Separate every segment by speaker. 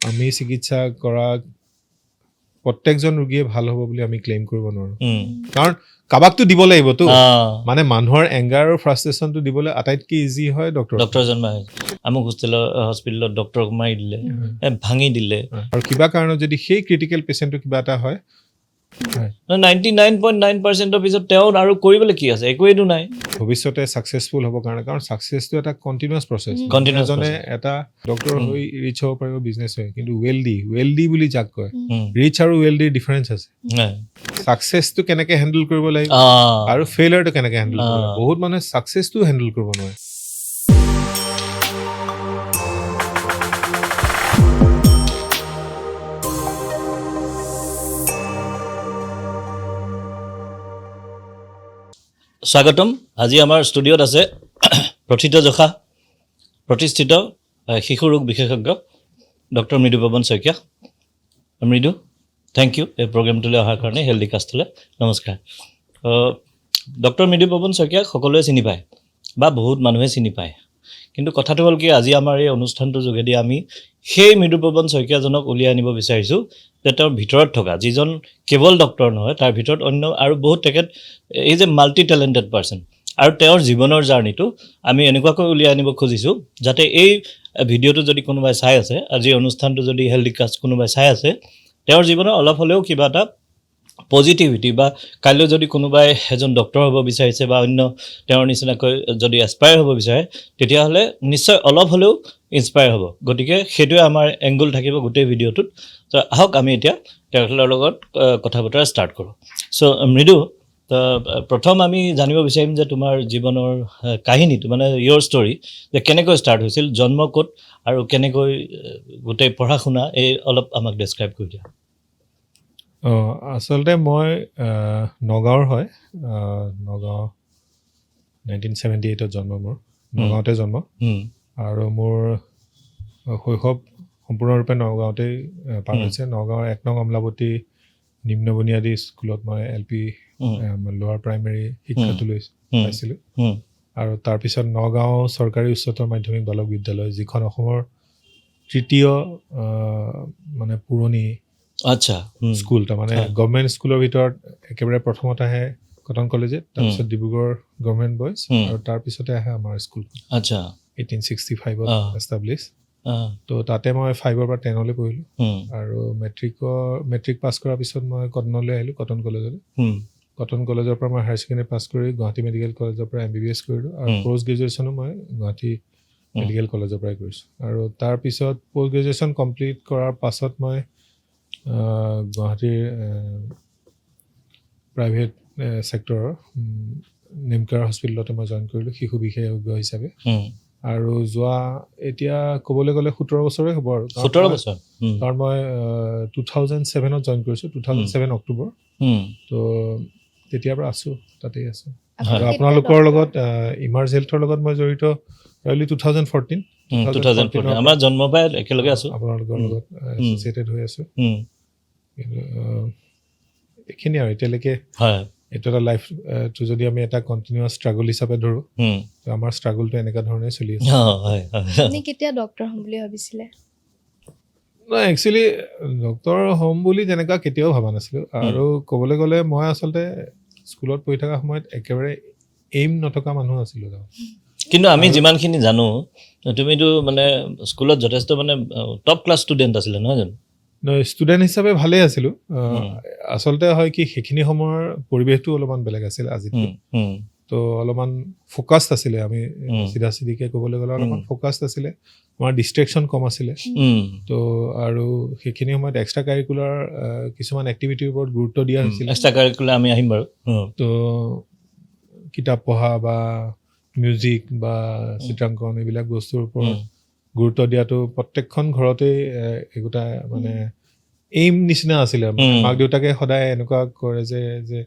Speaker 1: আমি চিকিৎসা কৰা প্ৰত্যেকজন ৰোগীয়ে ভাল হ'ব বুলি আমি ক্লেইম কৰিব নোৱাৰো কাৰণ কাবাকটো দিব লাগিবতো মানে মানুহৰ এংগাৰ আৰু ফ্ৰাষ্ট্ৰেশ্যনটো দিবলৈ আটাইতকৈ ইজি হয়
Speaker 2: ডক্টৰজন আমুক হস্পিটেলত ডক্টৰক মাৰি দিলে ভাঙি দিলে
Speaker 1: আৰু কিবা কাৰণত যদি সেই ক্ৰিটিকেল পেচেণ্টটো কিবা এটা হয়
Speaker 2: 99.9% পিছত তেওঁ আৰু কৰিবলৈ কি আছে একোৱেইটো নাই
Speaker 1: ভৱিষ্যতে ছাকচেছফুল হ'ব কাৰণে কাৰণ ছাকচেছটো এটা কণ্টিনিউৱাছ প্ৰচেছ এজনে এটা ডক্টৰ হৈ ৰিচ হ'ব পাৰিব বিজনেছ হয় কিন্তু ৱেলডি বুলি যাক কয় ৰিচ আৰু ৱেলডিৰ ডিফাৰেঞ্চ আছে ছাকচেছটো কেনেকৈ হেণ্ডেল কৰিব লাগিব আৰু ফেইলাৰটো কেনেকৈ হেণ্ডেল কৰিব লাগিব বহুত মানুহে ছাকচেছটো হেণ্ডেল কৰিব নোৱাৰে
Speaker 2: স্বাগতম আজি আমাৰ ষ্টুডিঅ'ত আছে প্ৰতিষ্ঠিত শিশু ৰোগ বিশেষজ্ঞ ডক্টৰ মৃদু পৱন শইকীয়া মৃদু থেংক ইউ এই প্ৰগ্ৰেমটোলৈ অহাৰ কাৰণে হেল্ডি কাষ্টলৈ নমস্কাৰ ডক্টৰ মৃদু পৱন শইকীয়াক সকলোৱে চিনি পায় বা বহুত মানুহে চিনি পায় কিন্তু কথাটো হ'ল কি আজি আমাৰ এই অনুষ্ঠানটোৰ যোগেদি আমি সেই মৃদু পৱন শইকীয়াজনক উলিয়াই আনিব বিচাৰিছোঁ যে তেওঁৰ ভিতৰত থকা যিজন কেৱল ডক্টৰ নহয় তাৰ ভিতৰত অন্য আৰু বহুত তেখেত is a multi talented person আৰু তেওঁৰ জীৱনৰ জাৰ্ণিটো আমি এনেকুৱাকৈ উলিয়াই আনিব খুজিছোঁ যাতে এই ভিডিঅ'টো যদি কোনোবাই চাই আছে আজি অনুষ্ঠানটো যদি হেল্ডি কাষ্ট কোনোবাই চাই আছে তেওঁৰ জীৱনৰ অলপ হ'লেও কিবা এটা পজিটিভিটি বা কাইলৈ যদি কোনোবাই এজন ডক্টৰ হ'ব বিচাৰিছে বা অন্য তেওঁৰ নিচিনাকৈ যদি এছপায়াৰ হ'ব বিচাৰে তেতিয়াহ'লে নিশ্চয় অলপ হ'লেও ইনস্পায়াৰ হ'ব গতিকে সেইটোৱে আমাৰ এংগুল থাকিব গোটেই ভিডিঅ'টোত তো আহক আমি এতিয়া তেখেতৰ লগত কথা বতৰা ষ্টাৰ্ট কৰোঁ চ' মৃদু প্ৰথম আমি জানিব বিচাৰিম যে তোমাৰ জীৱনৰ কাহিনীটো মানে ইয়ৰ ষ্টৰী যে কেনেকৈ ষ্টাৰ্ট হৈছিল জন্ম ক'ত আৰু কেনেকৈ গোটেই পঢ়া শুনা এই অলপ আমাক ডেছক্ৰাইব কৰি দিয়া
Speaker 1: আচলতে মই নগাঁৱৰ হয় নগাঁও 1978ত জন্ম মোৰ নগাঁৱতে জন্ম আৰু মোৰ শৈশৱ সম্পূৰ্ণৰূপে নগাঁৱতেই পাৰ হৈছে নগাঁৱৰ 1 নং অমলাৱতী নিম্ন বুনিয়াদী স্কুলত মই LP লোৱাৰ প্ৰাইমেৰী শিক্ষাটো পাইছিলোঁ আৰু তাৰপিছত নগাঁও চৰকাৰী উচ্চতৰ মাধ্যমিক বালক বিদ্যালয় যিখন অসমৰ তৃতীয় মানে পুৰণি
Speaker 2: আচ্ছা
Speaker 1: স্কুল তাৰমানে গভৰ্ণমেণ্ট স্কুলৰ ভিতৰত একেবাৰে প্ৰথমত আহে কটন কলেজত তাৰপিছত ডিব্ৰুগড় গভৰ্ণমেণ্ট বইজ আৰু তাৰপিছতে আহে আমাৰ স্কুল
Speaker 2: আচ্ছা
Speaker 1: 1865ত এষ্টাব্লিছ তো তাতে মই 5ৰ পৰা 10লৈ পঢ়িলোঁ আৰু মেট্ৰিক পাছ কৰাৰ পিছত মই কটনলৈ আহিলোঁ কটন কলেজলৈ কটন কলেজৰ পৰা মই হায়াৰ ছেকেণ্ডেৰী পাছ কৰি গুৱাহাটী মেডিকেল কলেজৰ পৰা MBBS কৰিলোঁ আৰু পষ্ট গ্ৰেজুৱেশ্যনো মই গুৱাহাটী মেডিকেল কলেজৰ পৰাই কৰিছোঁ আৰু তাৰপিছত পষ্ট গ্ৰেজুৱেশ্যন কমপ্লিট কৰাৰ পাছত মই গুৱাহাটীৰ প্ৰাইভেট ছেক্টৰৰ নিমকেয়াৰ হস্পিটেলতে মই জইন কৰিলোঁ শিশু বিশেষজ্ঞ হিচাপে আৰু এতিয়া ক'বলৈ গ'লে 17 বছৰে হ'ব আৰু
Speaker 2: 17 বছৰ
Speaker 1: কাৰণ মই 2007ত জইন কৰিছোঁ 2007 অক্টোবৰ তো তেতিয়াৰ পৰা আছোঁ তাতেই আছোঁ আৰু আপোনালোকৰ লগত ইমাৰ্জ হেল্থৰ লগত মই জড়িত প্ৰায়লি 2014
Speaker 2: আমাৰ জন্ম পাই একেলগে আছোঁ
Speaker 1: আপোনালোকৰ লগত এছ'চিয়েটেড হৈ আছোঁ কিন্তু এইখিনি আৰু এতিয়ালৈকে এইটো এটা লাইফটো যদি আমি এটা কণ্টিনিউৱাছ ষ্ট্ৰাগল হিচাপে ধৰোঁ তো আমাৰ ষ্ট্ৰাগলটো এনেকুৱা ধৰণে চলি আছে
Speaker 3: আপুনি কেতিয়া ডক্টৰ হ'ম বুলি ভাবিছিলে
Speaker 1: একচুৱেলি ডক্টৰ হ'ম বুলি তেনেকুৱা কেতিয়াও ভবা নাছিলোঁ আৰু ক'বলৈ গ'লে মই আচলতে স্কুলত পঢ়ি থকা সময়ত একেবাৰে এইম নথকা মানুহ আছিলোঁ
Speaker 2: কিন্তু আমি যিমানখিনি জানো তুমিতো মানে স্কুলত যথেষ্ট মানে টপ ক্লাছ ষ্টুডেণ্ট আছিলে নহয় জানো
Speaker 1: ষ্টুডেণ্ট হিচাপে ভালেই আছিলোঁ আচলতে হয় কি সেইখিনি সময়ৰ পৰিৱেশটো অলপমান বেলেগ আছিল আজিতকৈ তো অলপমান ফ'কাছড আছিলে আমি চিধাচিধিকৈ ক'বলৈ গ'লে অলপমান ফ'কাছড আছিলে আমাৰ ডিষ্ট্ৰেকশ্যন কম আছিলে তো আৰু সেইখিনি সময়ত এক্সট্ৰা কাৰিকুলাৰ কিছুমান এক্টিভিটিৰ ওপৰত গুৰুত্ব দিয়া হৈছিল
Speaker 2: এক্সট্ৰা কাৰিকুলাৰ আমি আহিম বাৰু
Speaker 1: তো কিতাপ পঢ়া বা মিউজিক বা চিত্ৰাংকন এইবিলাক বস্তুৰ ওপৰত গুৰুত্ব দিয়াটো প্ৰত্যেকখন ঘৰতেই একোটা মানে এইম নিচিনা আছিলে মাক দেউতাকে সদায় এনেকুৱা কৰে যে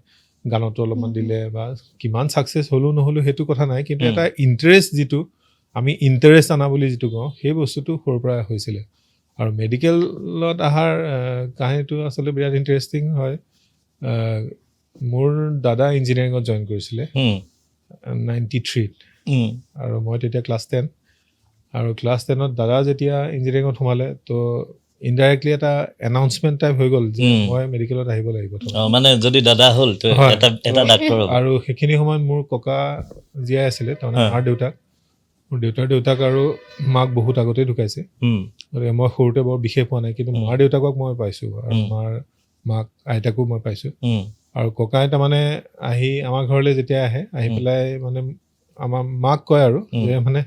Speaker 1: গানতো অলপমান দিলে বা কিমান ছাকচেছ হ'লো নহ'লো সেইটো কথা নাই কিন্তু এটা ইণ্টাৰেষ্ট যিটো আমি ইণ্টাৰেষ্ট আনা বুলি যিটো কওঁ সেই বস্তুটো সৰুৰ পৰা হৈছিলে আৰু মেডিকেলত অহাৰ কাহিনীটো আচলতে বিৰাট ইণ্টাৰেষ্টিং হয় মোৰ দাদা ইঞ্জিনিয়াৰিঙত জইন কৰিছিলে 93ত আৰু মই তেতিয়া ক্লাছ 10 আৰু ক্লাছ 10ত দাদা যেতিয়া ইঞ্জিনিয়াৰিঙত সোমালে তো ইনডাইৰেক্টলি এটা এনাউন্সমেণ্ট টাইপ হৈ গ'ল যে
Speaker 2: উম।
Speaker 1: মই মেডিকেলত আহিব লাগিব
Speaker 2: মানে যদি দাদা হ'ল তো
Speaker 1: হয়।
Speaker 2: এটা ডাক্তৰ হ'ব
Speaker 1: আৰু সেইখিনি সময়ত মোৰ ককা জীয়াই আছিলে তাৰমানে
Speaker 2: হয়।
Speaker 1: মাৰ দেউতাক মোৰ দেউতাৰ দেউতাক আৰু মাক বহুত আগতেই ঢুকাইছে
Speaker 2: উম,
Speaker 1: গতিকে মই সৰুতে বৰ বিশেষ পোৱা নাই কিন্তু মাৰ দেউতাকক মই পাইছোঁ আৰু
Speaker 2: উম।
Speaker 1: মাক আইতাকো মই পাইছোঁ
Speaker 2: উম,
Speaker 1: আৰু ককাই তাৰমানে আহি আমাৰ ঘৰলৈ যেতিয়া আহি পেলাই মানে আমাৰ মাক কয় আৰু যে মানে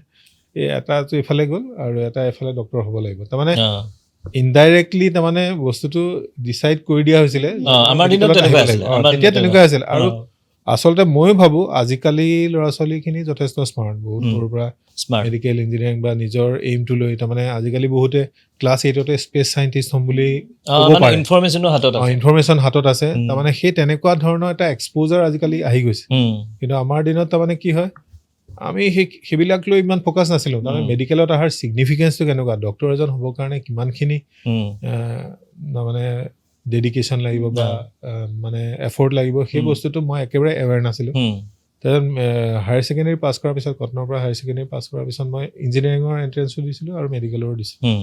Speaker 1: এই এটাটো এইফালে গ'ল আৰু এটা এফালে ডক্তৰ হ'ব লাগিব তাৰমানে
Speaker 2: অ',
Speaker 1: ইনডাইৰেক্টলি তাৰমানে বস্তুটো ডিচাইড কৰি দিয়া হৈছিলে যে
Speaker 2: আমাৰ দিনত
Speaker 1: মেডিকেলত আহিব
Speaker 2: তেনেকুৱা
Speaker 1: লাগিব।
Speaker 2: আছিলে,
Speaker 1: অ,
Speaker 2: আমাৰ
Speaker 1: তেতিয়া
Speaker 2: দিনত
Speaker 1: তেনেকুৱা আছিল আৰু
Speaker 2: অ',
Speaker 1: আচলতে ময়ো ভাবোঁ আজিকালি ল'ৰা ছোৱালীখিনি যথেষ্ট স্মাৰ্ট বহুত সৰুৰ পৰা
Speaker 2: স্মাৰ্ট
Speaker 1: মেডিকেল ইঞ্জিনিয়াৰিং বা নিজৰ এইমটো লৈ তাৰমানে আজিকালি বহুতে ক্লাছ 8তে স্পেচ চাইণ্টিষ্ট হ'ম বুলি ক'ব
Speaker 2: মানে
Speaker 1: পাৰে
Speaker 2: ইনফৰমেশ্যনো হাতত আছে
Speaker 1: ইনফৰমেশ্যন হাতত আছে
Speaker 2: উম।
Speaker 1: তাৰমানে সেই তেনেকুৱা ধৰণৰ এটা এক্সপ'জাৰ আজিকালি আহি গৈছে
Speaker 2: উম,
Speaker 1: কিন্তু আমাৰ দিনত তাৰমানে কি হয় আমি সেইবিলাক লৈ ইমান ফ'কাছ নাছিলোঁ তাৰমানে মেডিকেলত অহাৰ ছিগনিফিকেঞ্চটো কেনেকুৱা ডক্তৰ এজন হ'বৰ কাৰণে কিমানখিনি
Speaker 2: উম,
Speaker 1: তাৰমানে ডেডিকেশ্যন লাগিব বা মানে এফৰ্ট লাগিব সেই বস্তুটো মই একেবাৰে এৱেৰ নাছিলোঁ
Speaker 2: উম,
Speaker 1: তাৰপিছত হায়াৰ ছেকেণ্ডেৰী পাছ কৰাৰ পিছত কটনৰ পৰা হায়াৰ ছেকেণ্ডেৰী পাছ কৰাৰ পিছত মই ইঞ্জিনিয়াৰিঙৰ এণ্ট্ৰেঞ্চো দিছিলোঁ আৰু মেডিকেলৰো দিছিলোঁ
Speaker 2: উম,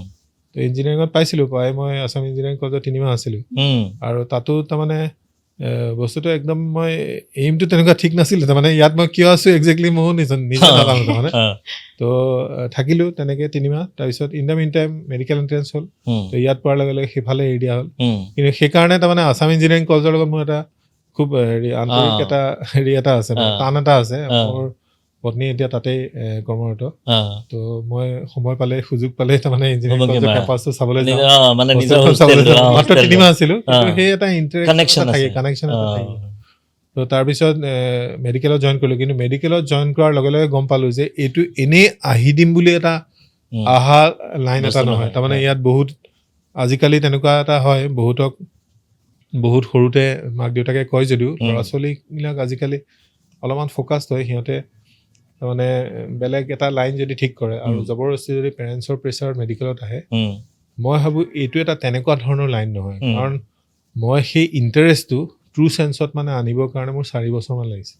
Speaker 1: তো ইঞ্জিনিয়াৰিঙত পাইছিলোঁ পাই মই আছাম ইঞ্জিনিয়াৰিং কলেজত 3 মাহ আছিলোঁ
Speaker 2: উম,
Speaker 1: আৰু তাতো তাৰমানে বস্তুটো একদম মই এইমটো তেনেকুৱা ঠিক নাছিলে তাৰমানে ইয়াত মই কিয় আছোঁ একজেক্টলি ময়ো নিজে নাজানো তাৰমানে
Speaker 2: অ',
Speaker 1: তো থাকিলোঁ তেনেকৈ 3 মাহ তাৰপিছত in the mean time medical entrance হ'ল
Speaker 2: উম,
Speaker 1: তো ইয়াত পোৱাৰ লগে লগে সেইফালে এৰি দিয়া হ'ল
Speaker 2: উম,
Speaker 1: কিন্তু সেইকাৰণে তাৰমানে আছাম ইঞ্জিনিয়াৰিং কলেজৰ লগত মোৰ এটা খুব আন্তৰিক এটা এটা আছে মানে টান এটা আছে মোৰ পত্নী এতিয়া তাতেই কৰ্মৰত তো মই সময় পালে সুযোগ পালে তাৰমানে ইঞ্জিনিয়াৰিং কলেজৰ কেম্পাছটো চাবলৈ যাওঁ
Speaker 2: মানে নিজৰ
Speaker 1: হোষ্টেলখন চাবলৈ
Speaker 2: হোষ্টেলটো
Speaker 1: যাওঁ মাত্ৰ 3 মাহ আছিলোঁ কিন্তু সেই এটা
Speaker 2: কানেকশ্যন
Speaker 1: ইণ্টাৰেকশ্যন থাকে
Speaker 2: আছে
Speaker 1: কানেকশ্যন এটা থাকে তো তাৰপিছত মেডিকেলত জইন কৰিলোঁ কিন্তু মেডিকেলত জইন কৰাৰ লগে লগে গম পালোঁ যে এইটো এনেই আহি দিম বুলি এটা আহা লাইন এটা নহয় তাৰমানে ইয়াত বহুত আজিকালি তেনেকুৱা এটা হয় বহুত সৰুতে মাক দেউতাকে কয় যদিও ল'ৰা ছোৱালীবিলাক আজিকালি অলপমান ফ'কাছড হয় সিহঁতে তাৰমানে বেলেগ এটা লাইন যদি ঠিক কৰে আৰু জবৰদস্তি যদি পেৰেণ্টছৰ প্ৰেছাৰত মেডিকেলত আহে মই ভাবোঁ এইটো এটা তেনেকুৱা ধৰণৰ লাইন নহয় কাৰণ মই সেই ইণ্টাৰেষ্টটো ট্ৰু চেন্সত মানে আনিবৰ কাৰণে মোৰ 4 বছৰমান লাগিছে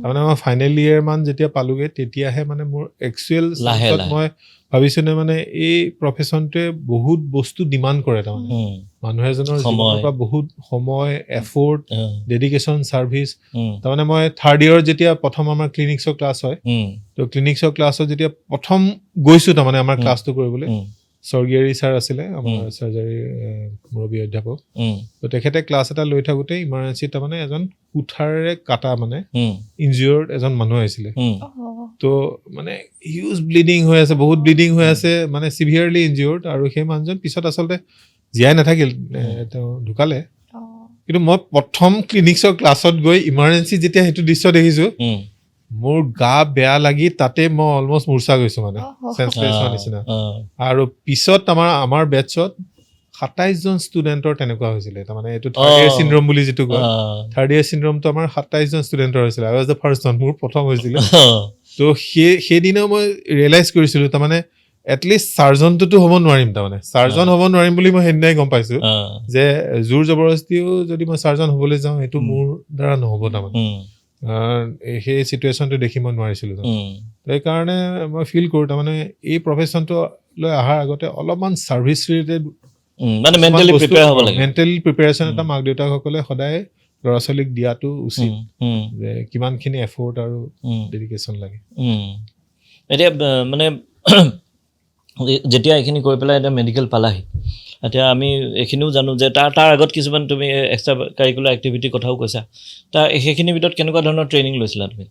Speaker 1: তাৰমানে মই ফাইনেল ইয়েৰ মান যেতিয়া পালোঁগৈ তেতিয়াহে মানে মোৰ একচুৱেল চেন্সত মই ভাবিছোঁ নে মানে এই প্ৰফেশ্যনটোৱে বহুত বস্তু ডিমাণ্ড কৰে তাৰমানে মানুহ এজনৰ জীৱনৰ পৰা বহুত সময় এফৰ্ট ডেডিকেশ্যন ছাৰ্ভিচ তাৰমানে মই 3rd ইয়েৰত যেতিয়া প্ৰথম আমাৰ ক্লিনিক্সৰ ক্লাছ হয় তো ক্লিনিক্সৰ ক্লাছত যেতিয়া প্ৰথম গৈছোঁ তাৰমানে আমাৰ ক্লাছটো কৰিবলৈ স্বৰ্গীয়াৰী ছাৰ আছিলে আমাৰ চাৰ্জাৰীৰ মুৰব্বী অধ্যাপক তো তেখেতে ক্লাছ এটা লৈ থাকোঁতে ইমাৰ্জেঞ্চিত তাৰমানে এজন কুঠাৰেৰে কাটা মানে ইনজিয়ৰ্ড এজন মানুহ আহিছিলে তো মানে হিউজ ব্লিডিং হৈ আছে বহুত ব্লিডিং হৈ আছে মানে চিভিয়াৰলি ইনজিয়ৰ্ড আৰু সেই মানুহজন পিছত আচলতে জীয়াই নাথাকিল তেওঁ ঢুকালে কিন্তু মই প্ৰথম ক্লিনিক্সৰ ক্লাছত গৈ ইমাৰ্জেঞ্চি যেতিয়া সেইটো দৃশ্য দেখিছোঁ মোৰ গা বেয়া লাগি তাতে মই অলমষ্ট মূৰ্ছা গৈছোঁ মানে চেন্সলেছ হোৱাৰ নিচিনা আৰু পিছত আমাৰ বেটছত 27জন ষ্টুডেণ্টৰ তেনেকুৱা হৈছিলে তাৰমানে এইটো 3rd ইয়েৰ চিণ্ড্ৰম বুলি যিটো কয় 3rd ইয়েৰ চিণ্ড্ৰমটো আমাৰ 27জন ষ্টুডেণ্টৰ হৈছিলে আই ৱাজ দ্য ফাৰ্ষ্ট জন মোৰ প্ৰথম হৈছিলে তো সেইদিনাও মই ৰিয়েলাইজ কৰিছিলোঁ তাৰমানে এটলিষ্ট চাৰ্জনটোতো হ'ব নোৱাৰিম তাৰমানে চাৰ্জন হ'ব নোৱাৰিম বুলি মই সেইদিনাই গম পাইছোঁ যে জোৰ জবৰদস্তিও যদি মই চাৰ্জন হ'বলৈ যাওঁ সেইটো মোৰ দ্বাৰা নহ'ব তাৰমানে সেই চিটুৱেশ্যনটো দেখি মই নোৱাৰিছিলোঁ সেইকাৰণে মই ফিল কৰোঁ তাৰমানে এই প্ৰফেশ্যনটো লৈ অহাৰ আগতে অলপমান ছাৰ্ভিচ ৰিলেটেড
Speaker 2: মানে মেণ্টেলি প্ৰিপেয়াৰ হ'ব লাগে
Speaker 1: মেণ্টেল প্ৰিপেয়াৰেশ্যন এটা মাক দেউতাকসকলে সদায় ল'ৰা ছোৱালীক দিয়াটো উচিত যে কিমানখিনি এফৰ্ট আৰু ডেডিকেশ্যন লাগে
Speaker 2: এতিয়া মানে যেতিয়া এইখিনি কৰি পেলাই এতিয়া মেডিকেল পালাহি এতিয়া আমি এইখিনিও জানো যে তাৰ আগত কিছুমান তুমি এক্সট্ৰা কাৰিকুলাৰ এক্টিভিটিৰ কথাও কৈছা তাৰ সেইখিনিৰ ভিতৰত কেনেকুৱা ধৰণৰ ট্ৰেইনিং লৈছিলা তুমি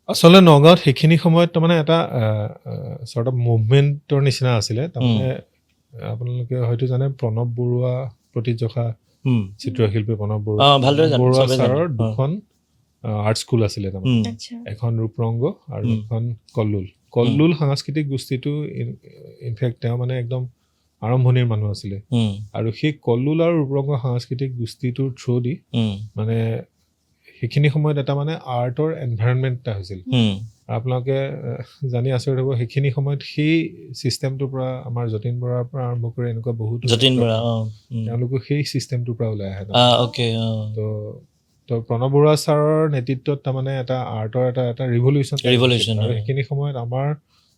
Speaker 1: আচলতে নগাঁৱত সেইখিনি সময়ত তাৰমানে এটা চৰ্ট অফ মুভমেণ্টৰ নিচিনা আছিলে তাৰমানে আপোনালোকে হয়তো জানে প্ৰণৱ বৰুৱা প্ৰতিজখা চিত্ৰশিল্পী প্ৰণৱ বৰুৱা ছাৰৰ 2খন আৰ্ট স্কুল আছিলে তাৰমানে এখন ৰূপৰংগ আৰু এখন কল্লুল সাংস্কৃতিক গোষ্ঠীটো ইনফেক্ট তেওঁ মানে একদম আৰম্ভণিৰ মানুহ আছিলে আৰু সেই কল্লুল আৰু ৰূপৰংগ সাংস্কৃতিক গোষ্ঠীটোৰ থ্ৰুদি মানে সেইখিনি সময়ত এটা মানে আৰ্টৰ এনভাইৰনমেণ্ট এটা হৈছিল আপোনালোকে জানি আচৰিত হ'ব সেইখিনি সময়ত সেই ছিষ্টেমটোৰ পৰা আমাৰ যতীন বৰাৰ পৰা আৰম্ভ কৰি এনেকুৱা বহুত তেওঁলোকো সেই ছিষ্টেমটোৰ পৰা ওলাই আহে তো প্ৰণৱ বৰুৱা ছাৰৰ নেতৃত্বত তাৰমানে এটা আৰ্টৰ এটা ৰিভলিউচন আৰু সেইখিনি সময়ত আমাৰ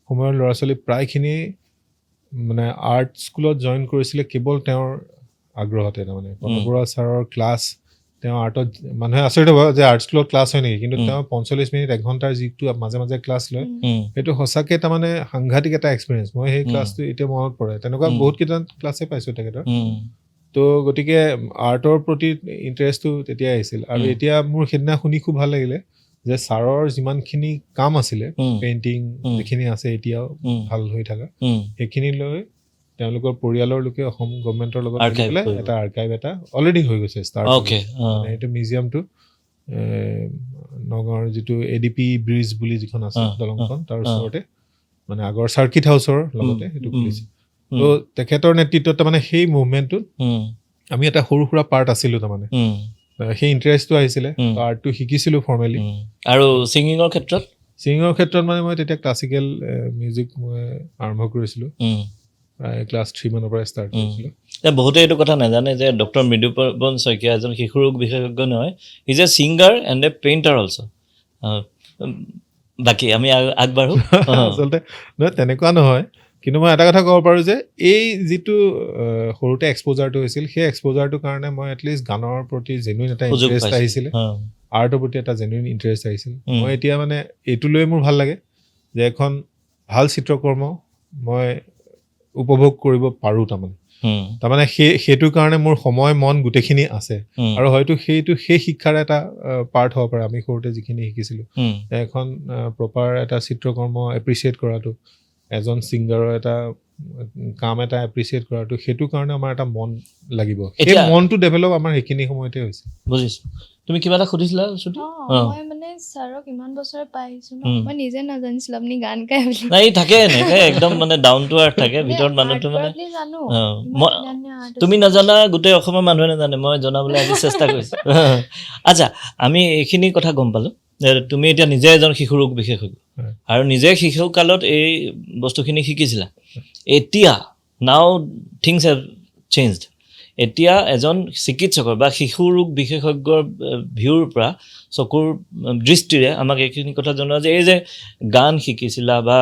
Speaker 1: সময়ৰ ল'ৰা ছোৱালী প্ৰায়খিনি মানে আৰ্ট স্কুলত জইন কৰিছিলে কেৱল তেওঁৰ আগ্ৰহতে তাৰমানে প্ৰণৱ বৰুৱা ছাৰৰ ক্লাছ তেওঁ আৰ্টত মানুহে আচৰিত হ'ব যে আৰ্ট স্কুলত ক্লাছ হয় নেকি কিন্তু তেওঁ 45 মিনিট 1 ঘণ্টাৰ যিটো মাজে মাজে ক্লাছ লয় সেইটো সঁচাকৈ তাৰমানে সাংঘাতিক এটা এক্সপিৰিয়েঞ্চ মই সেই ক্লাছটো এতিয়া মনত পৰে তেনেকুৱা বহুত কেইটা ক্লাছে পাইছোঁ তেখেতৰ তো গতিকে আৰ্টৰ প্ৰতি ইণ্টাৰেষ্টটো তেতিয়াই আহিছিল আৰু এতিয়া মোৰ সেইদিনা শুনি খুব ভাল লাগিলে যে ছাৰৰ যিমানখিনি কাম আছিলে পেইণ্টিং যিখিনি আছে এতিয়াও ভাল হৈ থকা সেইখিনি লৈ তেওঁলোকৰ পৰিয়ালৰ লোকে অসম গভৰ্ণমেণ্টৰ লগত মিলি পেলাই এটা আৰ্কাইভ এটা অলৰেডি হৈ গৈছে ষ্টাৰ্ট মানে এইটো মিউজিয়ামটো নগাঁৱৰ যিটো ADP ব্ৰিজ বুলি যিখন আছে দলংখন তাৰ ওচৰতে মানে আগৰ চাৰ্কিট হাউচৰ লগতে সেইটো খুলিছে তো তেখেতৰ নেতৃত্বত তাৰমানে সেই মুভমেণ্টটোত আমি এটা সৰু সুৰা পাৰ্ট আছিলোঁ তাৰমানে সেই ইণ্টাৰেষ্টটো আহিছিলে আৰ্টটো শিকিছিলোঁ ফৰ্মেলি
Speaker 2: আৰু ছিংগিঙৰ ক্ষেত্ৰত
Speaker 1: মানে মই তেতিয়া ক্লাছিকেল মিউজিক মই আৰম্ভ কৰিছিলোঁ প্ৰায় ক্লাছ 3 মানৰ পৰা ষ্টাৰ্ট কৰিছিলোঁ
Speaker 2: বহুতে এইটো কথা নাজানে যে ডক্টৰ মৃদুপৱন শইকীয়া এজন শিশু ৰোগ বিশেষজ্ঞ নহয় is a singer and A painter also' বাকী আমি আগবাঢ়ো
Speaker 1: আচলতে নহয় তেনেকুৱা নহয় কিন্তু মই এটা কথা ক'ব পাৰোঁ যে এই যিটো সৰুতে এক্সপ'জাৰটো হৈছিল সেই এক্সপ'জাৰটোৰ কাৰণে মই এটলিষ্ট গানৰ প্ৰতি জেনুইন এটা ইণ্টাৰেষ্ট আহিছিলে আৰ্টৰ প্ৰতি এটা জেনুইন ইণ্টাৰেষ্ট আহিছিল মই এতিয়া মানে এইটো লৈ মোৰ ভাল লাগে যে এখন ভাল চিত্ৰকৰ্ম মই উপভোগ কৰিব পাৰোঁ তাৰমানে সেইটোৰ কাৰণে মোৰ সময় মন গোটেইখিনি আছে আৰু হয়তো সেই শিক্ষাৰ এটা পাৰ্ট হ'ব পাৰে আমি সৰুতে যিখিনি শিকিছিলোঁ এখন প্ৰপাৰ এটা চিত্ৰকৰ্ম এপ্ৰিচিয়েট কৰাটো এজন ছিংগাৰৰ এটা কাম এটা এপ্ৰিচিয়েট কৰাটো সেইটো কাৰণে আমাৰ এটা মন লাগিব সেই মনটো ডেভেলপ আমাৰ সেইখিনি সময়তে হৈছে
Speaker 2: বুজিছোঁ তুমি কিবা এটা সুধিছিলা
Speaker 3: মই মানে ছাৰক ইমান বছৰে পাই আহিছোঁ ন মই নিজে নাজানিছিলোঁ আপুনি গান গাই বুলি
Speaker 2: নাই থাকে এনেকৈ একদম মানে ডাউন টু আৰ্থ থাকে ভিতৰত মানুহটো মানে তুমি নাজানা গোটেই অসমৰ মানুহে নাজানে মই জনাবলৈ আজি চেষ্টা কৰিছোঁ আচ্ছা আমি এইখিনি কথা গম পালোঁ তুমি এতিয়া নিজে এজন শিশু ৰোগ বিশেষজ্ঞ আৰু নিজে শিশুকালত এই বস্তুখিনি শিকিছিলা এতিয়া নাও থিংছ হেভ চেঞ্জড এতিয়া এজন চিকিৎসকৰ বা শিশু ৰোগ বিশেষজ্ঞৰ ভিউৰ পৰা চকুৰ দৃষ্টিৰে আমাক এইখিনি কথা জনোৱা যে এই যে গান শিকিছিলা বা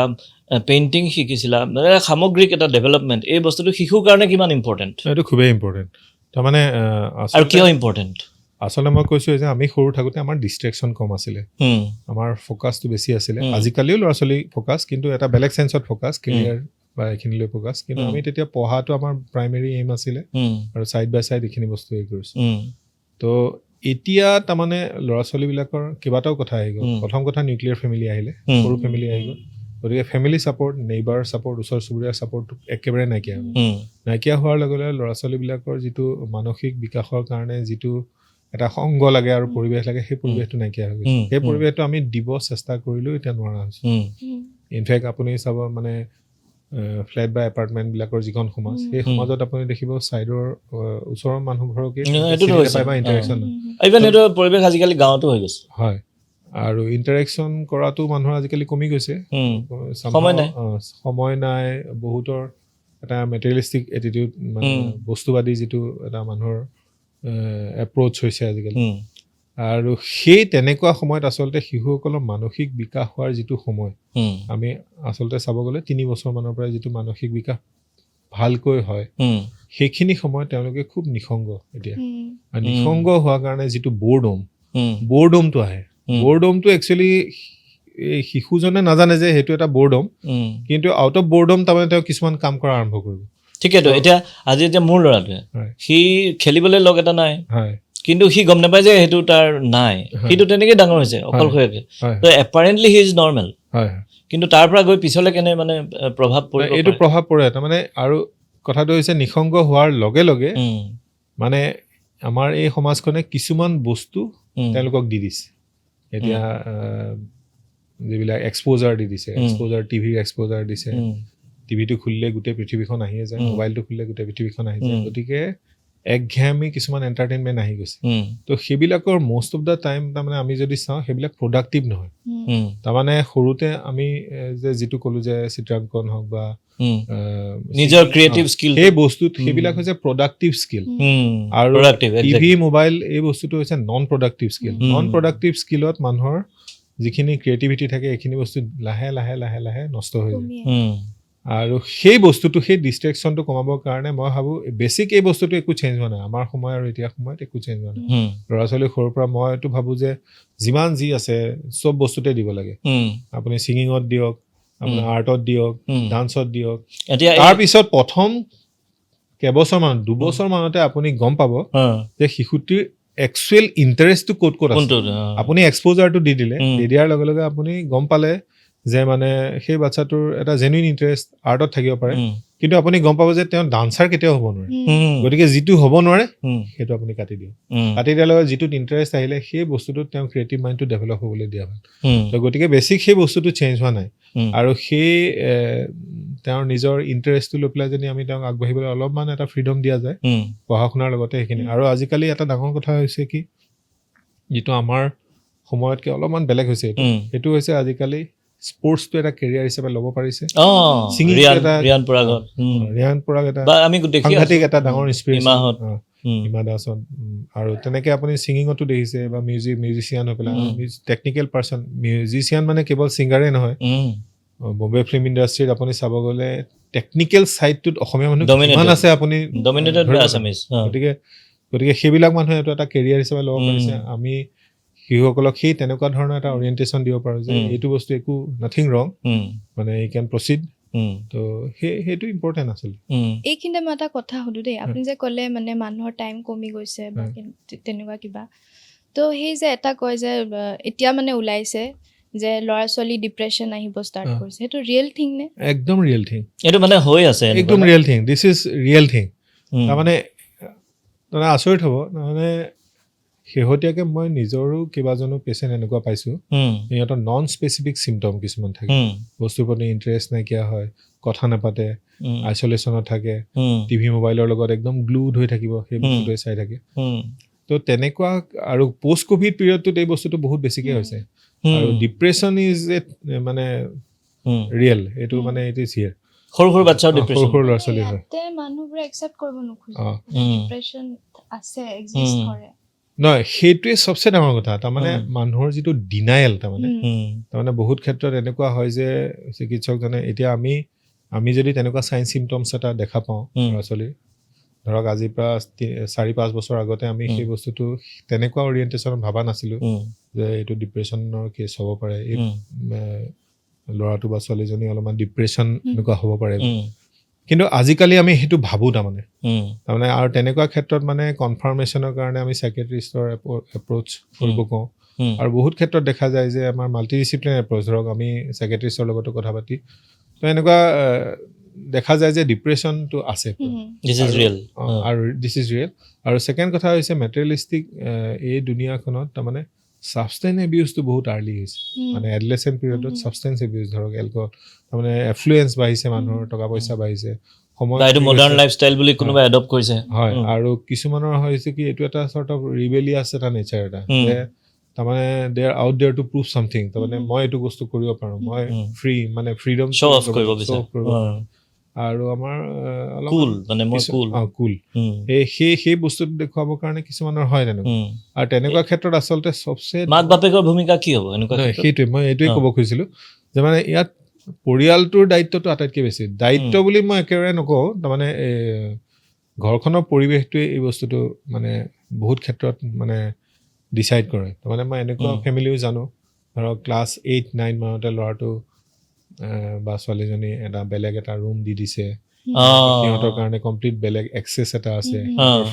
Speaker 2: পেইণ্টিং শিকিছিলা মানে সামগ্ৰিক এটা ডেভেলপমেণ্ট এই বস্তুটো শিশুৰ কাৰণে কিমান ইম্পৰ্টেণ্ট
Speaker 1: এইটো খুবেই ইম্পৰ্টেণ্ট তাৰমানে
Speaker 2: আৰু কিয় ইম্পৰ্টেণ্ট
Speaker 1: আচলতে মই কৈছোঁ যে আমি সৰু থাকোঁতে আমাৰ ডিষ্ট্ৰেকশ্যন কম আছিলে আমাৰ ফ'কাছটো বেছি আছিলে আজিকালিও ল'ৰা ছোৱালী ফ'কাছ কিন্তু এটা বেলেগ চেঞ্চত ফ'কাছ কেৰিয়াৰ বা এইখিনিলৈ ফ'কাছ কিন্তু আমি তেতিয়া পঢ়াটো আমাৰ প্ৰাইমেৰী এইম আছিলে আৰু ছাইড বাই ছাইড এইখিনি বস্তু হেৰি কৰিছোঁ তো এতিয়া তাৰমানে ল'ৰা ছোৱালীবিলাকৰ কেইবাটাও কথা আহি গ'ল প্ৰথম কথা নিউক্লিয়াৰ ফেমিলি আহিলে সৰু ফেমিলি আহি গ'ল গতিকে ফেমিলি ছাপৰ্ট নেইবাৰ ছাপৰ্ট ওচৰ চুবুৰীয়া ছাপৰ্টটো একেবাৰে নাইকিয়া হোৱাৰ লগে লগে ল'ৰা ছোৱালীবিলাকৰ যিটো মানসিক বিকাশৰ কাৰণে যিটো এটা সংগ লাগে আৰু পৰিৱেশ লাগে সেই পৰিৱেশটো নাইকিয়া হৈ গৈছে সেই পৰিৱেশটো আমি দিব চেষ্টা কৰিলেও এতিয়া নোৱাৰা হৈছোঁ ইনফেক্ট আপুনি চাব মানে ফ্লেট বা এপাৰ্টমেণ্টবিলাকৰ যিখন সমাজ সেই সমাজত আপুনি দেখিব ছাইডৰ ওচৰৰ মানুহবোৰকে পাই ইণ্টাৰেকশ্যন
Speaker 2: এইটো পৰিৱেশ আজিকালি গাঁৱতো হৈ গৈছে
Speaker 1: হয় আৰু ইণ্টাৰেকশ্যন কৰাটো মানুহৰ আজিকালি কমি গৈছে সময় নাই বহুতৰ এটা মেটেৰিয়েলিষ্টিক এটিটিউড মানে বস্তুবাদী যিটো এটা মানুহৰ এপ্ৰ'চ হৈছে আজিকালি আৰু সেই তেনেকুৱা সময়ত আচলতে শিশুসকলৰ মানসিক বিকাশ হোৱাৰ যিটো সময় আমি আচলতে চাব গ'লে 3 বছৰমানৰ পৰা যিটো মানসিক বিকাশ ভালকৈ হয় সেইখিনি সময়ত তেওঁলোকে খুব নিসংগ এতিয়া আৰু নিসংগ হোৱাৰ কাৰণে যিটো বৰডমটো আহে বৰডমটো একচুৱেলি এই শিশুজনে নাজানে যে সেইটো এটা বৰডম কিন্তু আউট অফ বৰডম তাৰমানে তেওঁ কিছুমান কাম কৰা আৰম্ভ কৰিব
Speaker 2: ঠিকেতো এতিয়া মোৰ ল'ৰাটোৱে সি খেলিবলৈ লগ এটা নাই কিন্তু সি গম নাপায় যে সেইটো তাৰ নাই সিটো তেনেকৈ ডাঙৰ হৈছে অকলশৰীয়াকৈ তো এপাৰেণ্টলি হি ইজ নৰ্মেল কিন্তু তাৰ পৰা গৈ পিছলৈ কেনে মানে প্ৰভাৱ পৰে
Speaker 1: এইটো প্ৰভাৱ পৰে তাৰমানে আৰু কথাটো হৈছে নিসংগ হোৱাৰ লগে লগে মানে আমাৰ এই সমাজখনে কিছুমান বস্তু তেওঁলোকক দি দিছে এতিয়া যিবিলাক এক্সপ'জাৰ দি দিছে এক্সপ'জাৰ টিভিৰ এক্সপ'জাৰ দিছে টিভিটো খুলিলে গোটেই পৃথিৱীখন আহিয়ে যায় মোবাইলটো খুলিলে গোটেই পৃথিৱীখন আহি যায় গতিকে একঘেয়ামী কিছুমান এণ্টাৰটেইনমেণ্ট আহি গৈছে তো সেইবিলাকৰ মষ্ট অফ দ্য টাইম তাৰমানে আমি যদি চাওঁ সেইবিলাক প্ৰডাক্টিভ নহয় তাৰমানে সৰুতে আমি যে যিটো ক'লোঁ যে চিত্ৰাংকন হওক বা
Speaker 2: নিজৰ ক্ৰিয়েটিভ স্কিল
Speaker 1: সেই বস্তুত সেইবিলাক হৈছে প্ৰডাক্টিভ স্কিল আৰু টিভি মোবাইল এই বস্তুটো হৈছে নন প্ৰডাক্টিভ স্কিলত মানুহৰ যিখিনি ক্ৰিয়েটিভিটি থাকে এইখিনি বস্তু লাহে লাহে লাহে লাহে নষ্ট হৈ যায় আৰু সেই বস্তুটো সেই ডিষ্ট্ৰেকশ্যনটো কমাবৰ কাৰণে মই ভাবোঁ বেছিক এই বস্তুটো একো চেঞ্জ হোৱা নাই আমাৰ সময় আৰু এতিয়া সময়ত একো চেঞ্জ হোৱা নাই ল'ৰা ছোৱালী সৰুৰ পৰা মই এইটো ভাবোঁ যে যিমান যি আছে চব বস্তুতে দিব লাগে আপুনি ছিংগিঙত দিয়ক আপোনাৰ আৰ্টত দিয়ক ডান্সত দিয়ক
Speaker 2: এতিয়া
Speaker 1: তাৰপিছত প্ৰথম কেইবছৰমান 2 বছৰমানতে আপুনি গম পাব যে শিশুটিৰ একচুৱেল ইণ্টাৰেষ্টটো ক'ত ক'ত আছে আপুনি এক্সপ'জাৰটো দি দিলে দি দিয়াৰ লগে লগে আপুনি গম পালে যে মানে সেই বাচ্ছাটোৰ এটা জেনুইন ইণ্টাৰেষ্ট আৰ্টত থাকিব পাৰে কিন্তু আপুনি গম পাব যে তেওঁ ডান্সাৰ কেতিয়াও হ'ব নোৱাৰে গতিকে যিটো হ'ব নোৱাৰে সেইটো আপুনি কাটি দিয়ক কাটি দিয়াৰ লগত যিটোত ইণ্টাৰেষ্ট আহিলে সেই বস্তুটোত তেওঁ ক্ৰিয়েটিভ মাইণ্ডটো ডেভেলপ হ'বলৈ দিয়া ভাল তো গতিকে বেছিক সেই বস্তুটো চেঞ্জ হোৱা নাই আৰু সেই তেওঁৰ নিজৰ ইণ্টাৰেষ্টটো লৈ পেলাই যদি আমি তেওঁক আগবাঢ়িবলৈ অলপমান এটা ফ্ৰীডম দিয়া যায় পঢ়া শুনাৰ লগতে সেইখিনি আৰু আজিকালি এটা ডাঙৰ কথা হৈছে কি যিটো আমাৰ সময়তকৈ অলপমান বেলেগ হৈছে সেইটো হৈছে আজিকালি স্পৰ্টছটো এটা কেৰিয়াৰ হিচাপে ল'ব পাৰিছে ৰিয়ান পৰাগ এটা সাংঘাতিক এটা ডাঙৰ ইনস্পিৰেশ্যন হিমা দাসত আৰু তেনেকৈ আপুনি ছিংগিঙতো দেখিছে বা মিউজিচিয়ান হৈ পেলাই টেকনিকেল পাৰ্চন মিউজিচিয়ান মানে কেৱল ছিংগাৰেই নহয় বম্বে ফিল্ম ইণ্ডাষ্ট্ৰীত আপুনি চাব গ'লে টেকনিকেল ছাইডটোত অসমীয়া মানুহ কিমান আছে আপুনি গতিকে সেইবিলাক মানুহে এইটো এটা কেৰিয়াৰ হিচাপে ল'ব পাৰিছে আমি শিশুসকলক সেই তেনেকুৱা ধৰণৰ এটা অৰিয়েণ্টেশ্যন দিব পাৰোঁ যে এইটো বস্তু একো নাথিং ৰং মানে ইউ কেন প্ৰচিড তো সেইটো ইম্পৰ্টেণ্ট আচলতে
Speaker 3: এইখিনিতে মই এটা কথা সুধো দেই আপুনি যে ক'লে মানে মানুহৰ টাইম কমি গৈছে বা তেনেকুৱা কিবা তো সেই যে এটা কয় যে এতিয়া মানে ওলাইছে যে ল'ৰা ছোৱালী ডিপ্ৰেশ্যন আহিব ষ্টাৰ্ট কৰিছে সেইটো ৰিয়েল থিং নে
Speaker 1: একদম ৰিয়েল থিং
Speaker 2: এইটো মানে হৈ আছে
Speaker 1: একদম real thing this is real thing তাৰমানে আচৰিত হ'ব মানে শেহতীয়াকৈ মই নিজৰো কেইবাজনো পেচেণ্ট এনেকুৱা পাইছোঁ সিহঁতৰ নন স্পেচিফিক চিমটম কিছুমান থাকে বস্তুৰ প্ৰতি ইণ্টাৰেষ্ট নাইকিয়া হয় কথা নাপাতে আইচলেশ্যনত থাকে টিভি মোবাইলৰ লগত একদম গ্লুড হৈ থাকিব সেই বস্তুটোৱে চাই থাকে তো তেনেকুৱা আৰু পষ্ট ক'ভিড পিৰিয়ডটোত এই বস্তুটো বহুত বেছিকৈ হৈছে আৰু ডিপ্ৰেশ্যন ইজ এ মানে ৰিয়েল এইটো মানে ইট ইজ হিয়াৰ
Speaker 2: সৰু বাচ্চাও ডিপ্ৰেশ্যন
Speaker 1: সৰু ল'ৰা ছোৱালী হয়
Speaker 3: মানুহবোৰে একচেপ্ট কৰিব নোখোজে ডিপ্ৰেশ্যন আছে এক্সিষ্ট কৰে
Speaker 1: নহয় সেইটোৱে চবচে ডাঙৰ কথা তাৰমানে মানুহৰ যিটো ডিনায়েল তাৰমানে বহুত ক্ষেত্ৰত এনেকুৱা হয় যে চিকিৎসকজনে এতিয়া আমি যদি তেনেকুৱা চাইন চিমটমছ এটা দেখা পাওঁ ল'ৰা ছোৱালীৰ ধৰক আজিৰ পৰা 4-5 বছৰ আগতে আমি সেই বস্তুটো তেনেকুৱা অৰিয়েণ্টেশ্যনত ভবা নাছিলোঁ যে এইটো ডিপ্ৰেশ্যনৰ কেছ হ'ব পাৰে এই ল'ৰাটো বা ছোৱালীজনী অলপমান ডিপ্ৰেশ্যন এনেকুৱা হ'ব পাৰে কিন্তু আজিকালি আমি সেইটো ভাবোঁ তাৰমানে আৰু তেনেকুৱা ক্ষেত্ৰত মানে কনফাৰ্মেশ্যনৰ কাৰণে আমি চাইকেট্ৰিষ্টৰ এপ্ৰ'চ কৰিব কওঁ আৰু বহুত ক্ষেত্ৰত দেখা যায় যে আমাৰ মাল্টি ডিচিপ্লিন এপ্ৰ'চ ধৰক আমি চাইকেট্ৰিষ্টৰ লগতো কথা পাতি তো এনেকুৱা দেখা যায় যে ডিপ্ৰেশ্যনটো আছে আৰু দিছ ইজ ৰিয়েল আৰু ছেকেণ্ড কথা হৈছে মেটেৰিয়েলিষ্টিক এই দুনিয়াখনত তাৰমানে ছাবষ্টেঞ্চ এবিউজটো বহুত আৰ্লি হৈছে মানে এডলেচেণ্ট পিৰিয়ডত ছাবষ্টেঞ্চ এবিউজ ধৰক এলকহল তাৰমানে এফ্লুৱেঞ্চ বাঢ়িছে মানুহৰ টকা পইচা বাঢ়িছে সময়
Speaker 2: মডাৰ্ণ লাইফষ্টাইল বুলি কোনোবাই এডপ্ট কৰিছে
Speaker 1: হয় আৰু কিছুমানৰ হৈছে কি এইটো এটা চৰ্ট অফ ৰিবেলিয়াছ এটা নেচাৰ এটা যে তাৰমানে they are out there to prove something তাৰমানে মই এইটো বস্তু কৰিব পাৰোঁ মই ফ্ৰী মানে ফ্ৰীডম
Speaker 2: শ্ব' অফ কৰিব বিচাৰে
Speaker 1: আৰু আমাৰ কুল সেই বস্তুটো দেখুৱাবৰ কাৰণে কিছুমানৰ হয় তেনেকুৱা আৰু তেনেকুৱা ক্ষেত্ৰত আচলতে চবচে
Speaker 2: মাক বাপেকৰ ভূমিকা কি হ'ব এনেকুৱা
Speaker 1: সেইটোৱে মই এইটোৱে ক'ব খুজিছিলোঁ যে মানে ইয়াত পৰিয়ালটোৰ দায়িত্বটো আটাইতকৈ বেছি দায়িত্ব বুলি মই একেবাৰে নকওঁ তাৰমানে ঘৰখনৰ পৰিৱেশটোৱে এই বস্তুটো মানে বহুত ক্ষেত্ৰত মানে ডিচাইড কৰে তাৰমানে মই এনেকুৱা ফেমিলিও জানো ধৰক ক্লাছ 8-9 মানতে ল'ৰাটো বা ছোৱালীজনী এটা বেলেগ এটা ৰুম দি দিছে সিহঁতৰ কাৰণে কমপ্লিট বেলেগ এক্সেছ এটা আছে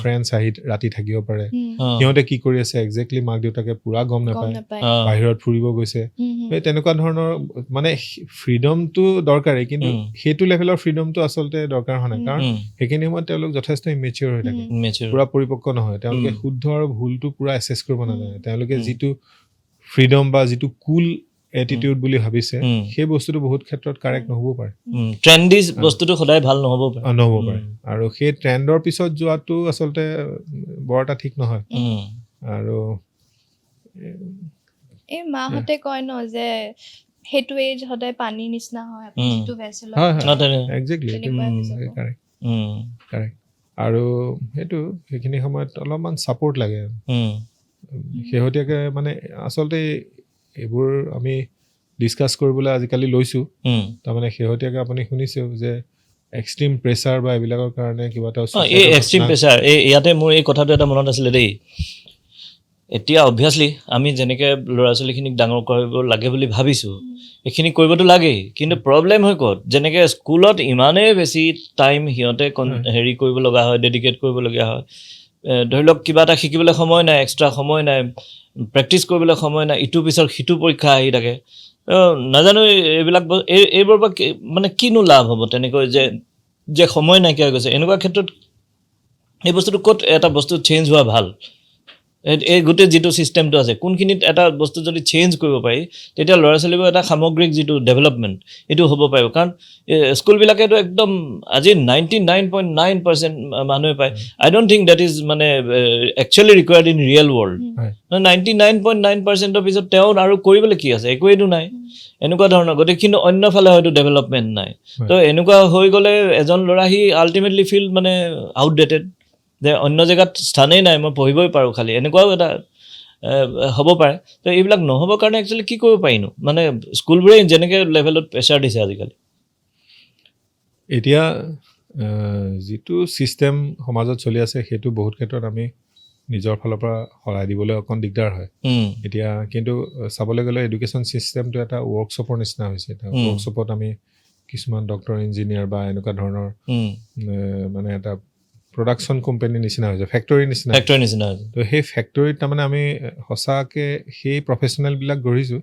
Speaker 1: ফ্ৰেণ্ডছ আহি ৰাতি থাকিব পাৰে সিহঁতে কি কৰি আছে একজেক্টলি মাক দেউতাকে পুৰা গম নাপায় বাহিৰত ফুৰিব গৈছে এই তেনেকুৱা ধৰণৰ মানে ফ্ৰীডমটো দৰকাৰী কিন্তু সেইটো লেভেলৰ ফ্ৰীডমটো আচলতে দৰকাৰ হোৱা নাই কাৰণ সেইখিনি সময়ত তেওঁলোক যথেষ্ট ইমেচিয়ৰ হৈ থাকে পুৰা পৰিপক্ক নহয় তেওঁলোকে শুদ্ধ আৰু ভুলটো পুৰা এছেছ কৰিব নাজানে তেওঁলোকে যিটো ফ্ৰীডম বা যিটো কুল এটিটিউড বুলি ভাবিছে সেই বস্তুটো বহুত ক্ষেত্ৰত কাৰেক্ট নহ'ব পাৰে
Speaker 2: ট্ৰেন্ডি বস্তুটো সদায় ভাল নহ'ব পাৰে
Speaker 1: আৰু সেই ট্ৰেণ্ডৰ পিছত যোৱাটো আচলতে বৰ এটা ঠিক নহয় আৰু
Speaker 3: এই মাহঁতে কয় ন যে সেইটো এজ সদায় পানীৰ নিচিনা হয় যিটো ভেছেল
Speaker 1: একজেক্টলি কাৰেক্ট আৰু সেইখিনি সময়ত অলপমান ছাপৰ্ট লাগে শেহতীয়াকৈ মানে আচলতে এইবোৰ আমি ডিছকাছ কৰিবলৈ আজিকালি লৈছোঁ
Speaker 2: উম।
Speaker 1: তাৰমানে শেহতীয়াকৈ আপুনি শুনিছেও যে এক্সট্ৰিম প্ৰেছাৰ বা এইবিলাকৰ কাৰণে কিবা এটা
Speaker 2: এই এক্সট্ৰিম প্ৰেছাৰ ইয়াতে মোৰ এই কথাটো এটা মনত আছিলে দেই এতিয়া অবভিয়াছলি আমি যেনেকৈ ল'ৰা ছোৱালীখিনিক ডাঙৰ কৰিব লাগে বুলি ভাবিছোঁ এইখিনি কৰিবতো লাগেই কিন্তু প্ৰব্লেম হৈ ক'ত যেনেকৈ স্কুলত ইমানেই বেছি টাইম সিহঁতে হেৰি কৰিব লগা হয় ডেডিকেট কৰিবলগীয়া হয় ধৰি লওক কিবা এটা শিকিবলৈ সময় নাই এক্সট্ৰা সময় নাই প্ৰেক্টিছ কৰিবলৈ সময় নাই ইটোৰ পিছত সিটো পৰীক্ষা আহি থাকে নাজানো এইবিলাক এইবোৰৰ পৰা মানে কিনো লাভ হ'ব তেনেকৈ যে সময় নাইকিয়া হৈ গৈছে এনেকুৱা ক্ষেত্ৰত এই বস্তুটো ক'ত এটা বস্তু চেঞ্জ হোৱা ভাল এই গোটেই যিটো ছিষ্টেমটো আছে কোনখিনিত এটা বস্তু যদি চেঞ্জ কৰিব পাৰি তেতিয়া ল'ৰা ছোৱালীবোৰ এটা সামগ্ৰিক যিটো ডেভেলপমেণ্ট এইটো হ'ব পাৰিব কাৰণ স্কুলবিলাকেতো একদম আজি 99.9% মানুহে পায় I don't think that is মানে actually required in real world 99.9%ৰ পিছত তেওঁ আৰু কৰিবলৈ কি আছে একোৱেইটো নাই এনেকুৱা ধৰণৰ গতিকে কিন্তু অন্যফালে হয়তো ডেভেলপমেণ্ট নাই তো এনেকুৱা হৈ গ'লে এজন ল'ৰা সি আল্টিমেটলি ফিল মানে আউটডেটেড যে অন্য জেগাত স্থানেই নাই মই পঢ়িবই পাৰোঁ খালি এনেকুৱাও এটা হ'ব পাৰে তো এইবিলাক নহ'বৰ কাৰণে একচুৱেলি কি কৰিব পাৰিনো মানে স্কুলবোৰে যেনেকৈ লেভেলত প্ৰেছাৰ দিছে আজিকালি
Speaker 1: এতিয়া যিটো ছিষ্টেম সমাজত চলি আছে সেইটো বহুত ক্ষেত্ৰত আমি নিজৰ ফালৰ পৰা সলাই দিবলৈ অকণ দিগদাৰ হয় এতিয়া কিন্তু চাবলৈ গ'লে এডুকেশ্যন ছিষ্টেমটো এটা ৱৰ্কশ্বপৰ নিচিনা হৈছে এতিয়া ৱৰ্কশ্বপত আমি কিছুমান ডক্টৰ ইঞ্জিনিয়াৰ বা এনেকুৱা ধৰণৰ মানে এটা প্ৰডাকশ্যন কোম্পানীৰ নিচিনা হৈছে ফেক্টৰীৰ নিচিনা তো সেই ফেক্টৰীত তাৰমানে আমি সঁচাকৈ সেই প্ৰফেচনেলবিলাক গঢ়িছোঁ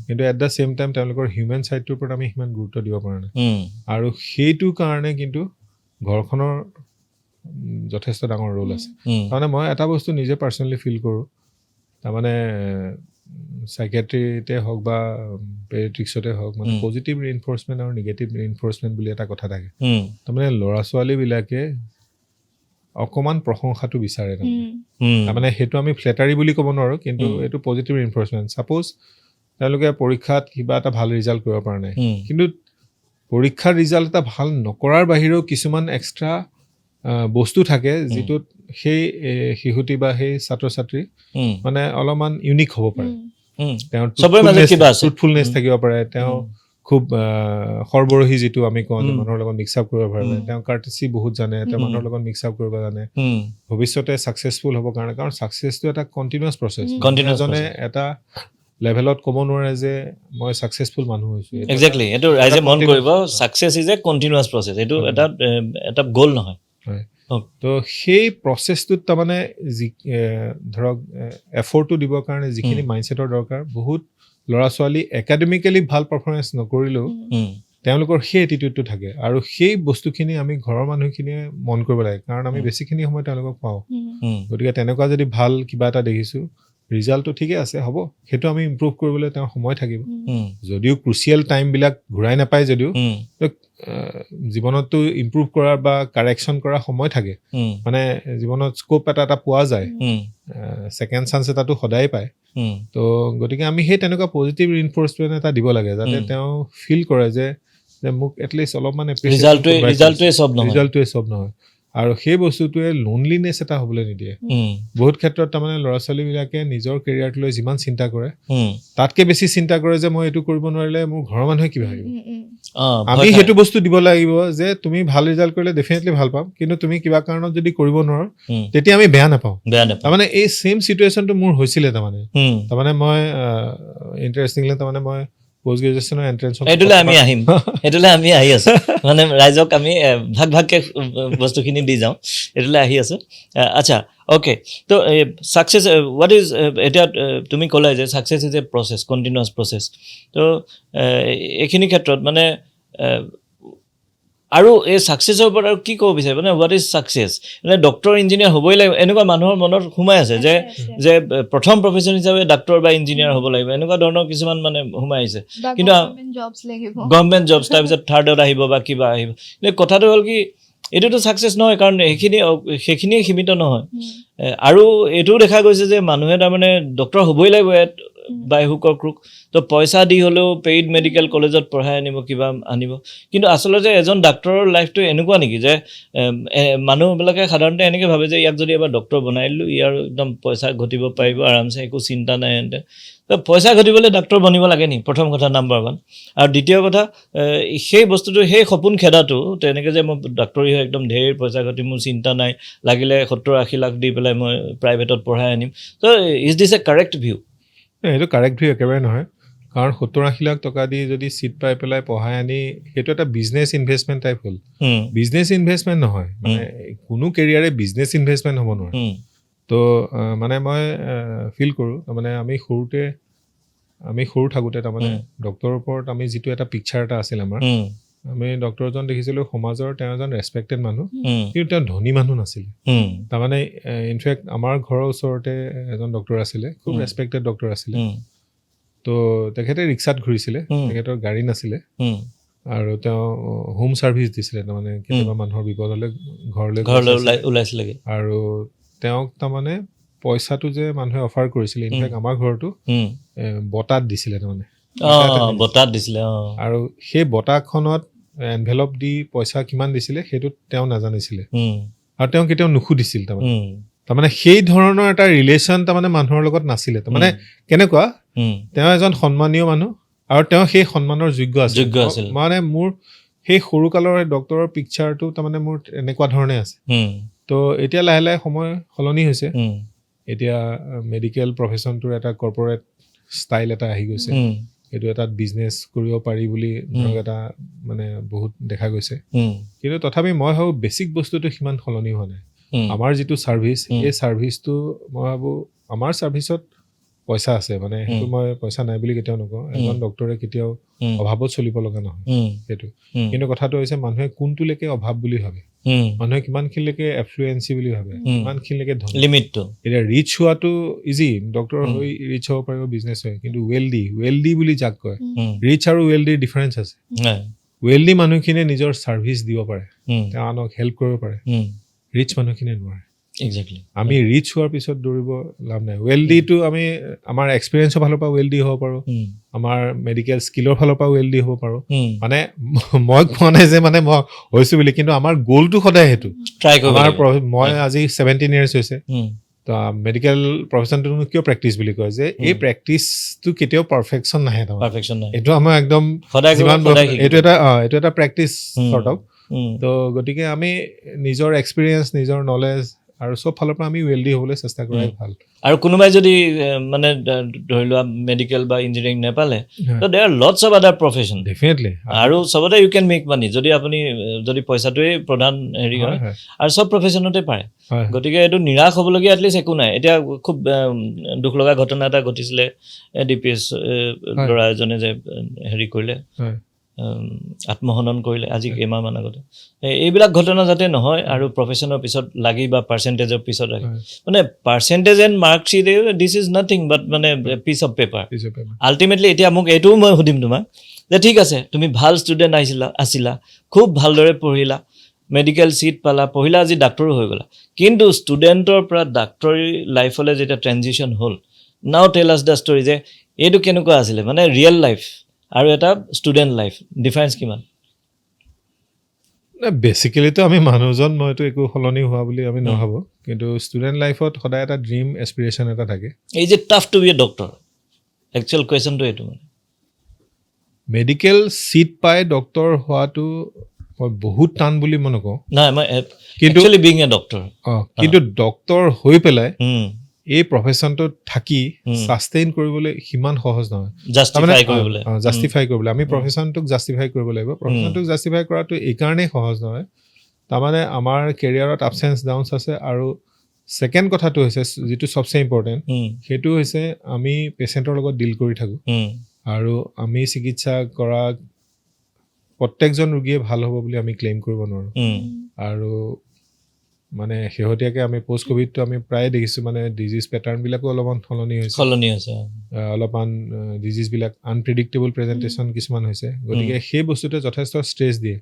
Speaker 1: কিন্তু এট দ্য ছেইম টাইম তেওঁলোকৰ হিউমেন ছাইডটোৰ ওপৰত আমি সিমান গুৰুত্ব দিব পৰা নাই আৰু সেইটো কাৰণে কিন্তু ঘৰখনৰ যথেষ্ট ডাঙৰ ৰোল আছে তাৰমানে মই এটা বস্তু নিজে পাৰ্চনেলি ফিল কৰোঁ তাৰমানে চাইকেট্ৰিতে হওক বা পেডিয়াট্ৰিক্সতে হওক মানে পজিটিভ ৰিইনফৰ্চমেণ্ট আৰু নিগেটিভ ৰিইনফৰ্চমেণ্ট বুলি এটা কথা থাকে তাৰমানে ল'ৰা ছোৱালীবিলাকে অকণমান প্ৰশংসাটো বিচাৰে তাৰমানে সেইটো আমি ফ্লেটাৰী বুলি ক'ব নোৱাৰোঁ কিন্তু এইটো পজিটিভ ৰিইনফৰ্চমেণ্ট ছাপ'জ তেওঁলোকে পৰীক্ষাত কিবা এটা ভাল ৰিজাল্ট কৰিব পৰা নাই কিন্তু পৰীক্ষাৰ ৰিজাল্ট এটা ভাল নকৰাৰ বাহিৰেও কিছুমান এক্সট্ৰা বস্তু থাকে যিটোত সেই শিশুটি বা সেই ছাত্ৰ ছাত্ৰী মানে অলপমান ইউনিক হ'ব পাৰে তেওঁৰ ট্ৰুথফুলনেছ থাকিব পাৰে তেওঁ খুব সৰ্বৰহী যিটো আমি কওঁ যে মানুহৰ লগত মিক্স আপ কৰিব পাৰে তেওঁ কাৰ্টেচি বহুত জানে তেওঁ মানুহৰ লগত মিক্স আপ কৰিব জানে ভৱিষ্যতে ছাকচেছফুল হ'বৰ কাৰণে কাৰণ ছাকচেছটো এটা কণ্টিনিউৱাছ প্ৰচেছ এজনে এটা লেভেলত ক'ব নোৱাৰে যে মই ছাকচেছফুল মানুহ হৈছোঁ
Speaker 2: একজেক্টলি এইটো ৰাইজে মন কৰিব success is a continuous process এইটো এটা গ'ল নহয়
Speaker 1: তো সেই প্ৰচেছটোত তাৰমানে ধৰক এফৰ্টটো দিবৰ কাৰণে যিখিনি মাইণ্ডছেটৰ দৰকাৰ বহুত ল'ৰা ছোৱালী একাডেমিকেলি ভাল পাৰফৰ্মেঞ্চ নকৰিলেও তেওঁলোকৰ সেই এটিটিউডটো থাকে আৰু সেই বস্তুখিনি আমি ঘৰৰ মানুহখিনিয়ে মন কৰিব লাগে কাৰণ আমি বেছিখিনি সময় তেওঁলোকক পাওঁ গতিকে তেনেকুৱা যদি ভাল কিবা এটা দেখিছোঁ ৰিজাল্টটো ঠিকে আছে হ'ব সেইটো আমি ইম্প্ৰুভ কৰিবলৈ তেওঁৰ সময় থাকিব যদিও ক্ৰুচিয়েল টাইমবিলাক ঘূৰাই নাপায় যদিও জীৱনততো ইম্প্ৰুভ কৰাৰ বা কাৰেকশ্যন কৰাৰ সময় থাকে মানে জীৱনত স্ক'প এটা পোৱা যায় ছেকেণ্ড চান্স এটাতো সদায় পায় তো গতিকে আমি সেই তেনেকুৱা পজিটিভ ৰিইনফৰ্চমেণ্ট এটা দিব লাগে যাতে তেওঁ ফিল কৰে যে মোক এটলিষ্ট অলপমান
Speaker 2: ৰিজাল্টটোৱে
Speaker 1: চব নহয় আৰু সেই বস্তুটোৱে লোনলিনেছ এটা হ'বলৈ নিদিয়ে বহুত ক্ষেত্ৰত তাৰমানে ল'ৰা ছোৱালীবিলাকে নিজৰ কেৰিয়াৰটো লৈ যিমান চিন্তা কৰে তাতকৈ বেছি চিন্তা কৰে যে মই এইটো কৰিব নোৱাৰিলে মোৰ ঘৰৰ মানুহে কি ভাবিব আমি সেইটো বস্তু দিব লাগিব যে তুমি ভাল ৰিজাল্ট কৰিলে ডেফিনেটলি ভাল পাম কিন্তু তুমি কিবা কাৰণত যদি কৰিব নোৱাৰো তেতিয়া আমি বেয়া নাপাওঁ তাৰমানে এই ছেইম চিটুৱেশ্যনটো মোৰ হৈছিলে তাৰমানে মই ইণ্টাৰেষ্টিংলি তাৰমানে মই পোষ্ট গ্ৰেজুৱেশ্যনৰ এণ্ট্ৰেঞ্চত
Speaker 2: সেইটোলৈ আমি আহি আছোঁ মানে ৰাইজক আমি ভাগকৈ বস্তুখিনি দি যাওঁ এইটোলৈ আহি আছোঁ আচ্ছা অ'কে তো ছাকচেছ হোৱাট ইজ এতিয়া তুমি ক'লাই যে success is a process continuous process তো এইখিনি ক্ষেত্ৰত মানে আৰু এই ছাকচেছৰ ওপৰত আৰু কি ক'ব বিচাৰে মানে হোৱাট ইজ ছাকচেছ মানে ডক্টৰ ইঞ্জিনিয়াৰ হ'বই লাগিব এনেকুৱা মানুহৰ মনত সোমাই আছে যে প্ৰথম প্ৰফেশ্যন হিচাপে ডাক্তৰ বা ইঞ্জিনিয়াৰ হ'ব লাগিব এনেকুৱা ধৰণৰ কিছুমান মানে সোমাই আহিছে কিন্তু গভৰ্ণমেণ্ট জবছ তাৰপিছত থাৰ্ডত আহিব বা কিবা আহিব কিন্তু কথাটো হ'ল কি এইটোতো ছাকচেছ নহয় কাৰণ সেইখিনিয়ে সীমিত নহয় আৰু এইটোও দেখা গৈছে যে মানুহে তাৰমানে ডক্টৰ হ'বই লাগিব বাই হুক অৰ ক্ৰুক তো পইচা দি হ'লেও পেইড মেডিকেল কলেজত পঢ়াই আনিব কিবা আনিব কিন্তু আচলতে এজন ডাক্তৰৰ লাইফটো এনেকুৱা নেকি যে মানুহবিলাকে সাধাৰণতে এনেকৈ ভাবে যে ইয়াক যদি এবাৰ ডক্তৰ বনাই দিলোঁ ইয়াৰ একদম পইচা ঘটিব পাৰিব আৰামছে একো চিন্তা নাই এনে তো পইচা ঘটিবলৈ ডাক্তৰ বনিব লাগে নি প্ৰথম কথা নাম্বাৰ 1 আৰু দ্বিতীয় কথা সেই বস্তুটো সেই সপোন খেদাটো তেনেকৈ যে মই ডাক্তৰী হৈ একদম ঢেৰ পইচা ঘটি মোৰ চিন্তা নাই লাগিলে 70-80 লাখ দি পেলাই মই প্ৰাইভেটত পঢ়াই আনিম তো is this A correct view
Speaker 1: সেইটো কাৰেক্ট ভিউ একেবাৰে নহয় কাৰণ 70-80 লাখ টকা দি যদি চিট পাই পেলাই পঢ়াই আনি সেইটো এটা বিজনেছ ইনভেষ্টমেণ্ট টাইপ হ'ল বিজনেছ ইনভেষ্টমেণ্ট নহয় মানে কোনো কেৰিয়াৰে বিজনেছ ইনভেষ্টমেণ্ট হ'ব নোৱাৰে তো মানে মই ফিল কৰোঁ তাৰমানে আমি সৰু থাকোঁতে তাৰমানে ডক্তৰৰ ওপৰত আমি যিটো এটা পিকচাৰ এটা আছিল আমাৰ আমি ডক্তৰজন দেখিছিলোঁ সমাজৰ তেওঁ এজন ৰেচপেক্টেড মানুহ কিন্তু তেওঁ ধনী মানুহ নাছিলে তাৰমানে ইনফেক্ট আমাৰ ঘৰৰ ওচৰতে এজন ডক্তৰ আছিলে খুব ৰেচপেক্টেড ডক্তৰ আছিলে তো তেখেতে ৰিক্সাত ঘূৰিছিলে তেখেতৰ গাড়ী নাছিলে আৰু তেওঁ হোম ছাৰ্ভিচ দিছিলে তাৰমানে কেতিয়াবা মানুহৰ বিপদ হ'লে ঘৰলৈ
Speaker 2: ওলাইছিলেগৈ
Speaker 1: আৰু তেওঁক তাৰমানে পইচাটো যে মানুহে অফাৰ কৰিছিলে ইনফেক্ট আমাৰ ঘৰতো বটাত দিছিলে তাৰমানে
Speaker 2: বটাত দিছিলে
Speaker 1: আৰু সেই বটাখনত এনভেলপ দি পইচা কিমান দিছিলে সেইটো তেওঁ নাজানিছিলে আৰু তেওঁ কেতিয়াও নুসুধিছিল তাৰমানে সেই ধৰণৰ এটা ৰিলেশ্যন তাৰমানে মানুহৰ লগত নাছিলে তাৰমানে কেনেকুৱা তেওঁ এজন সন্মানীয় মানুহ আৰু তেওঁ সেই সন্মানৰ যোগ্য আছিল মানে মোৰ সেই সৰুকালৰ ডক্তৰৰ পিকচাৰটো তাৰমানে মোৰ এনেকুৱা ধৰণে আছে তো এতিয়া লাহে লাহে সময় সলনি হৈছে এতিয়া মেডিকেল প্ৰফেশ্যনটোৰ এটা কৰ্পৰেট ষ্টাইল এটা আহি গৈছে এইটো এটা বিজনেছ কৰিব পাৰি বুলি ধৰক এটা মানে বহুত দেখা গৈছে কিন্তু তথাপি মই ভাবোঁ বেছিক বস্তুটো সিমান সলনি হোৱা নাই আমাৰ যিটো ছাৰ্ভিচ এই ছাৰ্ভিচটো মই ভাবোঁ আমাৰ ছাৰ্ভিচত পইচা আছে মানে সেইটো মই পইচা নাই বুলি কেতিয়াও নকওঁ এজন ডক্তৰে কেতিয়াও অভাৱত চলিব লগা নহয় সেইটো কিন্তু কথাটো হৈছে মানুহে কোনটোলৈকে অভাৱ বুলি ভাবে মানুহে কিমানখিনিলৈকে এফ্লুৱেঞ্চি বুলি ভাবে কিমানখিনিলৈকে
Speaker 2: লিমিটটো
Speaker 1: এতিয়া ৰিচ হোৱাটো ইজি ডক্তৰ হৈ ৰিচ হ'ব পাৰিব বিজনেছ হয় কিন্তু ৱেলডি বুলি যাক কয় ৰিচ আৰু ৱেলডিৰ ডিফাৰেঞ্চ আছে ৱেলডি মানুহখিনিয়ে নিজৰ ছাৰ্ভিচ দিব পাৰে তেওঁ আনক হেল্প কৰিব পাৰে ৰিচ মানুহখিনিয়ে নোৱাৰে
Speaker 2: এক্সেক্টলি
Speaker 1: আমি ৰিচ হোৱাৰ পিছত দৌৰিব লাভ নাই ৱেলডিটো আমি আমাৰ এক্সপিৰিয়েঞ্চৰ ফালৰ পৰা ৱেলডি হ'ব পাৰোঁ আমাৰ মেডিকেল স্কিলৰ ফালৰ পৰা ৱেলডি হ'ব পাৰোঁ মানে মই কোৱা নাই যে মানে মই হৈছোঁ বুলি কিন্তু আমাৰ গ'লটো সদায় সেইটো মই আজি 17 years হৈছে তো মেডিকেল প্ৰফেশ্যনটো কিয় প্ৰেক্টিচ বুলি কয় যে এই প্ৰেক্টিচটো কেতিয়াও পাৰফেকশ্যন নাহে এইটো আমাৰ একদম এইটো এটা প্ৰেক্টিচ চৰ্ট অফ তো গতিকে আমি নিজৰ এক্সপিৰিয়েঞ্চ নিজৰ নলেজ আৰু চব ফালৰ পৰা আমি ৱেলডি হ'বলৈ চেষ্টা কৰাই ভাল
Speaker 2: আৰু কোনোবাই যদি মানে ধৰি লোৱা মেডিকেল বা ইঞ্জিনিয়াৰিং নাপালে তো দেৰ আৰ লটছ অফ আদাৰ প্ৰফেশ্যন
Speaker 1: ডেফিনেটলি
Speaker 2: আৰু চবতে ইউ কেন মেক মানি যদি আপুনি যদি পইচাটোৱেই প্ৰধান হেৰি হয় আৰু চব প্ৰফেশ্যনতে পাৰে গতিকে এইটো নিৰাশ হ'বলগীয়া এটলিষ্ট একো নাই এতিয়া খুব দুখ লগা ঘটনা এটা ঘটিছিলে DPS ল'ৰা এজনে যে হেৰি কৰিলে আত্মহনন কৰিলে আজি কেইমাহমান আগতে এইবিলাক ঘটনা যাতে নহয় আৰু প্ৰফেশ্যনৰ পিছত লাগি বা পাৰ্চেণ্টেজৰ পিছত ৰাখি মানে percentage and marksheet this is nothing but মানে পিচ অফ পেপাৰ আল্টিমেটলি এতিয়া মোক এইটোও মই সুধিম তোমাক যে ঠিক আছে তুমি ভাল ষ্টুডেণ্ট আছিলা খুব ভালদৰে পঢ়িলা মেডিকেল চিট পালা পঢ়িলা আজি ডাক্তৰো হৈ গ'লা কিন্তু ষ্টুডেণ্টৰ পৰা ডাক্তৰী লাইফলৈ যেতিয়া ট্ৰেনজিশ্যন হ'ল নাও টেল আছ দ্য ষ্টৰী যে এইটো কেনেকুৱা আছিলে মানে ৰিয়েল লাইফ আৰু এটা ষ্টুডেণ্ট লাইফ ডিফাৰেঞ্চ কিমান
Speaker 1: বেচিকেলিতো আমি মানুহজন মইতো একো সলনি হোৱা বুলি আমি নাভাবোঁ কিন্তু ষ্টুডেণ্ট লাইফত সদায় এটা ড্ৰিম এছপিৰেশ্যন এটা থাকে
Speaker 2: এই যে tough to be a doctor actual কুৱেশ্যনটো এইটো মানে
Speaker 1: মেডিকেল চিট পাই ডক্তৰ হোৱাটো মই বহুত টান বুলি মই নকওঁ
Speaker 2: নাই মই একচুৱেলি বিং এ ডক্টৰ
Speaker 1: কিন্তু ডক্তৰ হৈ পেলাই এই প্ৰফেশ্যনটোত থাকি ছাষ্টেইন কৰিবলৈ সিমান সহজ নহয় জাষ্টিফাই কৰিবলৈ আমি প্ৰফেশ্যনটোক জাষ্টিফাই কৰিব লাগিব প্ৰফেশ্যনটোক জাষ্টিফাই কৰাটো এইকাৰণেই সহজ নহয় তাৰমানে আমাৰ কেৰিয়াৰত আপছ এণ্ড ডাউনছ আছে আৰু ছেকেণ্ড কথাটো হৈছে যিটো চবচে ইম্পৰ্টেণ্ট সেইটো হৈছে আমি পেচেণ্টৰ লগত ডিল কৰি থাকোঁ আৰু আমি চিকিৎসা কৰা প্ৰত্যেকজন ৰোগীয়ে ভাল হ'ব বুলি আমি ক্লেইম কৰিব নোৱাৰোঁ আৰু মানে শেহতীয়াকৈ আমি পষ্ট ক'ভিডটো আমি প্ৰায়ে দেখিছোঁ মানে ডিজিজ পেটাৰ্ণবিলাকো অলপমান সলনি হৈছে অলপমান ডিজিজবিলাক আনপ্ৰিডিক্টেবল প্ৰেজেণ্টেশ্যন কিছুমান হৈছে গতিকে সেই বস্তুটোৱে যথেষ্ট ষ্ট্ৰেছ দিয়ে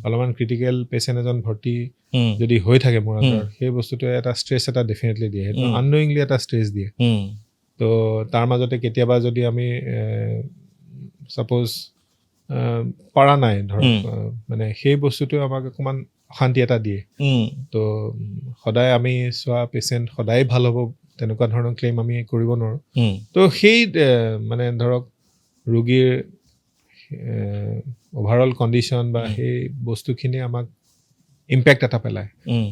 Speaker 1: অলপমান ক্ৰিটিকেল পেচেণ্ট এজন ভৰ্তি যদি হৈ থাকে মোৰ সেই বস্তুটোৱে এটা ষ্ট্ৰেছ এটা ডেফিনেটলি দিয়ে সেইটো আননয়িংলি এটা ষ্ট্ৰেছ দিয়ে তো তাৰ মাজতে কেতিয়াবা যদি আমি ছাপ'জ পৰা নাই ধৰক মানে সেই বস্তুটোৱে আমাক অকণমান অশান্তি এটা দিয়ে তো সদায় আমি চোৱা পেচেণ্ট সদায় ভাল হ'ব তেনেকুৱা ধৰণৰ ক্লেইম আমি কৰিব নোৱাৰোঁ তো সেই মানে ধৰক ৰোগীৰ অভাৰঅল কণ্ডিশ্যন বা সেই বস্তুখিনি আমাক ইম্পেক্ট এটা পেলায়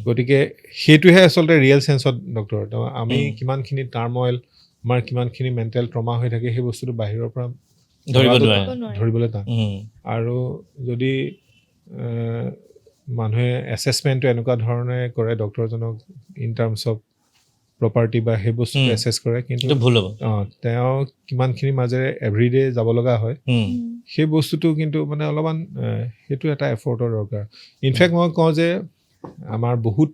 Speaker 1: গতিকে সেইটোহে আচলতে ৰিয়েল চেঞ্চত ডক্টৰ তো আমি কিমানখিনি টাৰ্মইল আমাৰ কিমানখিনি মেণ্টেল ট্ৰমা হৈ থাকে সেই বস্তুটো বাহিৰৰ পৰা ধৰিবলৈ টান আৰু যদি মানুহে এছেছমেণ্টটো এনেকুৱা ধৰণে কৰে ডক্টৰজনক ইন টাৰ্মছ অফ প্ৰপাৰ্টি বা সেই বস্তুটো এছেছ কৰে কিন্তু
Speaker 2: ভুল হ'ব
Speaker 1: তেওঁ কিমানখিনি মাজেৰে এভৰিডে যাব লগা হয় সেই বস্তুটো কিন্তু মানে অলপমান সেইটো এটা এফৰ্টৰ দৰকাৰ ইনফেক্ট মই কওঁ যে আমাৰ বহুত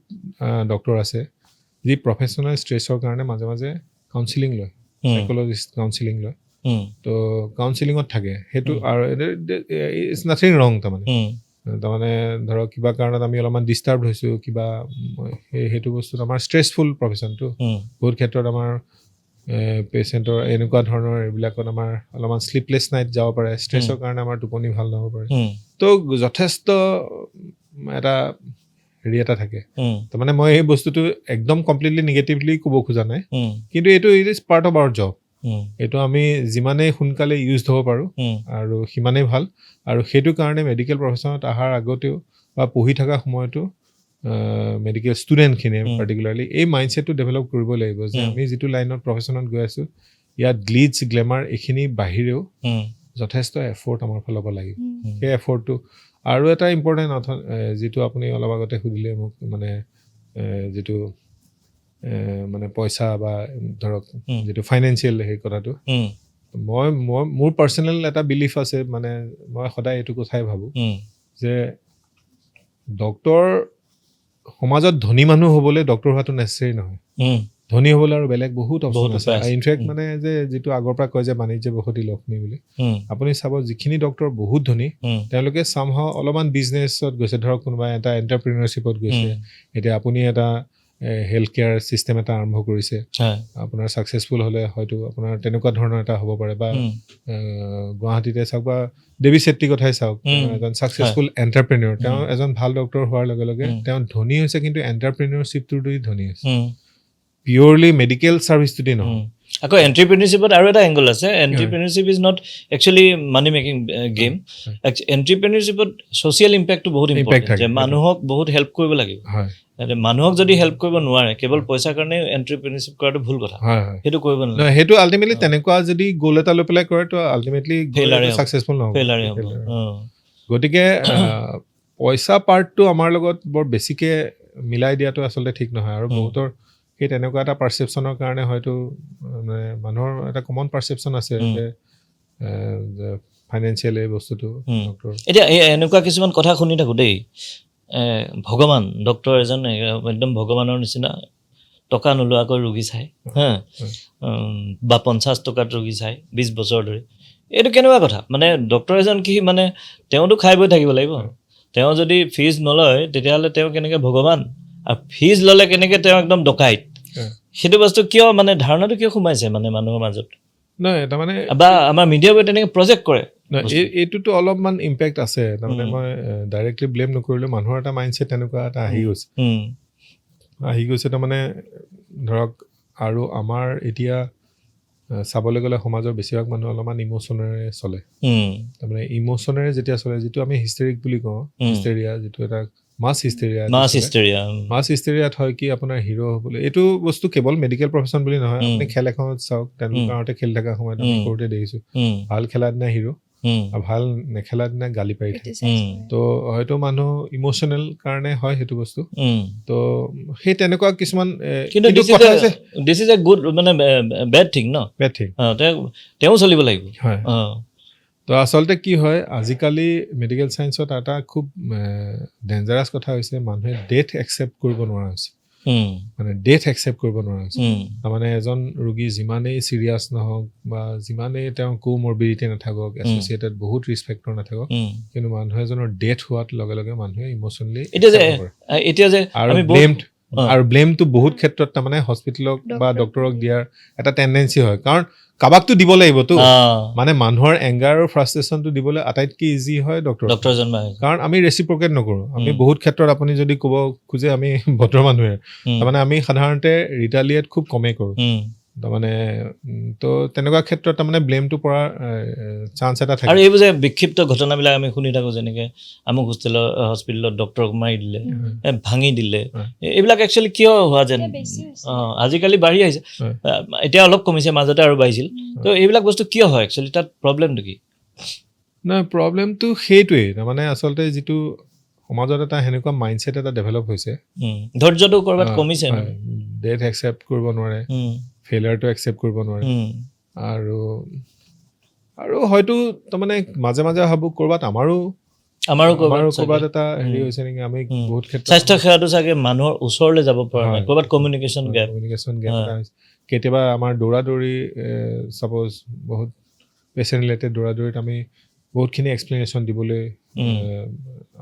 Speaker 1: ডক্টৰ আছে যি প্ৰফেশ্যনেল ষ্ট্ৰেছৰ কাৰণে মাজে মাজে কাউন্সিলিং লয় সাইক'লজিষ্ট কাউন্সিলিং লয় তো কাউন্সিলিঙত থাকে সেইটো আৰু ইটছ নাথিং ৰং তাৰমানে ধৰক কিবা কাৰণত আমি অলপমান ডিষ্টাৰ্ব হৈছোঁ কিবা সেইটো বস্তুত আমাৰ ষ্ট্ৰেছফুল প্ৰফেশ্যনটো বহুত ক্ষেত্ৰত আমাৰ পেচেণ্টৰ এনেকুৱা ধৰণৰ এইবিলাকত আমাৰ অলপমান শ্লিপলেছ নাইট যাব পাৰে ষ্ট্ৰেছৰ কাৰণে আমাৰ টোপনি ভাল নহ'ব পাৰে তো যথেষ্ট এটা হেৰি এটা থাকে তাৰমানে মই এই বস্তুটো একদম কমপ্লিটলি নিগেটিভলি ক'ব খোজা নাই কিন্তু এইটো it is part of our job এইটো আমি যিমানেই সোনকালে ইউজ হ'ব পাৰোঁ আৰু সিমানেই ভাল আৰু সেইটো কাৰণে মেডিকেল প্ৰফেশ্যনত অহাৰ আগতেও বা পঢ়ি থকা সময়তো মেডিকেল ষ্টুডেণ্টখিনিয়ে পাৰ্টিকুলাৰলি এই মাইণ্ডছেটটো ডেভেলপ কৰিব লাগিব যে আমি যিটো লাইনত প্ৰফেশ্যনত গৈ আছোঁ ইয়াত গ্লিটছ গ্লেমাৰ এইখিনি বাহিৰেও যথেষ্ট এফৰ্ট আমাৰ ফালৰ পৰা লাগিব সেই এফৰ্টটো আৰু এটা ইম্পৰ্টেণ্ট যিটো আপুনি অলপ আগতে সুধিলে মোক মানে যিটো মানে পইচা বা ধৰক যিটো ফাইনেন্সিয়েল সেই কথাটো মই মোৰ পাৰ্চনেল এটা বিলিফ আছে মানে মই সদায় এইটো কথাই ভাবোঁ যে ডক্টৰ সমাজত ধনী মানুহ হ'বলৈ ডক্টৰ হোৱাটো নেচেচাৰী নহয় ধনী হ'বলৈ আৰু বেলেগ বহুত অপশ্যন আছে ইনফেক্ট মানে যে যিটো আগৰ পৰা কয় যে বাণিজ্য বসতি লক্ষ্মী বুলি আপুনি চাব যিখিনি ডক্টৰ বহুত ধনী তেওঁলোকে চামহাও অলপমান বিজনেছত গৈছে ধৰক কোনোবা এটা এণ্টাৰপ্ৰিনাৰশ্বিপত গৈছে এতিয়া আপুনি এটা হেল্থ কেয়াৰ চিষ্টেম এটা আৰম্ভ কৰিছে আপোনাৰ ছাকচেছফুল হ'লে হয়তো আপোনাৰ তেনেকুৱা ধৰণৰ এটা হ'ব পাৰে বা গুৱাহাটীতে চাওক বা দেৱী চেট্টিৰ কথাই চাওক এজন ছাকচেছফুল এণ্টাৰপ্ৰিনিয়ৰ তেওঁ এজন ভাল ডক্টৰ হোৱাৰ লগে লগে তেওঁ ধনী হৈছে কিন্তু এণ্টাৰপ্ৰিনিয়ৰশ্বিপটোৰ দি ধনী হৈছে পিয়ৰলি মেডিকেল ছাৰ্ভিচটো দি নহয়
Speaker 2: আকৌ এণ্টাৰপ্ৰিনিয়ৰশ্বিপত আৰু এটা এংগল আছে entrepreneurship is not actually money making game এণ্টাৰপ্ৰিনিয়ৰশ্বিপত ছ'চিয়েল ইম্পেক্টটো বহুত ইম্পৰ্টেণ্ট যে মানুহক বহুত হেল্প কৰিব লাগিব মানুহক যদি হেল্প কৰিব নোৱাৰে কেৱল পইচাৰ কাৰণে এণ্টাৰপ্ৰিনিয়ৰশ্বিপ কৰাটো ভুল কথা সেইটো কৰিব নালাগে
Speaker 1: সেইটো আল্টিমেটলি তেনেকুৱা যদি গ'ল এটা লৈ পেলাই কৰে তো আল্টিমেটলি ছাকচেছফুল নহ'ব গতিকে পইচা পাৰ্টটো আমাৰ লগত বৰ বেছিকৈ মিলাই দিয়াটো আচলতে ঠিক নহয় আৰু বহুতৰ সেই তেনেকুৱা এটা পাৰ্চেপশ্যনৰ কাৰণে হয়তো মানে মানুহৰ এটা কমন পাৰ্চেপশ্যন আছে যে ফাইনেন্সিয়েল এই বস্তুটো
Speaker 2: এতিয়া এনেকুৱা কিছুমান কথা শুনি থাকোঁ দেই ভগৱান ডক্টৰ এজন একদম ভগৱানৰ নিচিনা টকা নোলোৱাকৈ ৰোগী চাই হা বা 50 টকাত ৰোগী চাই 20 বছৰ ধৰি এইটো কেনেকুৱা কথা মানে ডক্টৰ এজন কি মানে তেওঁতো খাই বৈ থাকিব লাগিব তেওঁ যদি ফিজ নলয় তেতিয়াহ'লে তেওঁ কেনেকৈ ভগৱান আৰু ফিজ ল'লে কেনেকৈ তেওঁ একদম ডকাইত সেইটো বস্তু কিয় মানে ধাৰণাটো কিয় সোমাইছে মানে মানুহৰ মাজত
Speaker 1: নহয় তাৰমানে
Speaker 2: বা আমাৰ মিডিয়াবোৰে তেনেকৈ প্ৰজেক্ট কৰে
Speaker 1: এইটোতো অলপমান ইম্পেক্ট আছে তাৰমানে মই ডাইৰেক্টলি ব্লেম নকৰিলেও মানুহৰ এটা মাইণ্ডছেট তেনেকুৱা এটা আহি গৈছে তাৰমানে ধৰক আৰু আমাৰ এতিয়া চাবলৈ গ'লে সমাজৰ বেছিভাগ মানুহ অলপমান ইম'চনেৰে চলে তাৰমানে ইম'চনেৰে যেতিয়া চলে যিটো আমি হিষ্টেৰিক বুলি কওঁ হিষ্টেৰিয়া যিটো এটা মাছ হিষ্টেৰিয়াত হয় কি আপোনাৰ হিৰ' হ'বলৈ এইটো বস্তু কেৱল মেডিকেল প্ৰফেশ্যন বুলি নহয় আপুনি খেল এখনত চাওক তেনেকুৱাতে খেলি থকা সময়ত আমি সৰুতে দেখিছোঁ ভাল খেলা দিনা হিৰ' আৰু ভাল নেখেলা দিনা গালি পাৰি থাকে তো হয়তো মানুহ ইম'চনেল কাৰণে হয় সেইটো বস্তু তো সেই তেনেকুৱা কিছুমান
Speaker 2: কিন্তু দিছ ইজ এ গুড মানে বেড থিং ন
Speaker 1: বেড থিং
Speaker 2: তেওঁ চলিব লাগিব
Speaker 1: হয় তো আচলতে কি হয় আজিকালি মেডিকেল ছায়েন্সত এটা খুব ডেঞ্জাৰাছ কথা হৈছে মানুহে ডেথ একচেপ্ট কৰিব নোৱাৰা হৈছে মানে ডেথ একচেপ্ট কৰিব নোৱাৰা হৈছে তাৰমানে এজন ৰোগী যিমানেই চিৰিয়াছ নহওক বা যিমানেই তেওঁ কোমৰ্বিডিটি নাথাকক এছ'চিয়েটেড বহুত ৰিস্ক ফেক্টৰ নাথাকক কিন্তু মানুহ এজনৰ ডেথ হোৱাৰ লগে লগে মানুহে ইম'চনেলি
Speaker 2: এতিয়া যে
Speaker 1: আৰু আৰু ব্লেমটো বহুত ক্ষেত্ৰত তাৰমানে হস্পিটেলক বা
Speaker 3: Doctor.
Speaker 1: ডক্টৰক দিয়াৰ এটা টেণ্ডেঞ্চি হয় কাৰণ কাবাকতো দিব লাগিবতো মানে মানুহৰ এংগাৰ আৰু ফ্ৰাষ্ট্ৰেশ্যনটো দিবলৈ আটাইতকৈ ইজি হয় ডক্টৰ
Speaker 2: ডক্টৰ জন্ম
Speaker 1: কাৰণ আমি ৰেচিপ্ৰকেট নকৰোঁ আমি
Speaker 2: উম।
Speaker 1: বহুত ক্ষেত্ৰত আপুনি যদি ক'ব খোজে আমি ভদ্ৰ মানুহে
Speaker 2: উম,
Speaker 1: তাৰমানে আমি সাধাৰণতে ৰিটালিয়েট খুব কমেই কৰোঁ
Speaker 2: উম।
Speaker 1: তাৰমানে তো তেনেকুৱা ক্ষেত্ৰত তাৰমানে ব্লেমটো পৰাৰ চান্স এটা
Speaker 2: আৰু
Speaker 1: থাকে
Speaker 2: এইবোৰ যে বিক্ষিপ্ত ঘটনাবিলাক আমি শুনি থাকোঁ যেনেকৈ আমুক হস্পিটেলত ডক্টৰক মাৰি দিলে ভাঙি দিলে
Speaker 1: হয়।
Speaker 2: এইবিলাক একচুৱেলি কিয় হোৱা যেন
Speaker 3: এতিয়া বেছি হৈছে।
Speaker 2: আজিকালি বাঢ়ি আহিছে
Speaker 1: হয়।
Speaker 2: এতিয়া অলপ কমিছে মাজতে আৰু বাঢ়িছিল তো এইবিলাক বস্তু কিয় হয় একচুৱেলি তাত প্ৰব্লেমটো কি
Speaker 1: নাই প্ৰব্লেমটো সেইটোৱেই তাৰমানে আচলতে যিটো সমাজত এটা সেনেকুৱা মাইণ্ডছেট এটা ডেভেলপ হৈছে
Speaker 2: ধৈৰ্যটো ক'ৰবাত কমিছে মানে
Speaker 1: ডেথ একচেপ্ট কৰিব নোৱাৰে ফেইলাৰটো একচেপ্ট কৰিব নোৱাৰে আৰু আৰু হয়তো তাৰমানে মাজে মাজে ভাবোঁ ক'ৰবাত আমাৰো
Speaker 2: আমাৰো
Speaker 1: ক'ৰবাত এটা হেৰি হৈছে নেকি আমি বহুত ক্ষেত্ৰত
Speaker 2: স্বাস্থ্য সেৱাটো চাগে মানুহৰ ওচৰলৈ যাব পৰা নাই
Speaker 1: হয়।
Speaker 2: ক'ৰবাত কমিউনিকেশ্যন গেপ
Speaker 1: কমিউনিকেশ্যন গেপ
Speaker 2: হয়।
Speaker 1: এটা হৈছে কেতিয়াবা আমাৰ দৌৰা দৌৰি ছাপ'জ বহুত পেচেণ্ট ৰিলেটেড দৌৰা দৌৰিত আমি বহুতখিনি এক্সপ্লেনেশ্যন দিবলৈ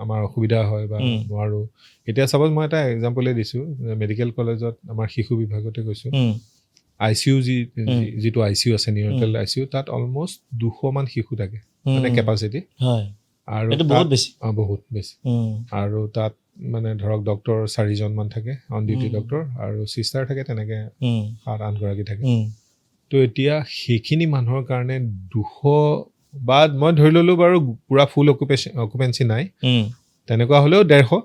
Speaker 1: আমাৰ অসুবিধা হয় বা নোৱাৰোঁ এতিয়া ছাপ'জ মই এটা এক্সাম্পলে দিছোঁ মেডিকেল কলেজত আমাৰ শিশু বিভাগতে গৈছোঁ ICU যিটো ICU আছে নিউৰ'টেল ICU তাত অলমষ্ট 200 মান শিশু থাকে মানে কেপাচিটি
Speaker 2: হয়
Speaker 1: আৰু
Speaker 2: এইটো বহুত বেছি
Speaker 1: বহুত বেছি আৰু তাত মানে ধৰক ডক্টৰ 4জন মান থাকে অন ডিউটি ডক্টৰ আৰু চিষ্টাৰ থাকে তেনেকৈ 7-8গৰাকী থাকে তো এতিয়া সেইখিনি মানুহৰ কাৰণে 200 বা মই ধৰি ল'লোঁ বাৰু পূৰা ফুল অকুপেঞ্চি নাই তেনেকুৱা হ'লেও 150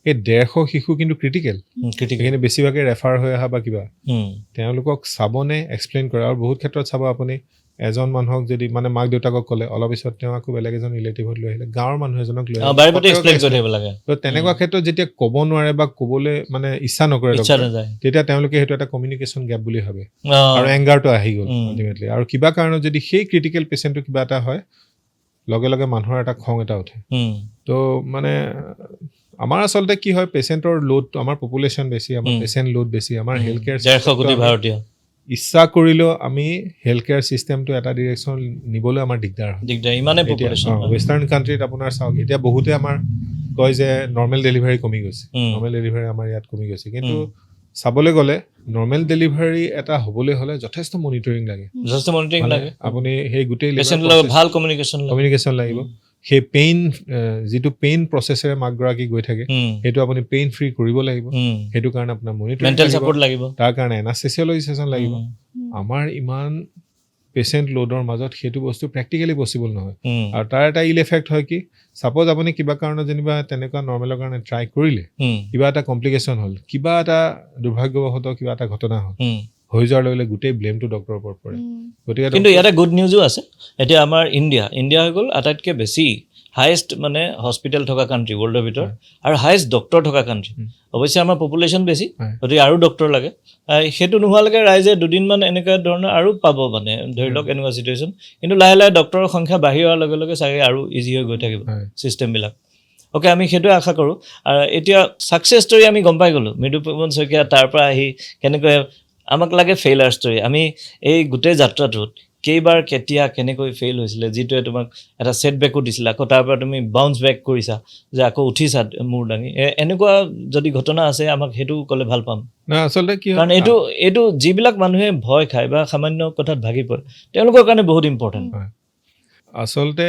Speaker 1: এই 150 শিশু কিন্তু ক্ৰিটিকেল সেইখিনি বেছিভাগে ৰেফাৰ হৈ অহা বা কিবা তেওঁলোকক চাবনে এক্সপ্লেইন কৰে আৰু বহুত ক্ষেত্ৰত চাব আপুনি এজন মানুহক যদি মানে মাক দেউতাকক ক'লে অলপ পিছত তেওঁ আকৌ বেলেগ এজন ৰিলেটিভত লৈ আহিলে গাঁৱৰ মানুহ এজনক লৈ আহিলে তো তেনেকুৱা ক্ষেত্ৰত যেতিয়া ক'ব নোৱাৰে বা ক'বলৈ মানে ইচ্ছা নকৰে তেতিয়া তেওঁলোকে সেইটো এটা কমিউনিকেশ্যন গেপ বুলি ভাবে আৰু এংগাৰটো আহি গ'ল আল্টিমেটলি আৰু কিবা কাৰণত যদি সেই ক্ৰিটিকেল পেচেণ্টটো কিবা এটা হয় লগে লগে মানুহৰ এটা খং এটা উঠে তো মানে আমাৰ আচলতে কি হয় পেচেণ্টৰ লোড আমাৰ পপুলেশ্যন বেছি আমাৰ পেচেণ্ট লোড বেছি আমাৰ হেল্থ কেয়াৰ
Speaker 2: 150 কোটি ভাৰতীয়
Speaker 1: ইচ্ছা কৰিলেও আমি হেল্থ কেয়াৰ চিষ্টেমটো এটা ডিৰেকশ্যন নিবলৈ আমাৰ দিগদাৰ হয়
Speaker 2: ইমানে পপুলেশ্যন
Speaker 1: ৱেষ্টাৰ্ণ কাণ্ট্ৰিত আপোনাৰ চাওক এতিয়া বহুতে আমাৰ কয় যে নৰ্মেল ডেলিভাৰী কমি গৈছে নৰ্মেল ডেলিভাৰী আমাৰ ইয়াত কমি গৈছে কিন্তু চাবলৈ গ'লে নৰ্মেল ডেলিভাৰী এটা হ'বলৈ হ'লে যথেষ্ট মনিটৰিং লাগে আপুনি সেই গোটেই
Speaker 2: ভাল কমিউনিকেশ্যন
Speaker 1: লাগিব সেই যিটো পেইন প্ৰচেছেৰে মাকগৰাকী গৈ থাকে সেইটো আপুনি পেইন ফ্ৰী কৰিব লাগিব সেইটো কাৰণে আপোনাৰ মনিটৰিং
Speaker 2: লাগিব তাৰ
Speaker 1: কাৰণে এনাস্থেচিয়লজি লাগিব আমাৰ ইমান পেচেণ্ট লোডৰ মাজত সেইটো বস্তু প্ৰেক্টিকেলি পচিবল নহয় আৰু তাৰ এটা ইল এফেক্ট হয় কি ছাপ'জ আপুনি কিবা কাৰণত যেনিবা তেনেকুৱা নৰ্মেলৰ কাৰণে ট্ৰাই কৰিলে কিবা এটা কমপ্লিকেশ্যন হ'ল কিবা এটা দুৰ্ভাগ্যবশতঃ কিবা এটা ঘটনা হ'ল হৈ যোৱাৰ লগে লগে গোটেই ব্লেমটো ডক্টৰৰ ওপৰত পৰে গতিকে
Speaker 2: কিন্তু ইয়াতে গুড নিউজো আছে এতিয়া আমাৰ ইণ্ডিয়া হৈ গ'ল আটাইতকৈ বেছি হায়েষ্ট মানে হস্পিটেল থকা কাণ্ট্ৰি ৱৰ্ল্ডৰ ভিতৰত আৰু হায়েষ্ট ডক্টৰ থকা কাণ্ট্ৰি অৱশ্যে আমাৰ পপুলেশ্যন বেছি গতিকে আৰু ডক্টৰ লাগে সেইটো নোহোৱালৈকে ৰাইজে দুদিনমান এনেকুৱা ধৰণৰ আৰু পাব মানে ধৰি লওক এনেকুৱা চিটুৱেশ্যন কিন্তু লাহে লাহে ডক্টৰৰ সংখ্যা বাঢ়ি অহাৰ লগে লগে চাগে আৰু ইজি হৈ গৈ থাকিব ছিষ্টেমবিলাক অ'কে আমি সেইটোৱে আশা কৰোঁ আৰু এতিয়া ছাকচেছ ষ্টৰী আমি গম পাই গ'লোঁ মৃদুপৱন শইকীয়া তাৰ পৰা আহি কেনেকৈ আমাক লাগে ফেইলাৰ ষ্টৰী আমি এই গোটেই যাত্ৰাটোত কেইবাৰ কেতিয়া কেনেকৈ ফেইল হৈছিলে যিটোৱে তোমাক এটা ছেটবেকো দিছিলে আকৌ তাৰ পৰা তুমি বাউন্স বেক কৰিছা যে আকৌ উঠিছা মূৰ দাঙি এনেকুৱা যদি ঘটনা আছে আমাক সেইটো ক'লে ভাল পাম
Speaker 1: আচলতে কি
Speaker 2: কাৰণ এইটো যিবিলাক মানুহে ভয় খায় বা সামান্য কথাত ভাগি পৰে তেওঁলোকৰ কাৰণে বহুত ইম্পৰ্টেণ্ট
Speaker 1: আচলতে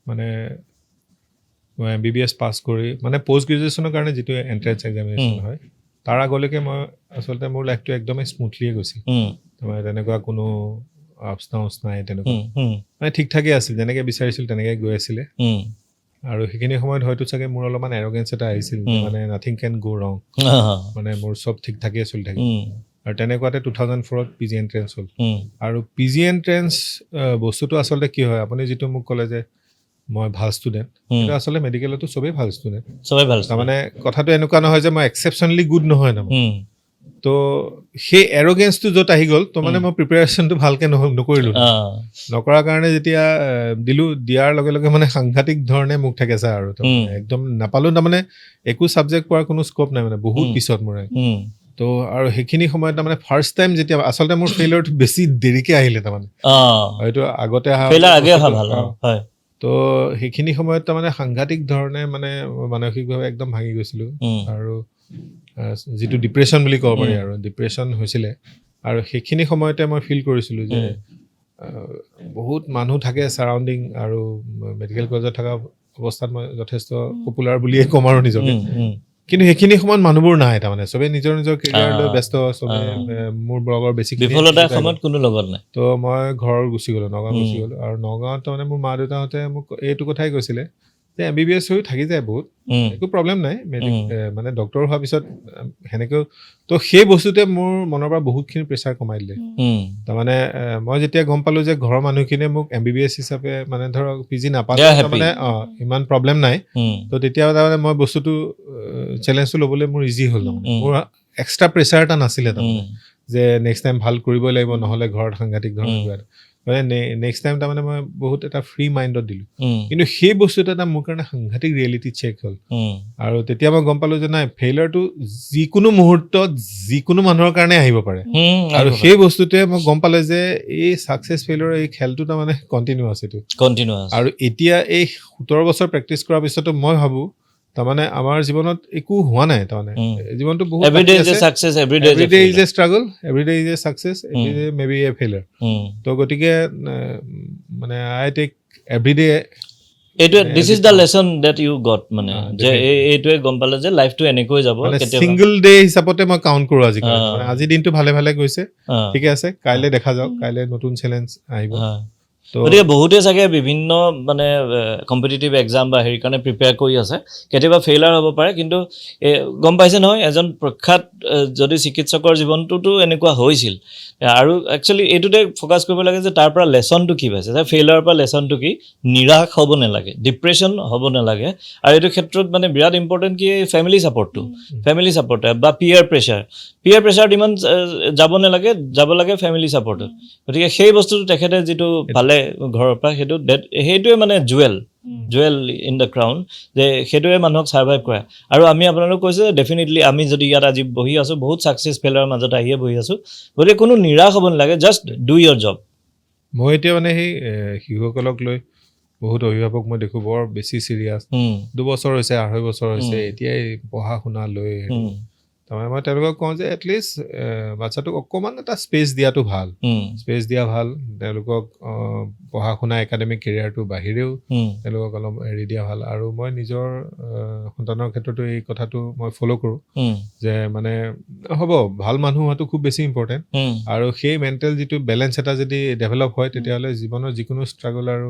Speaker 1: মানে মই MBBS পাছ কৰি মানে পষ্ট গ্ৰেজুৱেশ্যনৰ কাৰণে যিটো এণ্ট্ৰেঞ্চ এক্সামিনেশ্যন হয় তাৰ আগলৈকে মই আচলতে মোৰ লাইফটো একদমেই স্মুথলিয়ে গৈছিল তোমাৰ তেনেকুৱা কোনো আপছ ডাউনছ নাই তেনেকুৱা মানে ঠিক ঠাকেই আছিল যেনেকৈ বিচাৰিছিল তেনেকৈ গৈ আছিলে আৰু সেইখিনি সময়ত হয়তো চাগে মোৰ অলপমান এৰগেঞ্চ এটা আহিছিল মানে নাথিং কেন গ' ৰং মানে মোৰ চব ঠিক ঠাকেই চলি থাকে আৰু তেনেকুৱাতে 2004ত PG এণ্ট্ৰেঞ্চ হ'ল আৰু PG এণ্ট্ৰেঞ্চ বস্তুটো আচলতে কি হয় আপুনি যিটো মোক ক'লে যে মই ভাল ষ্টুডেণ্ট কিন্তু আচলতে মেডিকেলতো চবেই ভাল ষ্টুডেণ্ট তাৰমানে কথাটো এনেকুৱা নহয় যে মই এক্সেপশ্যনলি গুড নহয় তাৰমানে তো সেই এৰগেঞ্চটো য'ত আহি গ'ল তো মানে মই প্ৰিপেৰেশ্যনটো ভালকৈ নকৰিলোঁ নকৰাৰ কাৰণে যেতিয়া দিয়াৰ লগে লগে মানে সাংঘাতিক ধৰণে মোক ঠেকেছা আৰু একদম নাপালোঁ তাৰমানে একো ছাবজেক্ট পোৱাৰ কোনো স্ক'প নাই মানে বহুত পিছত মোৰ তো আৰু সেইখিনি সময়ত তাৰমানে ফাৰ্ষ্ট টাইম যেতিয়া আচলতে মোৰ ফেইলাৰটো বেছি দেৰিকৈ আহিলে তাৰমানে হয়তো আগতে অহা তো সেইখিনি সময়ত তাৰমানে সাংঘাতিক ধৰণে মানে মানসিকভাৱে একদম ভাঙি গৈছিলোঁ আৰু যিটো ডিপ্ৰেশ্যন বুলি ক'ব পাৰি আৰু ডিপ্ৰেশ্যন হৈছিলে আৰু সেইখিনি সময়তে মই ফিল কৰিছিলোঁ যে বহুত মানুহ থাকে ছাৰাউণ্ডিং আৰু মেডিকেল কলেজত থকা অৱস্থাত মই যথেষ্ট পপুলাৰ বুলিয়ে ক'ম আৰু নিজকে কিন্তু সেইখিনি সময়ত মানুহবোৰ নাই তাৰমানে চবে নিজৰ নিজৰ কেৰিয়াৰ লৈ ব্যস্ত চবে মোৰ ব্লগৰ বেছিক
Speaker 2: বিফলতাৰ সময়ত কোনো লগত নাই
Speaker 1: তো মই ঘৰ গুচি গ'লোঁ নগাঁও গুচি গ'লোঁ আৰু নগাঁৱত তাৰমানে মোৰ মা দেউতাহঁতে মোক এইটো কথাই কৈছিলে যে MBBS হৈ থাকি যায় বহুত একো প্ৰব্লেম নাই মানে ডক্টৰ হোৱাৰ পিছত সেনেকেও তো সেই বস্তুটোৱে মোৰ মনৰ পৰা বহুতখিনি প্ৰেছাৰ কমাই দিলে তাৰমানে মই যেতিয়া গম পালোঁ যে ঘৰৰ মানুহখিনিয়ে মোক MBBS হিচাপে মানে ধৰক PG নাপালে তাৰমানে ইমান প্ৰব্লেম নাই তো তেতিয়া তাৰমানে মই বস্তুটো চেলেঞ্জটো ল'বলৈ মোৰ ইজি হ'ল মোৰ এক্সট্ৰা প্ৰেছাৰ এটা নাছিলে তাৰমানে যে নেক্সট টাইম ভাল কৰিবই লাগিব নহ'লে ঘৰত সাংঘাতিক ধৰণৰ কিবা মানে নেক্সট টাইম তাৰমানে মই বহুত এটা ফ্ৰী মাইণ্ডত দিলোঁ কিন্তু সেই বস্তুটো এটা মোৰ কাৰণে সাংঘাতিক ৰিয়েলিটি চেক হ'ল আৰু তেতিয়া মই গম পালোঁ যে নাই ফেইলাৰটো যিকোনো মুহূৰ্তত যিকোনো মানুহৰ কাৰণে আহিব পাৰে আৰু সেই বস্তুটোৱে মই গম পালোঁ যে এই ছাকচেছ ফেইলাৰ এই খেলটো তাৰমানে কণ্টিনিউৱাছ এইটো আৰু এতিয়া এই 17 বছৰ প্ৰেক্টিছ কৰাৰ পিছতো মই ভাবোঁ তাৰমানে আমাৰ জীৱনত একো হোৱা নাই তাৰমানে জীৱনটো বহুত
Speaker 2: everyday is a success everyday
Speaker 1: is a struggle everyday is a success everyday may B A failure তো গতিকে মানে আই টেক এভৰিডে
Speaker 2: এইটো this is the lesson that you got মানে যে এইটোৱে গম পালে যে লাইফটো এনেকৈ যাব
Speaker 1: কেতিয়াবা সিঙ্গল ডে হিচাপতে মই কাউন্ট কৰো আজিকালি মানে আজি দিনটো ভালে ভালে গৈছে ঠিক আছে কাইলে দেখা যাওক কাইলে নতুন চ্যালেঞ্জ আহিব
Speaker 2: গতিকে বহুতে চাগে বিভিন্ন মানে কম্পিটিটিভ এক্সাম বা হেৰি কাৰণে প্ৰিপেয়াৰ কৰি আছে কেতিয়াবা ফেইলাৰ হ'ব পাৰে কিন্তু গম পাইছে নহয় এজন প্ৰখ্যাত যদি চিকিৎসকৰ জীৱনটোতো এনেকুৱা হৈছিল আৰু একচুৱেলি এইটোতে ফ'কাছ কৰিব লাগে যে তাৰ পৰা লেছনটো কি পাইছে যে ফেইলাৰৰ পৰা লেছনটো কি নিৰাশ হ'ব নালাগে ডিপ্ৰেশ্যন হ'ব নালাগে আৰু এইটো ক্ষেত্ৰত মানে বিৰাট ইম্পৰ্টেণ্ট কি ফেমিলি ছাপৰ্টটো ফেমিলি ছাপৰ্ট বা পিয়াৰ প্ৰেছাৰত ইমান যাব নালাগে যাব লাগে ফেমিলি ছাপৰ্টত গতিকে সেই বস্তুটো তেখেতে যিটো পালে ঘৰৰ পৰা সেইটোৱে মানে জুৱেল ইন দ্য ক্ৰাউন যে সেইটোৱে মানুহক ছাৰ্ভাইভ কৰে আৰু আমি আপোনালোক কৈছে ডেফিনেটলি আমি যদি ইয়াত আজি বহি আছোঁ বহুত ছাকচেছ ফেইলাৰৰ মাজত আহিয়ে বহি আছোঁ গতিকে কোনো নিৰাশ হ'ব নালাগে জাষ্ট ডু ইয়ৰ জব
Speaker 1: মই এতিয়া মানে সেই শিশুসকলক লৈ বহুত অভিভাৱক মই দেখোঁ বৰ বেছি চিৰিয়াছ 2 বছৰ হৈছে 2.5 বছৰ হৈছে এতিয়াই পঢ়া শুনা লৈ তাৰমানে মই তেওঁলোকক কওঁ যে এটলিষ্ট বাচ্চাটোক অকণমান এটা স্পেচ দিয়াটো ভাল স্পেচ দিয়া ভাল তেওঁলোকক পঢ়া শুনা একাডেমিক কেৰিয়াৰটো বাহিৰেও তেওঁলোকক অলপ এৰি দিয়া ভাল আৰু মই নিজৰ সন্তানৰ ক্ষেত্ৰতো এই কথাটো মই ফ'ল' কৰোঁ যে মানে হ'ব ভাল মানুহ হোৱাটো খুব বেছি ইম্পৰ্টেণ্ট আৰু সেই মেণ্টেল যিটো বেলেঞ্চ এটা যদি ডেভেলপ হয় তেতিয়াহ'লে জীৱনৰ যিকোনো ষ্ট্ৰাগল আৰু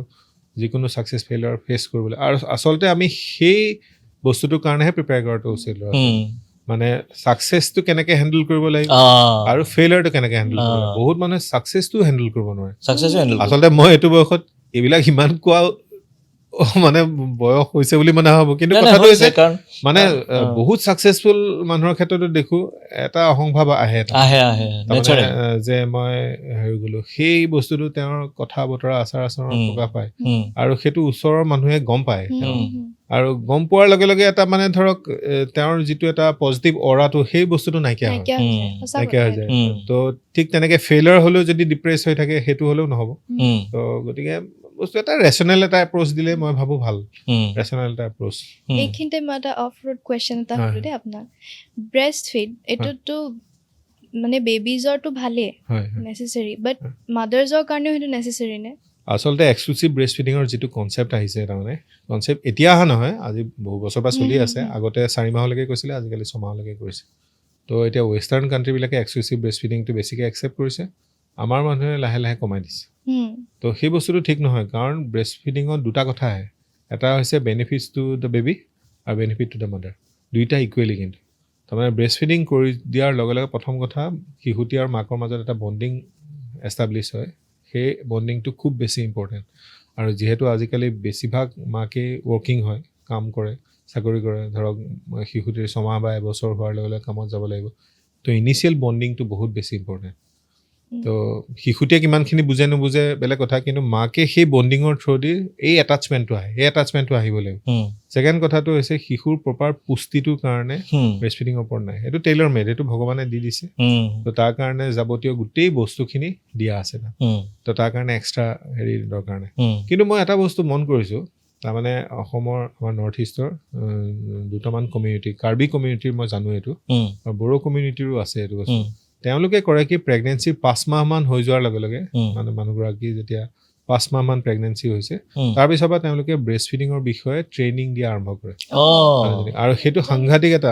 Speaker 1: যিকোনো ছাকচেছ ফেইলাৰ ফেচ কৰিবলৈ আৰু আচলতে আমি সেই বস্তুটোৰ কাৰণেহে প্ৰিপেয়াৰ কৰাটো উচিত মানে ছাকচেছটো কেনেকে হেণ্ডেল কৰিব লাগিব আৰু ফেইলাৰটো কেনেকে হেণ্ডেল কৰিব লাগিব বহুত মানুহে ছাকচেছটো হেণ্ডেল কৰিব নোৱাৰে আচলতে মই এইটো বয়সত এইবিলাক ইমান কোৱা মানে বয়স হৈছে বুলি মানে ভাবোঁ কিন্তু কথাটো হৈছে মানে বহুত ছাকচেছফুল মানুহৰ ক্ষেত্ৰতো দেখোঁ এটা অহংভাৱ আহে যে মই হেৰি গ'লো সেই বস্তুটো তেওঁৰ কথা বতৰা আচাৰ আচৰণ প্ৰকাশ পায় আৰু সেইটো ওচৰৰ মানুহে গম পায় আৰু গম পোৱাৰ লগে লগে এটা মানে ধৰক তেওঁৰ যিটো এটা পজিটিভ অৰাটো সেই বস্তুটো নাইকিয়া হৈ যায় তো ঠিক তেনেকে ফেইলাৰ হ'লেও যদি ডিপ্ৰেছ হৈ থাকে সেইটো হ'লেও নহ'ব তো গতিকে বস্তু এটা ৰেচনেল এটা এপ্ৰ'চ দিলে মই ভাবোঁ ভাল ৰেচনেল এটা এপ্ৰ'চ
Speaker 3: এইখিনিতে মই এটা অফ ৰোড কুৱেশ্যন এটা সুধো দেই আপোনাক ব্ৰেষ্ট ফিড এইটোতো মানে বেবিজৰটো ভালেই নেচেচেৰী বাট মাদাৰ্ছৰ কাৰণেও সেইটো নেচেচেৰী নে
Speaker 1: আচলতে এক্সক্লুচিভ ব্ৰেষ্ট ফিডিঙৰ যিটো কনচেপ্ট আহিছে তাৰমানে কনচেপ্ট এতিয়া অহা নহয় আজি বহু বছৰ পৰা চলি আছে আগতে 4 মাহলৈকে কৈছিলে আজিকালি 6 মাহলৈকে কৰিছে তো এতিয়া ৱেষ্টাৰ্ণ কাণ্ট্ৰিবিলাকে এক্সক্লুচিভ ব্ৰেষ্ট ফিডিংটো বেছিকৈ একচেপ্ট কৰিছে আমাৰ মানুহে লাহে লাহে কমাই দিছে তো সেই বস্তুটো ঠিক নহয় কাৰণ ব্ৰেষ্ট ফিডিঙত দুটা কথা আহে এটা হৈছে বেনিফিটছ টু দ্য বেবি আৰু বেনিফিট টু দ্য মাদাৰ দুইটা ইকুৱেলি কিন্তু তাৰমানে ব্ৰেষ্ট ফিডিং কৰি দিয়াৰ লগে লগে প্ৰথম কথা শিশুটি আৰু মাকৰ মাজত এটা বণ্ডিং এষ্টাব্লিছ হয় সেই বণ্ডিংটো খুব বেছি ইম্পৰ্টেণ্ট আৰু যিহেতু আজিকালি বেছিভাগ মাকে ৱৰ্কিং হয় কাম কৰে চাকৰি কৰে ধৰক শিশুটিৰ 6 মাহ বা 1 বছৰ হোৱাৰ লগে লগে কামত যাব লাগিব তো ইনিচিয়েল বণ্ডিংটো বহুত বেছি ইম্পৰ্টেণ্ট তো শিশুটিয়ে কিমানখিনি বুজে নুবুজে বেলেগ কথা কিন্তু মাকে সেই বণ্ডিঙৰ থ্ৰুদি এই এটাচমেণ্টটো আহে সেই এটাচমেণ্টটো আহিব লাগিব ছেকেণ্ড কথাটো হৈছে শিশুৰ প্ৰপাৰ পুষ্টিটোৰ কাৰণে ব্ৰেষ্ট ফিডিঙৰ ওপৰত নাই এইটো টেইলৰ মেড এইটো ভগৱানে দি দিছে তো তাৰ কাৰণে যাৱতীয় গোটেই বস্তুখিনি দিয়া আছে তো তাৰ কাৰণে এক্সট্ৰা হেৰি দৰকাৰ নাই কিন্তু মই এটা বস্তু মন কৰিছোঁ তাৰমানে অসমৰ আমাৰ নৰ্থ ইষ্টৰ দুটামান কমিউনিটি কাৰ্বি কমিউনিটিৰ মই জানো এইটো আৰু বড়ো কমিউনিটিৰো আছে এইটো বস্তু তেওঁলোকে কৰে কি প্ৰেগনেঞ্চি 5 মাহমান হৈ যোৱাৰ লগে লগে মানে মানুহগৰাকী যেতিয়া 5 মাহমান প্ৰেগনেঞ্চি হৈছে তাৰপিছৰ পৰা তেওঁলোকে ব্ৰেষ্ট ফিডিঙৰ বিষয়ে ট্ৰেইনিং দিয়া আৰম্ভ কৰে আৰু সেইটো সাংঘাতিক এটা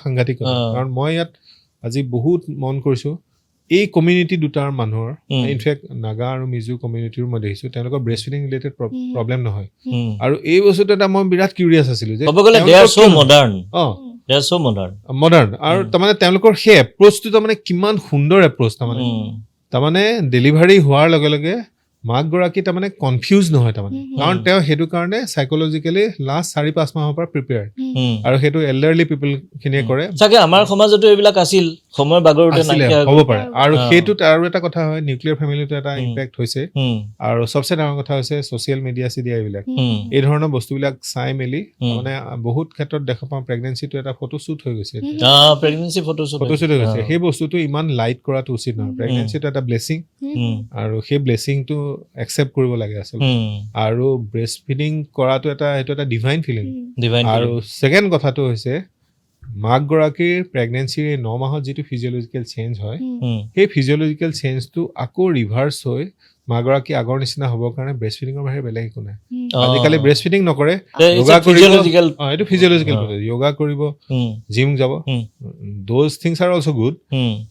Speaker 1: সাংঘাতিক কথা কাৰণ মই ইয়াত আজি বহুত মন কৰিছোঁ এই কমিউনিটি দুটাৰ মানুহৰ ইনফেক্ট নাগা আৰু মিজো কমিউনিটিৰ মই দেখিছোঁ তেওঁলোকৰ ব্ৰেষ্ট ফিডিং ৰিলেটেড প্ৰব্লেম নহয় আৰু এই বস্তুটো এটা মই বিৰাট কিউৰিয়াছ আছিলোঁ যে মডাৰ্ণ আৰু তাৰমানে তেওঁলোকৰ সেই এপ্ৰ'চটো তাৰমানে কিমান সুন্দৰ এপ্ৰ'চ তাৰমানে ডেলিভাৰী হোৱাৰ লগে লগে মাকগৰাকী তাৰমানে কনফিউজ নহয় তাৰমানে কাৰণ তেওঁ সেইটো কাৰণে চাইকলজিকেলি লাষ্ট 4-5 মাহৰ পৰা প্ৰিপেয়াৰ্ড আৰু সেইটো এল্ডাৰলি পিপল খিনিয়ে কৰে
Speaker 2: চাগে আমাৰ সমাজতো এইবিলাক আছিল সময়ৰ বাগৰুতে নাইকিয়া
Speaker 1: হ'ব পাৰে আৰু সেইটোত আৰু এটা কথা হয় নিউক্লিয়াৰ ফেমিলিটো এটা ইম্পেক্ট হৈছে আৰু সবচে ডাঙৰ কথা হৈছে ছ'চিয়েল মিডিয়া এইবিলাক এই ধৰণৰ বস্তুবিলাক চাই মেলি মানে বহুত ক্ষেত্ৰত দেখা পাওঁ প্ৰেগনেঞ্চিটো এটা ফটোশ্বুট হৈ গৈছে
Speaker 2: প্ৰেগনেঞ্চি ফটোশ্বুট
Speaker 1: হৈ গৈছে সেই বস্তুটো ইমান লাইট কৰাটো উচিত নহয় প্ৰেগনেঞ্চিটো এটা ব্লেছিং আৰু সেই ব্লেছিংটো একচেপ্ট কৰিব লাগে আচলতে আৰু ব্ৰেষ্ট ফিডিং কৰাটো সেইটো এটা ডিভাইন ফিলিং আৰু ছেকেণ্ড কথাটো হৈছে মাকগৰাকীৰ প্ৰেগনেঞ্চিৰ 9 মাহত যিটো ফিজিঅলজিকেল চেঞ্জ হয় সেই ফিজিঅলজিকেল চেঞ্জটো আকৌ ৰিভাৰ্চ হৈ মাকগৰাকী আগৰ নিচিনা হ'বৰ কাৰণে ব্ৰেষ্ট ফিডিঙৰ বাহিৰে বেলেগ একো নাই আজিকালি ব্ৰেষ্ট ফিডিং নকৰে য়োগা কৰিব এইটো ফিজিঅলজিকেল য়োগা কৰিব জিম যাব those things R also' good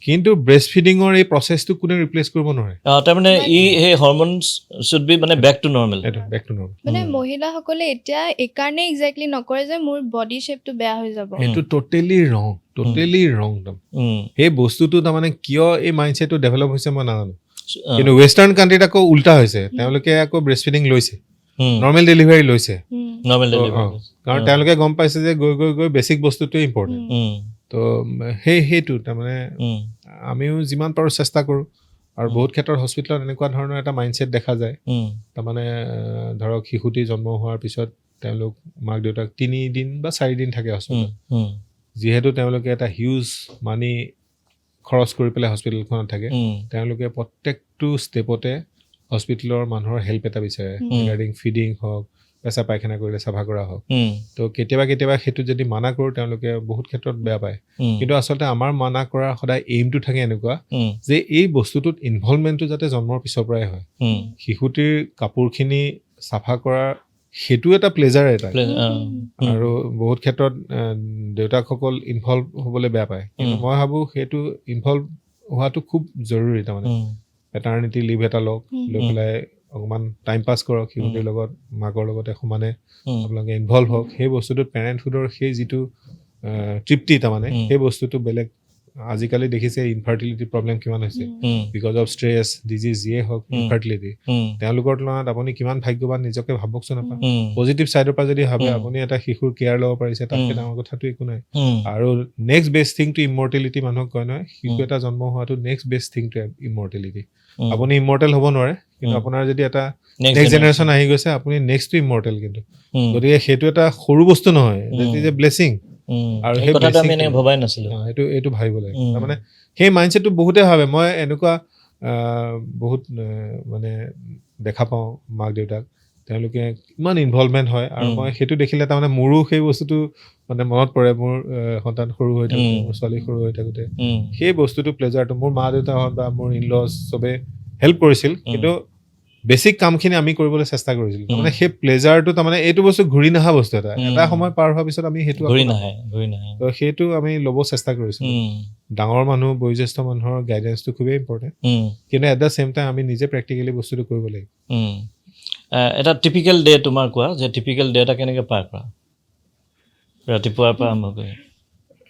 Speaker 1: কিন্তু ব্ৰেষ্ট ফিডিঙৰ এই প্ৰচেছটো কোনে ৰিপ্লেচ কৰিব নোৱাৰে
Speaker 2: তাৰমানে এই হৰম'নছ শুড বি মানে বেক টু নৰ্মেল
Speaker 3: মানে মহিলাসকলে এতিয়া এইকাৰণে এক্সেক্টলি নকৰে যে মোৰ বডি শ্বেপটো বেয়া হৈ যাব
Speaker 1: এইটো টোটেলি ৰং সেই বস্তুটো তাৰমানে কিয় এই মাইণ্ডছেটটো ডেভেলপ হৈছে মই নাজানো কিন্তু ৱেষ্টাৰ্ণ কাণ্ট্ৰিত আকৌ উল্টা হৈছে তেওঁলোকে আকৌ ব্ৰেষ্ট ফিডিং লৈছে নৰ্মেল ডেলিভাৰী লৈছে কাৰণ তেওঁলোকে গম পাইছে যে গৈ বেছিক বস্তুটোৱে ইম্পৰ্টেণ্ট তো সেইটো তাৰমানে আমিও যিমান পাৰোঁ চেষ্টা কৰোঁ আৰু বহুত ক্ষেত্ৰত হস্পিটেলত এনেকুৱা ধৰণৰ এটা মাইণ্ডছেট দেখা যায় তাৰমানে ধৰক শিশুটি জন্ম হোৱাৰ পিছত তেওঁলোক মাক দেউতাক 3 দিন বা 4 দিন থাকে হস্পিটেলত যিহেতু তেওঁলোকে এটা হিউজ মানি খৰচ কৰি পেলাই হস্পিটেলখনত থাকে তেওঁলোকে প্ৰত্যেকটো ষ্টেপতে হস্পিটেলৰ মানুহৰ হেল্প এটা বিচাৰে ৰিগাৰ্ডিং ফিডিং হওক পেচা পায়খানা কৰিলে চাফা কৰা হওক তো কেতিয়াবা সেইটো যদি মানা কৰোঁ তেওঁলোকে বহুত ক্ষেত্ৰত বেয়া পায় কিন্তু আচলতে আমাৰ মানা কৰাৰ সদায় এইমটো থাকে এনেকুৱা যে এই বস্তুটোত ইনভলভমেণ্টটো যাতে জন্মৰ পিছৰ পৰাই হয় শিশুটিৰ কাপোৰখিনি চাফা কৰাৰ সেইটো এটা প্লেজাৰ এটা আৰু বহুত ক্ষেত্ৰত দেউতাকসকল ইনভলভ হ'বলৈ বেয়া পায় কিন্তু মই ভাবোঁ সেইটো ইনভলভ হোৱাটো খুব জৰুৰী তাৰমানে পেটাৰ্নিটি লিভ এটা লওক লৈ পেলাই অকণমান টাইম পাছ কৰক শিশুটিৰ লগত মাকৰ লগতে সমানে আপোনালোকে ইনভলভ হওক সেই বস্তুটোত পেৰেণ্টহুডৰ সেই যিটো তৃপ্তি তাৰমানে সেই বস্তুটো বেলেগ আজিকালি দেখিছে ইনফাৰ্টিলিটি প্ৰব্লেম কিমান হৈছে বিকজ অফ ষ্ট্ৰেছ ডিজিজ যিয়ে হওক ইনফাৰ্টিলিটি তেওঁলোকৰ তুলনাত আপুনি কিমান ভাগ্যৱান নিজকে ভাবকচোন আপুনি পজিটিভ ছাইডৰ পৰা যদি ভাবে আপুনি এটা শিশুৰ কেয়াৰ ল'ব পাৰিছে তাতকৈ ডাঙৰ কথাটো একো নাই আৰু নেক্সট বেষ্ট থিং টু ইমৰ্টেলিটি মানুহক কয় নহয় শিশু এটা জন্ম হোৱাটো নেক্সট বেষ্ট থিং টু ইমৰ্টেলিটি আপুনি ইমৰ্টেল হ'ব নোৱাৰে কিন্তু আপোনাৰ যদি এটা নেক্সট জেনেৰেশ্যন আহি গৈছে আপুনি নেক্সট টু ইমৰ্টেল কিন্তু গতিকে সেইটো এটা সৰু বস্তু নহয় দেট ইজ এ ব্লেছিং আৰু সেই কথাটো আমি এনেকৈ ভবাই নাছিলোঁ এইটো ভাবিব লাগে তাৰমানে সেই মাইণ্ডছেটটো বহুতে ভাবে মই এনেকুৱা বহুত মানে দেখা পাওঁ মাক দেউতাক তেওঁলোকে ইমান ইনভলভমেণ্ট হয় আৰু মই সেইটো দেখিলে তাৰমানে মোৰো সেই বস্তুটো মানে মনত পৰে মোৰ সন্তান সৰু হৈ থাকোঁতে মোৰ ছোৱালী সৰু হৈ থাকোঁতে সেই বস্তুটো প্লেজাৰটো মোৰ মা দেউতাহঁত বা মোৰ ইনলজ চবে হেল্প কৰিছিল কিন্তু বেছিক কামখিনি আমি কৰিবলৈ চেষ্টা কৰিছিলোঁ তাৰমানে সেই প্লেজাৰটো তাৰমানে এইটো বস্তু ঘূৰি নহা বস্তু এটা সময় পাৰ হোৱাৰ পিছত আমি সেইটো তো সেইটো আমি ল'ব চেষ্টা কৰিছিলোঁ ডাঙৰ মানুহ বয়োজ্যেষ্ঠ মানুহৰ গাইডেঞ্চটো খুবেই ইম্পৰ্টেণ্ট কিন্তু এট দ্য ছেইম টাইম আমি নিজে প্ৰেক্টিকেলি বস্তুটো কৰিব লাগিব
Speaker 2: এটা টিপিকেল ডে তোমাৰ কোৱা যে টিপিকেল ডে এটা কেনেকৈ পাৰ কৰা ৰাতিপুৱাৰ পৰা আৰম্ভ কৰি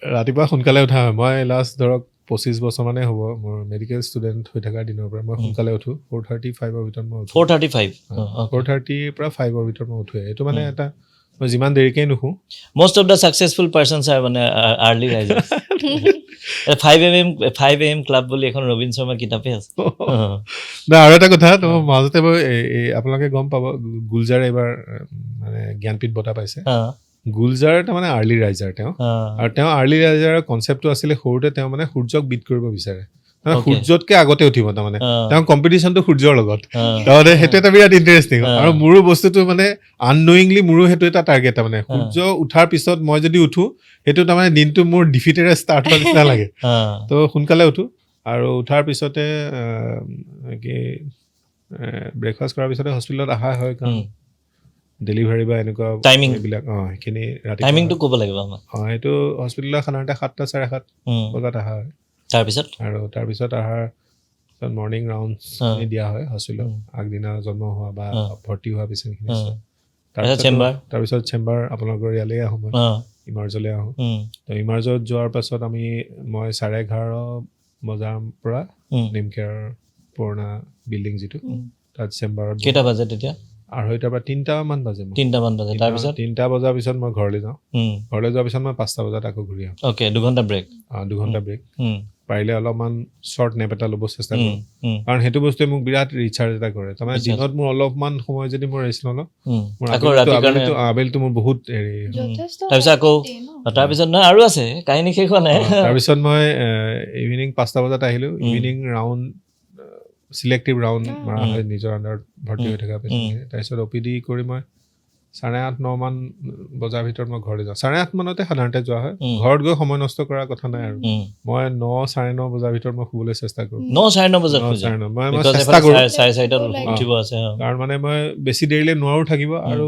Speaker 1: ৰাতিপুৱা সোনকালে উঠা হয় মই লাষ্ট ধৰক 25 বছৰ মানে হ'ব মোৰ মেডিকেল ষ্টুডেণ্ট হৈ থকাৰ দিনৰ পৰা মই সোনকালে উঠোঁ 4:35 ভিতৰত মই উঠোঁ 4:30 পৰা 5 ভিতৰত মই উঠোঁ এইটো মানে এটা মই যিমান দেৰিকৈ নুঠোঁ
Speaker 2: most of the successful persons are মানে আৰ্লি ৰাইজাৰ্ছ 5 AM ক্লাব বুলি এখন ৰবীন শৰ্মা কিতাপে আছে
Speaker 1: আৰু এটা কথা তো মাজতে মই আপোনালোকে গম পাব গুলজাৰ এইবাৰ মানে জ্ঞানপীঠ বঁটা পাইছে গুলজাৰ তাৰমানে আৰ্লি ৰাইজাৰ তেওঁ আৰু তেওঁ আৰ্লি ৰাইজাৰৰ কনচেপ্টটো আছিলে সৰুতে তেওঁ মানে সূৰ্যক বিট কৰিব বিচাৰে সূৰ্যতকে আগতে উঠিব তাৰমানে
Speaker 2: অ',
Speaker 1: তেওঁ কম্পিটিশ্যনটো সূৰ্যৰ লগত
Speaker 2: অ',
Speaker 1: তাৰমানে সেইটো এটা বিৰাট ইণ্টাৰেষ্টিং
Speaker 2: অ'।
Speaker 1: আৰু মোৰো বস্তুটো মানে আননয়িংলি মোৰো সেইটো এটা টাৰ্গেট তাৰমানে সূৰ্য উঠাৰ পিছত মই যদি উঠো সেইটো তাৰমানে দিনটো মোৰ ডিফিটেৰে ষ্টাৰ্ট হোৱাৰ নিচিনা লাগে
Speaker 2: অ',
Speaker 1: তো সোনকালে উঠো আৰু উঠাৰ পিছতে কি ব্ৰেকফাষ্ট কৰাৰ পিছতে হস্পিটেলত অহা হয় কাৰণ
Speaker 2: উম।
Speaker 1: ডেলিভাৰী বা এনেকুৱা
Speaker 2: Timing।
Speaker 1: এইবিলাক সেইখিনি
Speaker 2: টাইমিংটো ক'ব লাগিব আমাক
Speaker 1: সেইটো হস্পিটেলত সাধাৰণতে 7টা 7:30 বজাত অহা হয়
Speaker 2: তাৰপিছত
Speaker 1: আৰু তাৰপিছত অহাৰ পিছত মৰ্ণিং ৰাউণ্ডছ দিয়া হয় হস্পিটেলত আগদিনা জন্ম হোৱা বা ভৰ্তি হোৱা পেচেণ্টখিনি তাৰপিছত চেম্বাৰ আপোনালোকৰ ইয়ালৈ আহোঁ মই ইমাৰ্জলৈ আহোঁ তো ইমাৰ্জত যোৱাৰ পাছত মই 11:30 বজাৰ পৰা নিমকেয়াৰ পুৰণা বিল্ডিং যিটো তাত চেম্বাৰত
Speaker 2: কেইটা বাজে তেতিয়া
Speaker 1: 2:30 পৰা 3টা মান বাজে
Speaker 2: 3টামান বাজে তাৰপিছত
Speaker 1: 3টা বজাৰ পিছত মই ঘৰলৈ যাওঁ ঘৰলৈ যোৱাৰ পিছত মই 5টা বজাত আকৌ ঘূৰি আহোঁ
Speaker 2: অ'কে 2 ঘণ্টা ব্ৰেক
Speaker 1: 2 ঘণ্টা ব্ৰেক পাৰিলে অলপমান শ্বৰ্ট নেপ এটা ল'ব চেষ্টা কৰোঁ কাৰণ সেইটো বস্তুৱে মোক বিৰাট ৰিচাৰ্জ এটা কৰে তাৰমানে দিনত মোৰ অলপমান সময় যদি মই ৰেষ্ট নলওঁ মোৰ আবেলিটো মোৰ বহুত হেৰি
Speaker 2: তাৰপিছত আকৌ তাৰপিছত নহয় আৰু আছে কাহিনী শেষ হোৱা নাই
Speaker 1: তাৰপিছত মই ইভিনিং 5টা বজাত আহিলোঁ ইভিনিং ৰাউণ্ড চিলেক্টিভ ৰাউণ্ড মৰা হয় নিজৰ আণ্ডাৰত ভৰ্তি হৈ থকা পেচেণ্টখিনি তাৰপিছত OPD কৰি মই 8:30-9 মান বজাৰ ভিতৰত মই ঘৰলৈ যাওঁ 8:30 মানতে সাধাৰণতে যোৱা হয় ঘৰত গৈ সময় নষ্ট কৰাৰ কথা নাই আৰু মই 9-9:30 বজাৰ ভিতৰত মই শুবলৈ চেষ্টা কৰোঁ
Speaker 2: 9-9:30 বজাত
Speaker 1: মই চেষ্টা কৰোঁ
Speaker 2: 4:30 উঠিব আছে
Speaker 1: কাৰণ মানে মই বেছি দেৰিলৈ নোৱাৰো থাকিব আৰু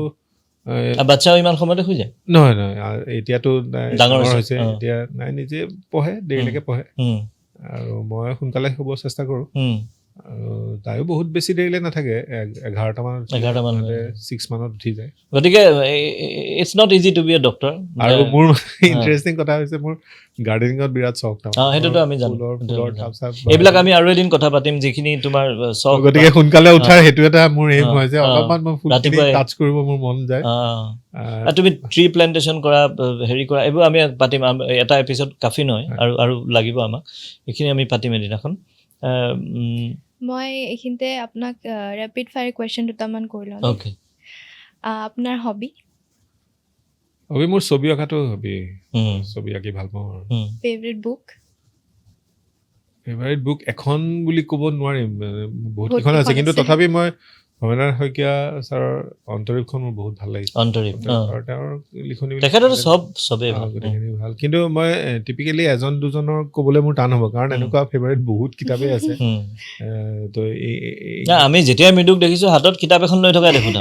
Speaker 2: বাচ্চাও ইমান সময়তে শুই যায়
Speaker 1: নহয় এতিয়াতো
Speaker 2: ডাঙৰ
Speaker 1: হৈছে এতিয়া নাই নিজে পঢ়ে দেৰিলৈকে পঢ়ে আৰু মই সোনকালে শুব চেষ্টা কৰোঁ আৰু তাইও বহুত বেছি দেৰিলৈ নাথাকে 11টা মানত 6 মানত উঠি যায়
Speaker 2: গতিকে it's not easy to be a doctor
Speaker 1: আৰু মোৰ ইণ্টাৰেষ্টিং কথা হৈছে মোৰ গাৰ্ডেনিঙত বিৰাট চখ
Speaker 2: সেইটোতো আমি জানো এইবিলাক আমি আৰু এদিন কথা পাতিম যিখিনি তোমাৰ চখ
Speaker 1: গতিকে সোনকালে উঠাৰ সেইটো এটা মোৰ এইম হয় যে অলপমান মই ফুলখিনি টাচ কৰিব মোৰ মন যায়
Speaker 2: তুমি ট্ৰি প্লেণ্টেশ্যন কৰা হেৰি কৰা এইবোৰ আমি পাতিম এটা এপিছড কাফি নহয় আৰু লাগিব আমাক এইখিনি আমি পাতিম এদিনাখন
Speaker 3: মই এইখিনিতে আপোনাক ৰেপিড ফায়াৰ কুৱেশ্যন দুটামান কৰি লওঁ
Speaker 2: অ'কে
Speaker 3: আপোনাৰ হবি
Speaker 1: মোৰ ছবি অঁকাটো হবি ছবি আঁকি ভাল পাওঁ আৰু
Speaker 3: ফেভৰেট
Speaker 1: বুক এখন বুলি ক'ব নোৱাৰিম বহুত কেইখন আছে কিন্তু তথাপি মই ভৱেন্দ্ৰনাথ শইকীয়া ছাৰৰ অন্তৰীপখন মোৰ বহুত ভাল লাগিছে তেওঁৰ লিখনি গোটেইখিনি ভাল কিন্তু মই টিপিকেলি এজন দুজনৰ ক'বলৈ মোৰ টান হ'ব কাৰণ এনেকুৱা ফেভাৰিট বহুত কিতাপেই আছে তো
Speaker 2: আমি যেতিয়া মৃদুক দেখিছোঁ হাতত কিতাপ এখন লৈ থকা দেখোঁ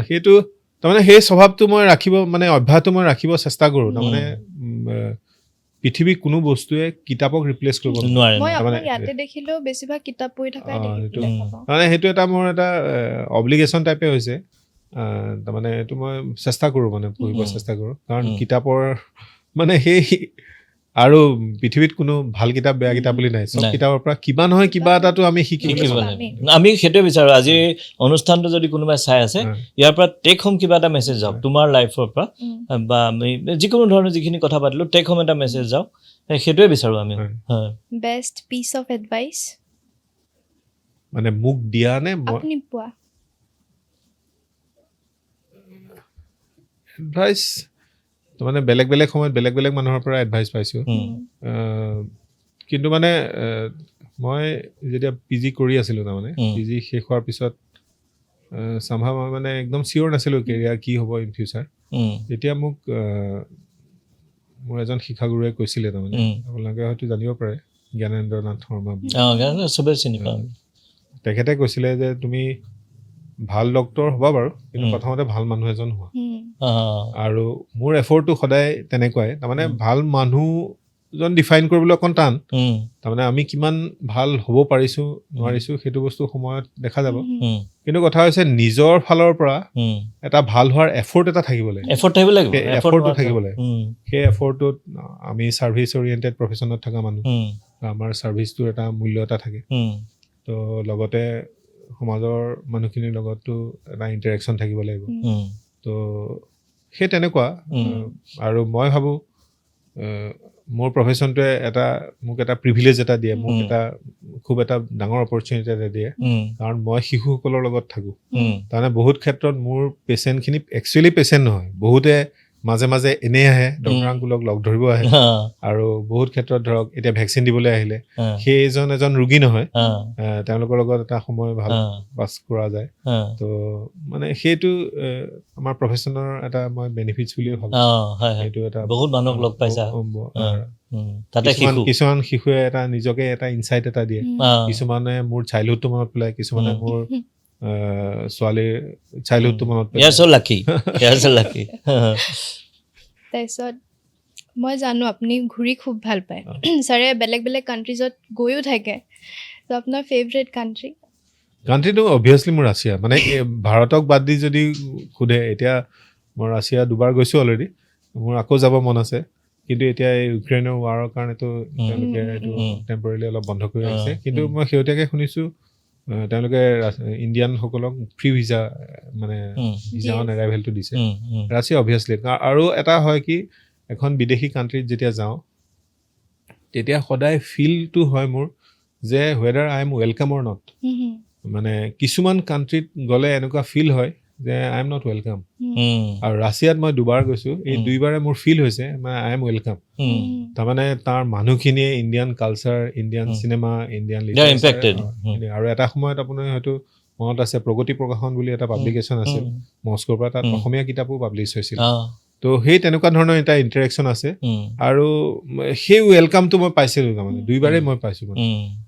Speaker 1: সেইটো তাৰমানে সেই স্বভাৱটো মই ৰাখিব মানে অভ্যাসটো মই ৰাখিব চেষ্টা কৰোঁ তাৰমানে পৃথিৱীৰ কোনো বস্তুৱে কিতাপক ৰিপ্লেচ কৰিব নোৱাৰে মানে সেইটো এটা মোৰ এটা অব্লিগেশ্যন টাইপে হৈছে তাৰমানে এইটো মই চেষ্টা কৰোঁ মানে পঢ়িব চেষ্টা কৰোঁ কাৰণ কিতাপৰ মানে সেই আৰু পৃথিৱীত কোনো ভাল কিতাপ বেয়া কিতাপ বুলি নাই চব কিতাপৰ পৰা কিবা নহয় কিবা এটাতো আমি শিকিব
Speaker 2: আমি সেইটোৱে বিচাৰোঁ আজি অনুষ্ঠানটো যদি কোনোবাই চাই আছে ইয়াৰ পৰা টেক হোম কিবা এটা মেছেজ যাওক তোমাৰ লাইফৰ পৰা বা আমি যিকোনো ধৰণৰ যিখিনি কথা পাতিলোঁ টেক হোম এটা মেছেজ যাওক সেইটোৱে বিচাৰোঁ আমি
Speaker 3: বেষ্ট পিচ অফ এডভাইচ
Speaker 1: মানে মোক দিয়া নে
Speaker 3: আপুনি পোৱা
Speaker 1: এডভাইচ মানে বেলেগ বেলেগ সময়ত বেলেগ বেলেগ মানুহৰ পৰা এডভাইচ পাইছোঁ কিন্তু মানে মই যেতিয়া PG কৰি আছিলোঁ তাৰমানে PG শেষ হোৱাৰ পিছত চামহাও মই মানে একদম চিয়'ৰ নাছিলোঁ কেৰিয়াৰ কি হ'ব ইন ফিউচাৰ তেতিয়া মোক মোৰ এজন শিক্ষাগুৰুৱে কৈছিলে তাৰমানে আপোনালোকে হয়তো জানিব পাৰে জ্ঞানেন্দ্ৰনাথ শৰ্মা তেখেতে কৈছিলে যে তুমি ভাল ডক্তৰ হ'বা বাৰু কিন্তু প্ৰথমতে ভাল মানুহ এজন হোৱা আৰু মোৰ এফৰ্টটো সদায় তেনেকুৱাই তাৰমানে ভাল মানুহজন ডিফাইন কৰিবলৈ অকণ টান তাৰমানে আমি কিমান ভাল হ'ব পাৰিছোঁ নোৱাৰিছোঁ সেইটো বস্তু সময়ত দেখা যাব কিন্তু কথা হৈছে নিজৰ ফালৰ পৰা এটা ভাল হোৱাৰ এফৰ্ট এটা থাকিব লাগে এফৰ্টটো থাকিব লাগে সেই এফৰ্টটোত আমি ছাৰ্ভিচ অৰিয়েণ্টেড প্ৰফেশ্যনত থকা মানুহ আমাৰ ছাৰ্ভিচটোৰ এটা মূল্য এটা থাকে তো লগতে সমাজৰ মানুহখিনিৰ লগতো এটা ইণ্টাৰেকশ্যন থাকিব লাগিব তো সেই তেনেকুৱা আৰু মই ভাবোঁ মোৰ প্ৰফেশ্যনটোৱে মোক এটা প্ৰিভিলেজ এটা দিয়ে মোক এটা খুব এটা ডাঙৰ অপৰচুনিটি এটা দিয়ে কাৰণ মই শিশুসকলৰ লগত থাকোঁ তাৰমানে বহুত ক্ষেত্ৰত মোৰ পেচেণ্টখিনি একচুৱেলি পেচেণ্ট নহয় বহুতে মাজে মাজে এনেই আহে, ডক্টৰ আংকুলক লগ ধৰিব আহে। আৰু বহুত ক্ষেত্ৰত ধৰক এতিয়া ভেকচিন দিবলৈ আহিলে সেই এজন ৰোগী নহয়, তেওঁলোকৰ লগত এটা সময় ভাল পাছ কৰা যায়। তো মানে সেইটো আমাৰ প্ৰফেশ্যনৰ এটা মই বেনিফিটছ বুলিয়ে ভাবোঁ। সেইটো এটা
Speaker 2: বহুত মানুহক লগ পাইছা তাতে।
Speaker 1: কিছুমান শিশুৱে এটা নিজকে এটা ইনচাইট এটা দিয়ে। কিছুমানে মোৰ চাইল্ডহুডটো মনত পেলায়, কিছুমানে মোৰ ছোৱালীৰ চাইল্ডহুডটো মনত পেলায়।
Speaker 3: তাৰপিছত মই জানো আপুনি ঘূৰি খুব ভাল পায়, ছাৰে বেলেগ বেলেগ কাণ্ট্ৰিজত গৈও থাকে। তো আপোনাৰ ফেভৰেট
Speaker 1: কাণ্ট্ৰিটো অভিয়াছলি মোৰ ৰাছিয়া। মানে ভাৰতক বাদ দি যদি সোধে, এতিয়া মই ৰাছিয়া 2বাৰ গৈছোঁ অলৰেডি, মোৰ আকৌ যাব মন আছে। কিন্তু এতিয়া এই ইউক্ৰেইনৰ ৱাৰৰ কাৰণেতো তেওঁলোকে এইটো টেম্পৰেলি অলপ বন্ধ কৰি ৰাখিছে। কিন্তু মই শেহতীয়াকৈ শুনিছোঁ তেওঁলোকে ইণ্ডিয়ানসকলক ফ্ৰী ভিজা, মানে ভিজা অন এৰাইভেলটো দিছে। ৰাছিয়া অভিয়াছলি। আৰু এটা হয় কি, এখন বিদেশী কাণ্ট্ৰিত যেতিয়া যাওঁ তেতিয়া সদায় ফিলটো হয় মোৰ যে whether I am welcome or not. মানে কিছুমান কাণ্ট্ৰিত গ'লে এনেকুৱা ফিল হয় যে আই এম নট ৱেলকাম। আৰু ৰাছিয়াত মই 2বাৰ গৈছোঁ, এই 2বাৰে মোৰ ফিল হৈছে মানে আই এম ৱেলকাম। তাৰমানে তাৰ মানুহখিনিয়ে Indian culture, Indian cinema, Indian literature. আৰু এটা সময়ত আপোনাৰ হয়তো মনত আছে প্ৰগতি প্ৰকাশন বুলি এটা পাব্লিকেশ্যন আছিল মস্কোৰ পৰা, তাত অসমীয়া কিতাপো পাব্লিছ হৈছিল। তো সেই তেনেকুৱা ধৰণৰ এটা ইণ্টাৰেকশ্যন আছে। আৰু সেই ৱেলকামটো মই পাইছিলোঁ, তাৰমানে 2বাৰেই মই পাইছোঁ মানে।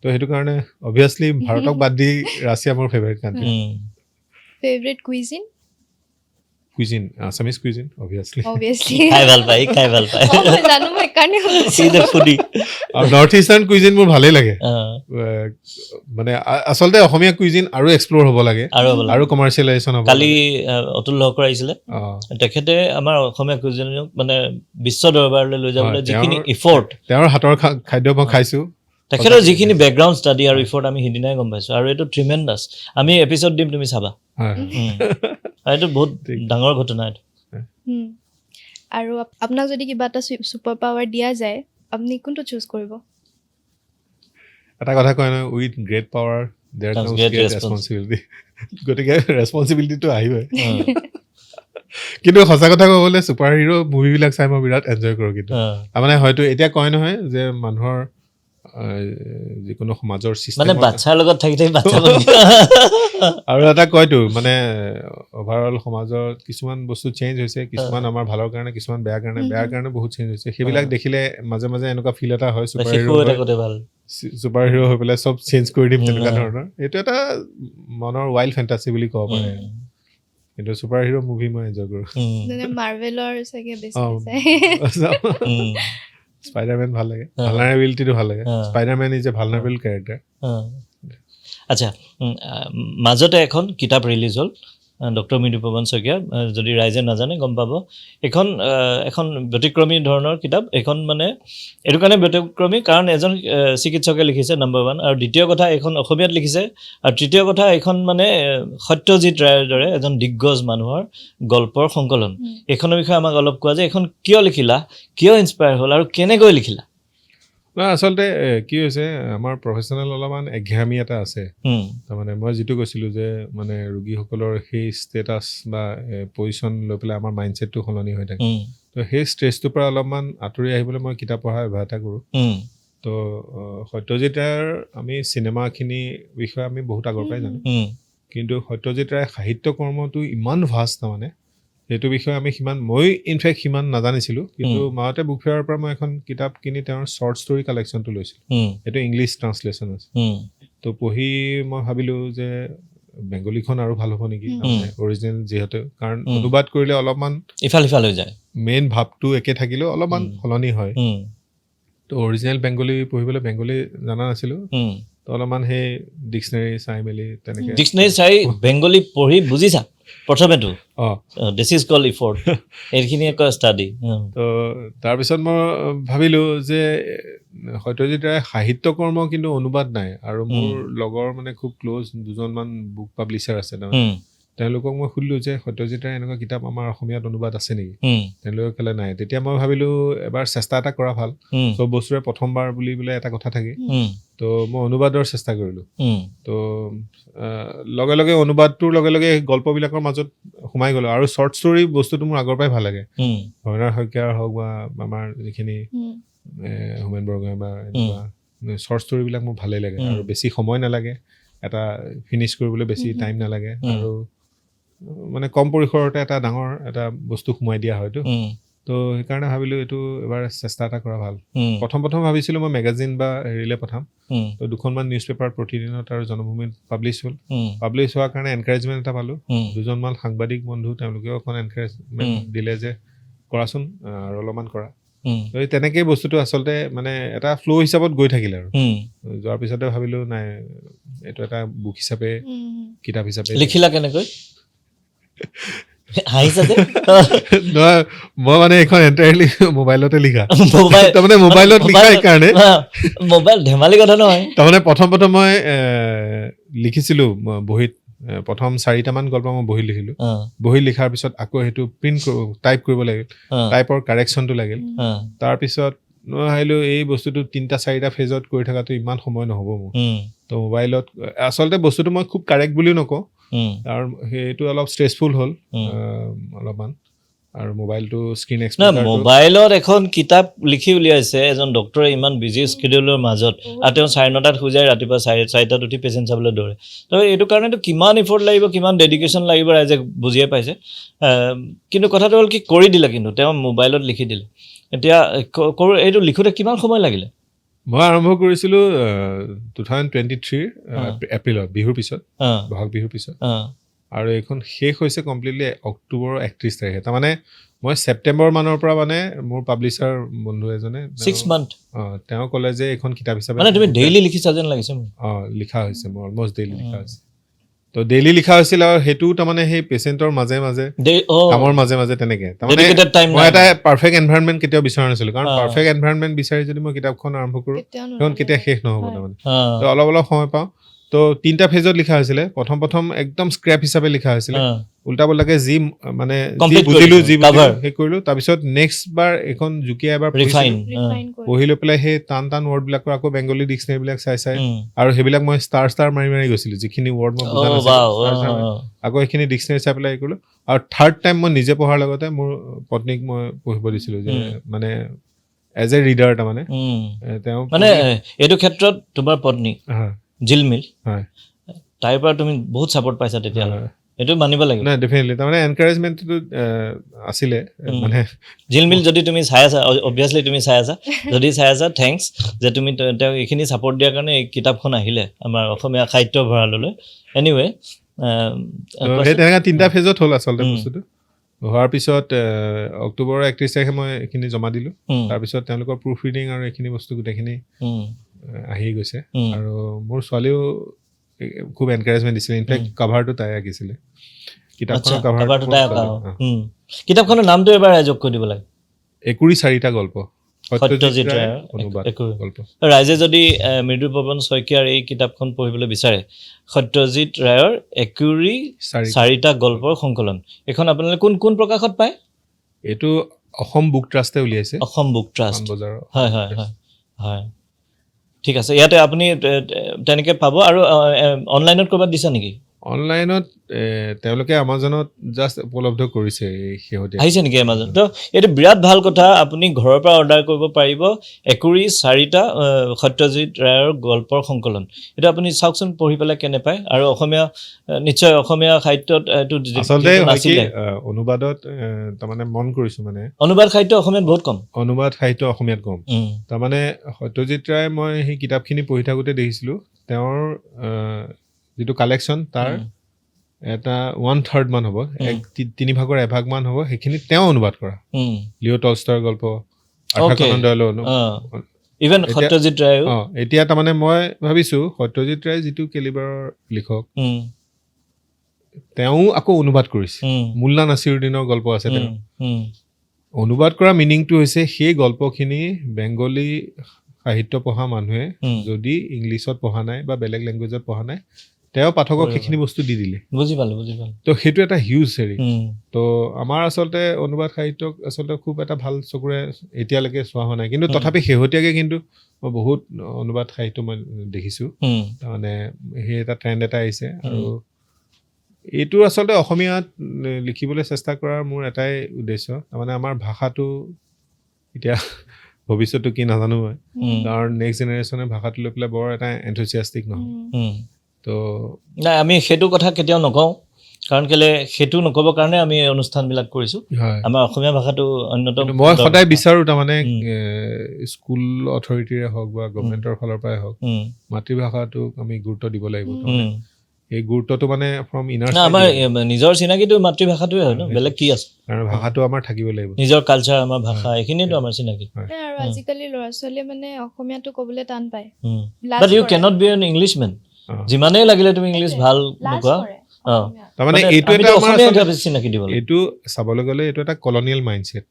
Speaker 1: তো সেইটো কাৰণে অভিয়াছলি ভাৰতক বাদ দি ৰাছিয়া মোৰ favourite country.
Speaker 3: Favourite cuisine?
Speaker 1: Cuisine Assamese cuisine obviously.
Speaker 2: খাই ভাল পায়
Speaker 3: জানো, মই সেইকাৰণে
Speaker 1: আৰু নৰ্থ ইষ্টাৰ্ণ কুইজিন মোৰ ভালেই লাগে। মানে আচলতে অসমীয়া কুইজিন আৰু এক্সপ্ল'ৰ হ'ব লাগে আৰু কমাৰ্চিয়েলাইজেশ্যন হ'ব।
Speaker 2: কালি অতুল লহকৰ আহিছিলে, তেখেতে আমাৰ অসমীয়া কুইজিনক মানে বিশ্ব দৰবাৰলৈ লৈ যাবলৈ যিখিনি ইফৰ্ট,
Speaker 1: তেওঁৰ হাতৰ খাদ্য মই খাইছোঁ,
Speaker 2: তেখেতৰ যিখিনি বেকগ্ৰাউণ্ড ষ্টাডি আৰু ইফৰ্ট আমি সিদিনাই গম পাইছোঁ। আৰু এইটো ট্ৰিমেণ্ডাছ। আমি এপিছড দিম, তুমি চাবা। এইটো বহুত ডাঙৰ ঘটনা এইটো।
Speaker 3: আৰু আপোনাক যদি কিবা এটা ছুপাৰ পাৱাৰ দিয়া যায়, আপুনি কোনটো চুজ কৰিব?
Speaker 1: এটা কথা কয় নহয়, with great power there comes great responsibility. গতিকে ৰেছপনচিবিলিটিটো আহিবই। কিন্তু সঁচা কথা ক'বলৈ ছুপাৰ হিৰো মুভিবিলাক চাই মই বিৰাট এনজয় কৰোঁ। কিন্তু তাৰমানে হয়তো এতিয়া কয় নহয় যে মানুহৰ যিকোনো সমাজৰ
Speaker 2: মানে বাচ্ছাৰ লগত থাকি
Speaker 1: আৰু এটা কয়তো মানে অভাৰঅল সমাজত কিছুমান বস্তু চেঞ্জ হৈছে, কিছুমান আমাৰ ভালৰ কাৰণে, কিছুমান বেয়াৰ কাৰণে বহুত চেঞ্জ হৈছে। সেইবিলাক দেখিলে মাজে মাজে এনেকুৱা ফিল এটা হয় ছুপাৰ হিৰো হৈ পেলাই চব চেঞ্জ কৰি দিম, তেনেকুৱা ধৰণৰ। এইটো এটা মনৰ ৱাইল্ড ফেণ্টাচি বুলি ক'ব পাৰে। কিন্তু ছুপাৰ হিৰো মুভি মই এনজয় কৰোঁ।
Speaker 3: মাৰ্ভেলৰ চাগে বেছি
Speaker 1: স্পাইডাৰমেন ভাল লাগে, ভালনাৰেবিলিটিটো ভাল লাগে। Spider-Man is a vulnerable character.
Speaker 2: আচ্ছা, মাজতে এখন কিতাপ ৰিলিজ হ'ল, ডক্টৰ মৃদুপৱন শইকীয়া, যদি ৰাইজে নাজানে গম পাব। এখন ব্যতিক্ৰমী ধৰণৰ কিতাপ। এইখন মানে এইটো কাৰণে ব্যতিক্ৰমী কাৰণ এজন চিকিৎসকে লিখিছে, নম্বৰ 1। আৰু দ্বিতীয় কথা, এইখন অসমীয়াত লিখিছে। আৰু তৃতীয় কথা, এইখন মানে সত্যজিৎ ৰায়ৰ দৰে এজন দিগ্গজ মানুহৰ গল্পৰ সংকলন। এইখনৰ বিষয়ে আমাক অলপ কোৱা যে এইখন কিয় লিখিলা, কিয় ইনস্পায়াৰ হ'ল আৰু কেনেকৈ লিখিলা?
Speaker 1: আচলতে কি হৈছে, আমাৰ প্ৰফেশ্যনেল অলপমান এঘামি এটা আছে। তাৰমানে মই যিটো কৈছিলোঁ যে মানে ৰোগীসকলৰ সেই ষ্টেটাছ বা পজিশ্যন লৈ পেলাই আমাৰ মাইণ্ডছেটটো সলনি হৈ থাকে। তো সেই ষ্ট্ৰেছটোৰ পৰা অলপমান আঁতৰি আহিবলৈ মই কিতাপ পঢ়াৰ অভ্যাস এটা কৰোঁ। তো সত্যজিৎ ৰায়ৰ আমি চিনেমাখিনিৰ বিষয়ে আমি বহুত আগৰ পৰাই জানো, কিন্তু সত্যজিৎ ৰায়ৰ সাহিত্য কৰ্মটো ইমান ভাষ্ট, তাৰমানে সেইটো বিষয়ে আমি মই ইনফেক্ট সিমান নাজানিছিলোঁ। কিন্তু মাজতে বুক ফেয়াৰৰ পৰা মই এখন কিতাপ কিনি তেওঁৰ শ্বৰ্ট ষ্টৰী কালেকশ্যনটো লৈছিলোঁ। এইটো ইংলিছ ট্ৰান্সলেশ্যন আছে। তো পঢ়ি মই ভাবিলোঁ যে বেংগলীখন আৰু ভাল হ'ব নেকি, অৰিজিনেল যিহেতু, কাৰণ অনুবাদ কৰিলে অলপমান
Speaker 2: ইফাল সিফাল হৈ যায়,
Speaker 1: মেইন ভাৱটো একে থাকিলেও অলপমান সলনি হয়। তো অৰিজিনেল বেংগলী পঢ়িবলৈ বেংগলী জনা নাছিলোঁ। তো অলপমান সেই ডিক্সনেৰী চাই মেলি তেনেকৈ
Speaker 2: ডিক্সনেৰী চাই বেংগলী পঢ়ি বুজিছা প্ৰথমেতো দিছ ইজ কল্ড ইফৰ্ট, এইখিনিয়ে কয় ষ্টাডি।
Speaker 1: তো তাৰপিছত মই ভাবিলোঁ যে সত্যজিৎ ৰায়ৰ সাহিত্য কৰ্ম কিন্তু অনুবাদ নাই। আৰু মোৰ লগৰ মানে খুব ক্ল'জ দুজনমান বুক পাব্লিচাৰ আছে, তাৰমানে তেওঁলোকক মই সুধিলোঁ যে সত্যজিৎ ৰায়ৰ এনেকুৱা কিতাপ আমাৰ অসমীয়াত অনুবাদ আছে নেকি?
Speaker 2: উম,
Speaker 1: তেওঁলোকে ক'লে নাই। তেতিয়া মই ভাবিলোঁ এবাৰ চেষ্টা এটা কৰা ভাল,
Speaker 2: উম,
Speaker 1: চব বস্তুৰে প্ৰথমবাৰ বুলি বোলে এটা কথা থাকে।
Speaker 2: উম,
Speaker 1: তো মই অনুবাদৰ চেষ্টা কৰিলোঁ।
Speaker 2: উম,
Speaker 1: তো লগে লগে অনুবাদটোৰ লগে লগে গল্পবিলাকৰ মাজত সোমাই গ'লোঁ। আৰু শ্বৰ্ট ষ্টৰী বস্তুটো মোৰ আগৰ পৰাই ভাল লাগে।
Speaker 2: উম,
Speaker 1: ভবেন্দ্ৰ শইকীয়াৰ হওক বা আমাৰ যিখিনি হোমেন বৰগোহাঁই বা এনেকুৱা শ্বৰ্ট ষ্টৰীবিলাক মোৰ ভালেই লাগে। আৰু বেছি সময় নালাগে, এটা ফিনিছ কৰিবলৈ বেছি টাইম নালাগে, আৰু মানে কম পৰিসৰতে এটা ডাঙৰ এটা বস্তু সোমাই দিয়া হয়তো। তো সেইকাৰণে ভাবিলোঁ এইটো এবাৰ চেষ্টা এটা কৰা ভাল। প্ৰথম ভাবিছিলোঁ মই মেগাজিন বা হেৰিলে পঠাম। তো 2খনমান নিউজ পেপাৰ প্ৰতিদিনত আৰু জনভূমিত পাব্লিছ হ'ল। পাব্লিছ হোৱাৰ কাৰণে এনকাৰেজমেণ্ট এটা পালোঁ। 2জনমান সাংবাদিক বন্ধু তেওঁলোকেও অকণ এনকাৰেজমেণ্ট দিলে যে কৰাচোন আৰু অলপমান কৰা। তো এই তেনেকেই বস্তুটো আচলতে মানে এটা ফ্ল' হিচাপত গৈ থাকিলে। আৰু যোৱাৰ পিছতে ভাবিলোঁ নাই, এইটো এটা বুক হিচাপে, কিতাপ হিচাপে
Speaker 2: লিখিলা কেনেকৈ? হাঁহিছা যে?
Speaker 1: নহয়, মই মানে এইখন এণ্টায়াৰলি মোবাইলতে লিখা।
Speaker 2: মোবাইল
Speaker 1: তাৰমানে মোবাইলত লিখা এইকাৰণে,
Speaker 2: মোবাইল ধেমালি কথা নহয়।
Speaker 1: তাৰমানে প্ৰথম মই লিখিছিলোঁ বহীত, প্ৰথম 4টামান গল্প মই বহীত লিখিলোঁ। বহীত লিখাৰ পিছত আকৌ সেইটো প্ৰিণ্ট টাইপ কৰিব লাগিল, টাইপৰ কাৰেকশ্যনটো লাগিল। তাৰপিছত মই ভাবিলোঁ এই বস্তুটো 3-4টা ফেজত কৰি থকাটো ইমান সময় নহ'ব মোৰ। তো মোবাইলত আচলতে বস্তুটো মই খুব কাৰেক্ট বুলিও নকওঁ, আৰু সেইটো অলপ ষ্ট্ৰেছফুল হ'ল অলপমান। আৰু মোবাইলটো স্ক্ৰীন এক্সপ'জাৰটো,
Speaker 2: মোবাইলত এখন কিতাপ লিখি উলিয়াইছে এজন ডক্টৰে ইমান বিজি স্কেডিউলৰ মাজত, আৰু তেওঁ 9:30 শুই যায়, ৰাতিপুৱা 4টাত উঠি পেচেণ্ট চাবলৈ দৌৰে। তো এইটো কাৰণেতো কিমান ইফৰ্ট লাগিব, কিমান ডেডিকেশ্যন লাগিব ৰাইজে বুজিয়ে পাইছে। কিন্তু কথাটো হ'ল কি, কৰি দিলে, কিন্তু তেওঁ মোবাইলত লিখি দিলে। এতিয়া এইটো লিখোঁতে কিমান সময় লাগিলে?
Speaker 1: মই আৰম্ভ কৰিছিলোঁ 2023 এপ্ৰিলত, বিহুৰ পিছত, বহাগ বিহুৰ পিছত। আৰু এইখন শেষ হৈছে কমপ্লিটলি অক্টোবৰৰ 31 তাৰিখে। তাৰমানে মই ছেপ্টেম্বৰ মানৰ পৰা মানে মোৰ পাব্লিচাৰ বন্ধু এজনে
Speaker 2: 6 মান্থ
Speaker 1: তেওঁ ক'লে যে এইখন কিতাপ হিচাপে,
Speaker 2: মানে তুমি ডেইলি লিখিছা যেন লাগিছে মোৰ।
Speaker 1: লিখা হৈছে, মোৰ অলমষ্ট ডেইলি লিখা হৈছে। তো ডেইলি লিখা হৈছিল, আৰু সেইটোও তাৰমানে সেই পেচেণ্টৰ মাজে মাজে, কামৰ মাজে মাজে, তেনেকে। তাৰমানে মই এটা পাৰফেক্ট এনভাইৰনমেণ্ট কেতিয়াও বিচৰা নাছিলোঁ, কাৰণ পাৰফেক্ট এনভাইৰনমেণ্ট বিচাৰি যদি মই কিতাপখন আৰম্ভ কৰোঁ, সেইখন কেতিয়া শেষ নহ'ব। তাৰমানে তো অলপ সময় পাওঁ। তো 3টা ফেজত লিখা হৈছিলে। প্ৰথম একদম স্ক্ৰেপ হিচাপে লিখা হৈছিলে, উল্টা পুল্টাকে যি মানে বুজিলোঁ সেই কৰিলোঁ। তাৰপিছত নেক্সট বাৰ এইখন জুকিয়াই এবাৰ পঢ়ি লৈ পেলাই সেই টান ৱৰ্ডবিলাকৰ আকৌ বেংগলী ডিক্সনেৰীবিলাক চাই আৰু সেইবিলাক মই ষ্টাৰ মাৰি গৈছিলোঁ, যিখিনি ৱৰ্ড মই বুজা নাছিলোঁ। আকৌ সেইখিনি ডিক্সনেৰী চাই পেলাই কৰিলোঁ। আৰু থাৰ্ড টাইম মই নিজে পঢ়াৰ লগতে মোৰ পত্নীক মই পঢ়িব দিছিলোঁ, যে মানে এজ এ ৰিডাৰ। তাৰমানে তেওঁ
Speaker 2: মানে এইটো ক্ষেত্ৰত তোমাৰ পত্নী জিলমিল, তাইৰ পৰা তুমি বহুত ছাপোৰ্ট পাইছা তেতিয়াহ'লে, এইটো মানিব লাগিব।
Speaker 1: নাই, ডেফিনেটলি। তাৰমানে এনকাৰেজমেণ্টটো আছিলে। মানে
Speaker 2: জিলমিল যদি তুমি চাই আছা, অবভিয়াছলি তুমি চাই আছা, থেংকছ যে তুমি তেওঁক এইখিনি ছাপোৰ্ট দিয়াৰ কাৰণে এই কিতাপখন আহিলে আমাৰ অসমীয়া সাহিত্য ভঁৰাললৈ। এনিৱে,
Speaker 1: সেই তেনেকৈ 3টা ফেজত হ'ল আচলতে বস্তুটো। হোৱাৰ পিছত অক্টোবৰৰ 31 তাৰিখে মই এইখিনি জমা দিলোঁ। তাৰপিছত তেওঁলোকৰ প্ৰুফ ৰিডিং আৰু এইখিনি বস্তু গোটেইখিনি আহি গৈছে। আৰু মোৰ ছোৱালীও খুব এনকাৰেজমেণ্ট দিছিলে। ইনফেক্ট কাভাৰটো তাই আঁকিছিলে, কিতাপখনৰ কাভাৰটো তাই আঁকা।
Speaker 2: কিতাপখনৰ নামটো এবাৰ যোগ কৰি দিব লাগে।
Speaker 1: একুৰি 4টা গল্প,
Speaker 2: সত্যজিৎ ৰায়ৰ
Speaker 1: অনুবাদ গল্প।
Speaker 2: ৰাইজে যদি মৃদুপৱন শইকীয়াৰ এই কিতাপখন পঢ়িবলৈ বিচাৰে, সত্যজিৎ ৰায়ৰ একুৰি 4টা গল্পৰ সংকলন, এইখন আপোনালোকে কোন প্ৰকাশত পায়?
Speaker 1: এইটো অসম বুক ট্ৰাষ্টে উলিয়াইছে।
Speaker 2: অসম বুক ট্ৰাষ্ট,
Speaker 1: হয়।
Speaker 2: ঠিক আছে, ইয়াতে আপুনি তেনেকৈ পাব। আৰু অনলাইনত ক'ৰবাত দিছা নেকি? অনলাইনত
Speaker 1: তেওঁলোকে আমাজনত জাষ্ট উপলব্ধ কৰিছে, শেহতীয়া
Speaker 2: আহিছে নেকি এমাজন? তো এইটো বিৰাট ভাল কথা, আপুনি ঘৰৰ পৰা অৰ্ডাৰ কৰিব পাৰিব একুৰি 4টা সত্যজিৎ ৰায়ৰ গল্পৰ সংকলন। এইটো আপুনি চাওকচোন, পঢ়ি পেলাই কেনে পায়। আৰু অসমীয়া, নিশ্চয় অসমীয়া সাহিত্যত এইটো
Speaker 1: আচলতে অনুবাদত তাৰমানে মন কৰিছোঁ, মানে
Speaker 2: অনুবাদ সাহিত্য অসমীয়াত বহুত কম, অনুবাদ
Speaker 1: সাহিত্য অসমীয়াত কম। তাৰমানে সত্যজিৎ ৰায় মই সেই কিতাপখিনি পঢ়ি থাকোঁতে দেখিছিলোঁ তেওঁৰ যিটো কালেকশ্যন, তাৰ এটা 1/3 মান হ'ব, 3/4 এভাগমান হ'ব, সেইখিনি তেওঁ অনুবাদ কৰা। লিঅ' টলষ্টয়ৰ গল্প,
Speaker 2: ইভেন সত্যজিৎ ৰায়।
Speaker 1: এতিয়া তাৰমানে মই ভাবিছোঁ সত্যজিৎ ৰায় যিটো কেলিবাৰৰ লিখক, তেওঁ আকৌ অনুবাদ কৰিছে। মোল্লা নাছিৰুদ্দিনৰ গল্প আছে, তেওঁ অনুবাদ কৰা মিনিংটো হৈছে সেই গল্পখিনি বেংগলী সাহিত্য পঢ়া মানুহে যদি ইংলিছত পঢ়া নাই বা বেলেগ লেংগুৱেজত পঢ়া নাই, তেওঁ পাঠকক সেইখিনি বস্তু দি দিলে
Speaker 2: বুজি পালোঁ
Speaker 1: তো সেইটো এটা হিউজ হেৰি
Speaker 2: উম,
Speaker 1: তো আমাৰ আচলতে অনুবাদ সাহিত্যক আচলতে খুব এটা ভাল চকুৰে এতিয়ালৈকে চোৱা হোৱা নাই কিন্তু তথাপি শেহতীয়াকৈ কিন্তু মই বহুত অনুবাদ সাহিত্য মই দেখিছোঁ
Speaker 2: উম,
Speaker 1: তাৰমানে সেই এটা ট্ৰেণ্ড এটা আহিছে আৰু এইটো আচলতে অসমীয়াত লিখিবলৈ চেষ্টা কৰাৰ মোৰ এটাই উদ্দেশ্য তাৰমানে আমাৰ ভাষাটো এতিয়া ভৱিষ্যতটো কি নাজানো মই কাৰণ নেক্সট জেনেৰেশ্যনে ভাষাটো লৈ পেলাই বৰ এটা এনথুচিয়াষ্টিক নহয়
Speaker 2: উম।
Speaker 1: তো
Speaker 2: নাই আমি সেইটো কথা কেতিয়াও নকওঁ কাৰণ কেলে সেইটো নক'বৰ কাৰণে আমি এই অনুষ্ঠানবিলাক কৰিছোঁ
Speaker 1: হয়
Speaker 2: আমাৰ অসমীয়া ভাষাটো অন্যতম
Speaker 1: কিন্তু মই সদায় বিচাৰোঁ তাৰমানে
Speaker 2: উম।
Speaker 1: স্কুল অথৰিটিৰে হওক বা গভৰ্ণমেণ্টৰ ফালৰ পৰাই হওক
Speaker 2: উম,
Speaker 1: মাতৃভাষাটোক আমি গুৰুত্ব দিব লাগিব
Speaker 2: উম।
Speaker 1: এই গুৰুত্বটো মানে ফ্ৰম ইনাৰ
Speaker 2: না আমাৰ নিজৰ চিনাকিটো মাতৃভাষাটোৱে হয় ন
Speaker 1: সেইটো।
Speaker 2: বেলেগ কি আছে
Speaker 1: কাৰণ ভাষাটো আমাৰ থাকিব লাগিব
Speaker 2: নিজৰ কালচাৰ আমাৰ ভাষা এইখিনিয়েতো আমাৰ চিনাকি
Speaker 3: আৰু আজিকালি ল'ৰা ছোৱালীয়ে মানে অসমীয়াটো ক'বলৈ টান পায় লাজ
Speaker 2: বাট ইউ
Speaker 3: কৰে।
Speaker 2: কেনট বি এন ইংলিছমেন
Speaker 1: অ।
Speaker 2: যিমানেই লাগিলে তুমি ইংলিছ ভাল
Speaker 3: লাজ
Speaker 2: নোকোৱা
Speaker 3: কৰে
Speaker 2: অ।
Speaker 3: অসমীয়াত।
Speaker 1: তাৰমানে
Speaker 2: মানে
Speaker 1: এইটো
Speaker 2: আমিতো
Speaker 1: এটা আমাৰ
Speaker 2: অসমীয়া
Speaker 1: আচলতে
Speaker 2: হিচাপে চিনাকি দিব লাগে
Speaker 1: এইটো চাবলৈ গ'লে এইটো এটা কলনিয়েল মাইণ্ডছেট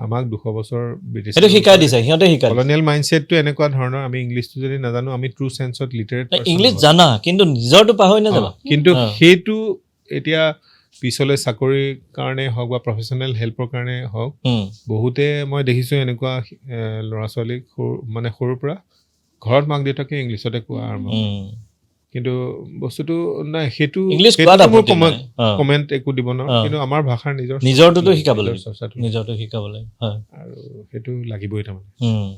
Speaker 1: আমাক 200 বছৰ ব্ৰিটিছ
Speaker 2: সেইটো শিকাই দিছে সিহঁতে শিকাই দিছে
Speaker 1: কলনিয়েল মাইণ্ডছেটটো এনেকুৱা ধৰণৰ আমি ইংলিছটো যদি নাজানো আমি ট্ৰু চেন্সত লিটাৰেট
Speaker 2: ইংলিছ জানা কিন্তু নিজৰটো পাহৰি নাযাবা
Speaker 1: কিন্তু
Speaker 2: অ।
Speaker 1: সেইটো এতিয়া পিছলৈ চাকৰিৰ কাৰণে হওক বা প্ৰফেচনেল হেল্পৰ কাৰণে হওক
Speaker 2: উম,
Speaker 1: বহুতে মই দেখিছোঁ এনেকুৱা ল'ৰা ছোৱালীক মানে সৰুৰ পৰা ঘৰত মাক দেউতাকে ইংলিছতে কোৱা আৰম্ভ কৰে।
Speaker 2: উম।
Speaker 1: কিন্তু বস্তুটো নাই সেইটো
Speaker 2: ইংলিছ
Speaker 1: সেইটোতো
Speaker 2: কোৱাত
Speaker 1: মোৰ
Speaker 2: আপত্তি নাই অ।
Speaker 1: কমেণ্ট একো দিব
Speaker 2: অ।
Speaker 1: নোৱাৰো কিন্তু আমাৰ ভাষাৰ
Speaker 2: নিজৰটোতো শিকাব
Speaker 1: নিজৰ
Speaker 2: লাগিব
Speaker 1: চৰ্চাটো
Speaker 2: নিজৰটো শিকাব লাগে হয়
Speaker 1: আৰু সেইটো লাগিবই তাৰমানে
Speaker 2: উম।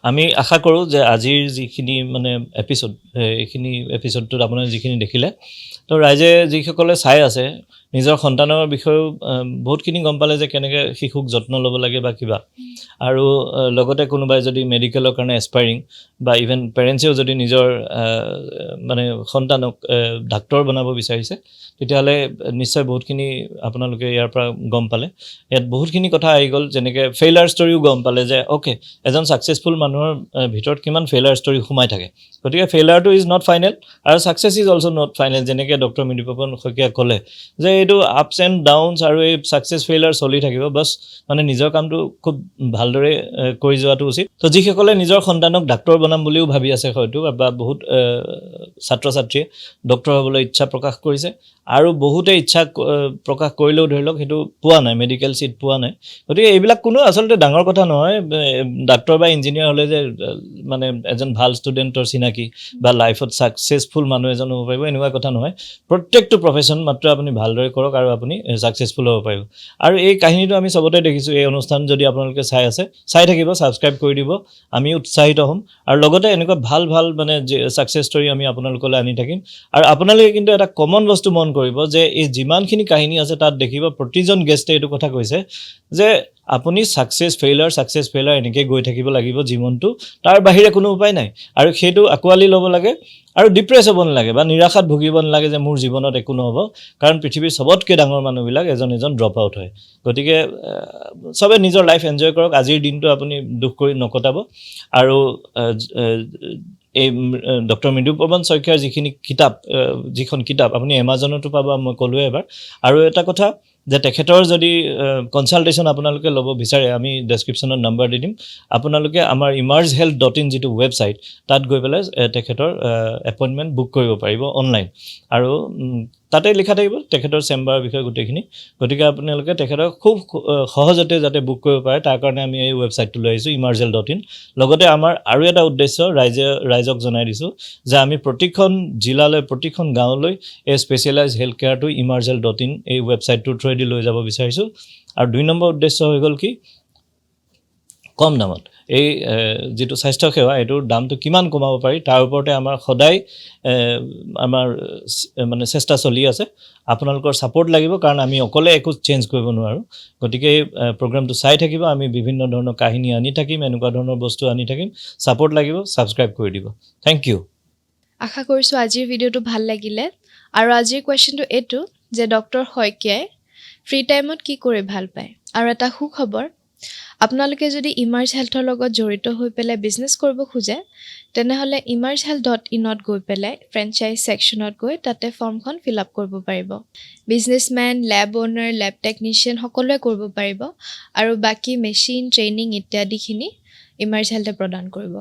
Speaker 2: আমি আশা কৰোঁ যে আজিৰ যিখিনি মানে এপিছ'ড এইখিনি এপিছ'ডটোত আপোনাৰ যিখিনি দেখিলে তো ৰাইজে যিসকলে চাই আছে নিজৰ সন্তানৰ বিষয়েও বহুতখিনি গম পালে যে কেনেকৈ শিশুক যত্ন ল'ব লাগে বা কিবা আৰু লগতে কোনোবাই যদি মেডিকেলৰ কাৰণে এছপাইৰিং বা ইভেন পেৰেণ্টছেও যদি নিজৰ মানে সন্তানক ডাক্তৰ বনাব বিচাৰিছে তেতিয়াহ'লে নিশ্চয় বহুতখিনি আপোনালোকে ইয়াৰ পৰা গম পালে ইয়াত বহুতখিনি কথা আহি গ'ল যেনেকৈ ফেইলাৰ ষ্টৰিও গম পালে যে অ'কে এজন ছাকচেছফুল মানুহৰ ভিতৰত কিমান ফেইলাৰ ষ্টৰি সোমাই থাকে গতিকে ফেইলাৰটো ইজ নট ফাইনেল আৰু success is also' not final যেনেকৈ ডক্টৰ মৃদুপৱন শইকীয়াই ক'লে যে এইটো আপছ এণ্ড ডাউনছ আৰু এই ছাকচেছ ফেইলাৰ চলি থাকিব বাছ মানে নিজৰ কামটো খুব ভালদৰে কৰি যোৱাটো উচিত তো যিসকলে নিজৰ সন্তানক ডাক্তৰ বনাম বুলিও ভাবি আছে হয়তো বা বহুত ছাত্ৰ ছাত্ৰীয়ে ডক্তৰ হ'বলৈ ইচ্ছা প্ৰকাশ কৰিছে আৰু বহুতে ইচ্ছা প্ৰকাশ কৰিলেও ধৰি লওক সেইটো পোৱা নাই মেডিকেল ছিট পোৱা নাই গতিকে এইবিলাক কোনো আচলতে ডাঙৰ কথা নহয় ডাক্তৰ বা ইঞ্জিনিয়াৰ হ'লে যে মানে এজন ভাল ষ্টুডেণ্টৰ চিনাকি বা লাইফত ছাকচেছফুল মানুহ এজন হ'ব পাৰিব এনেকুৱা কথা নহয় প্ৰত্যেকটো প্ৰফেশ্যন মাত্ৰ আপুনি ভালদৰে কৰক আৰু আপুনি ছাকচেছফুল হ'ব পাৰিব আৰু এই কাহিনীটো আমি চবতে দেখিছোঁ এই অনুষ্ঠান যদি আপোনালোকে চাই আছে চাই থাকিব ছাবস্ক্ৰাইব কৰি দিব আমি উৎসাহিত হ'ম আৰু লগতে এনেকুৱা ভাল ভাল মানে ছাকচেছ ষ্টৰি আমি আপোনালোকলৈ আনি থাকিম আৰু আপোনালোকে কিন্তু এটা কমন বস্তু মন কৰিব যে এই যিমানখিনি কাহিনী আছে তাত দেখিব প্ৰতিজন গেষ্টে এইটো কথা কৈছে যে আপুনি ছাকচেছ ফেইলাৰ এনেকৈ গৈ থাকিব লাগিব জীৱনটো তাৰ বাহিৰে কোনো উপায় নাই আৰু সেইটো আঁকোৱালি ল'ব লাগে আৰু ডিপ্ৰেছ হ'ব নালাগে বা নিৰাশাত ভুগিব নালাগে যে মোৰ জীৱনত একো নহ'ব কাৰণ পৃথিৱীৰ চবতকৈ ডাঙৰ মানুহবিলাক এজন ড্ৰপ আউট হয় গতিকে চবে নিজৰ লাইফ এনজয় কৰক আজিৰ দিনটো আপুনি দুখ কৰি নকটাব আৰু এই ডক্টৰ মৃদুপৱন শইকীয়াৰ যিখন কিতাপ আপুনি এমাজনতো পাব মই ক'লোৱে এবাৰ আৰু এটা কথা যে তেখেতৰ যদি কনচাল্টেশ্যন আপোনালোকে ল'ব বিচাৰে আমি ডেছক্ৰিপশ্যনত নাম্বাৰ দি দিম আপোনালোকে আমাৰ emergehealth.in যিটো ৱেবছাইট তাত গৈ পেলাই তেখেতৰ এপইণ্টমেণ্ট বুক কৰিব পাৰিব অনলাইন আৰু তাতে লিখা থাকিব তেখেতৰ চেম্বাৰৰ বিষয়ে গোটেইখিনি গতিকে আপোনালোকে তেখেতক খুব সহজতে যাতে বুক কৰিব পাৰে তাৰ কাৰণে আমি এই ৱেবছাইটটো লৈ আহিছোঁ emergehealth.in লগতে আমাৰ আৰু এটা উদ্দেশ্য ৰাইজক জনাই দিছোঁ যে আমি প্ৰতিখন জিলালৈ প্ৰতিখন গাঁৱলৈ এই স্পেচিয়েলাইজ হেল্থ কেয়াৰটো emergehealth.in এই ৱেবছাইটটোৰ থ্ৰুৱেদি লৈ যাব বিচাৰিছোঁ আৰু 2 নম্বৰ উদ্দেশ্য হৈ গ'ল কি কম দামত এই যিটো স্বাস্থ্যসেৱা এইটোৰ দামটো কিমান কমাব পাৰি তাৰ ওপৰতে আমাৰ সদায় আমাৰ মানে চেষ্টা চলি আছে আপোনালোকৰ ছাপোৰ্ট লাগিব কাৰণ আমি অকলে একো চেঞ্জ কৰিব নোৱাৰোঁ গতিকে এই প্ৰগ্ৰামটো চাই থাকিব আমি বিভিন্ন ধৰণৰ কাহিনী আনি থাকিম এনেকুৱা ধৰণৰ বস্তু আনি থাকিম ছাপোৰ্ট লাগিব ছাবস্ক্ৰাইব কৰি দিব থেংক ইউ
Speaker 3: আশা কৰিছোঁ আজিৰ ভিডিঅ'টো ভাল লাগিলে আৰু আজিৰ কুৱেশ্যনটো এইটো যে ডক্টৰ শইকীয়াই ফ্ৰী টাইমত কি কৰি ভাল পায় আৰু এটা সুখবৰ আপোনালোকে যদি ইমাৰ্জ হেল্থৰ লগত জড়িত হৈ পেলাই বিজনেছ কৰিব খোজে তেনেহ'লে emergehealth.in-ত গৈ পেলাই ফ্ৰেঞ্চাইজ ছেকশ্যনত গৈ তাতে ফৰ্মখন ফিল আপ কৰিব পাৰিব বিজনেছমেন লেব অ'নাৰ লেব টেকনিচিয়ান সকলোৱে কৰিব পাৰিব আৰু বাকী মেচিন ট্ৰেইনিং ইত্যাদিখিনি ইমাৰ্জ হেল্থে প্ৰদান কৰিব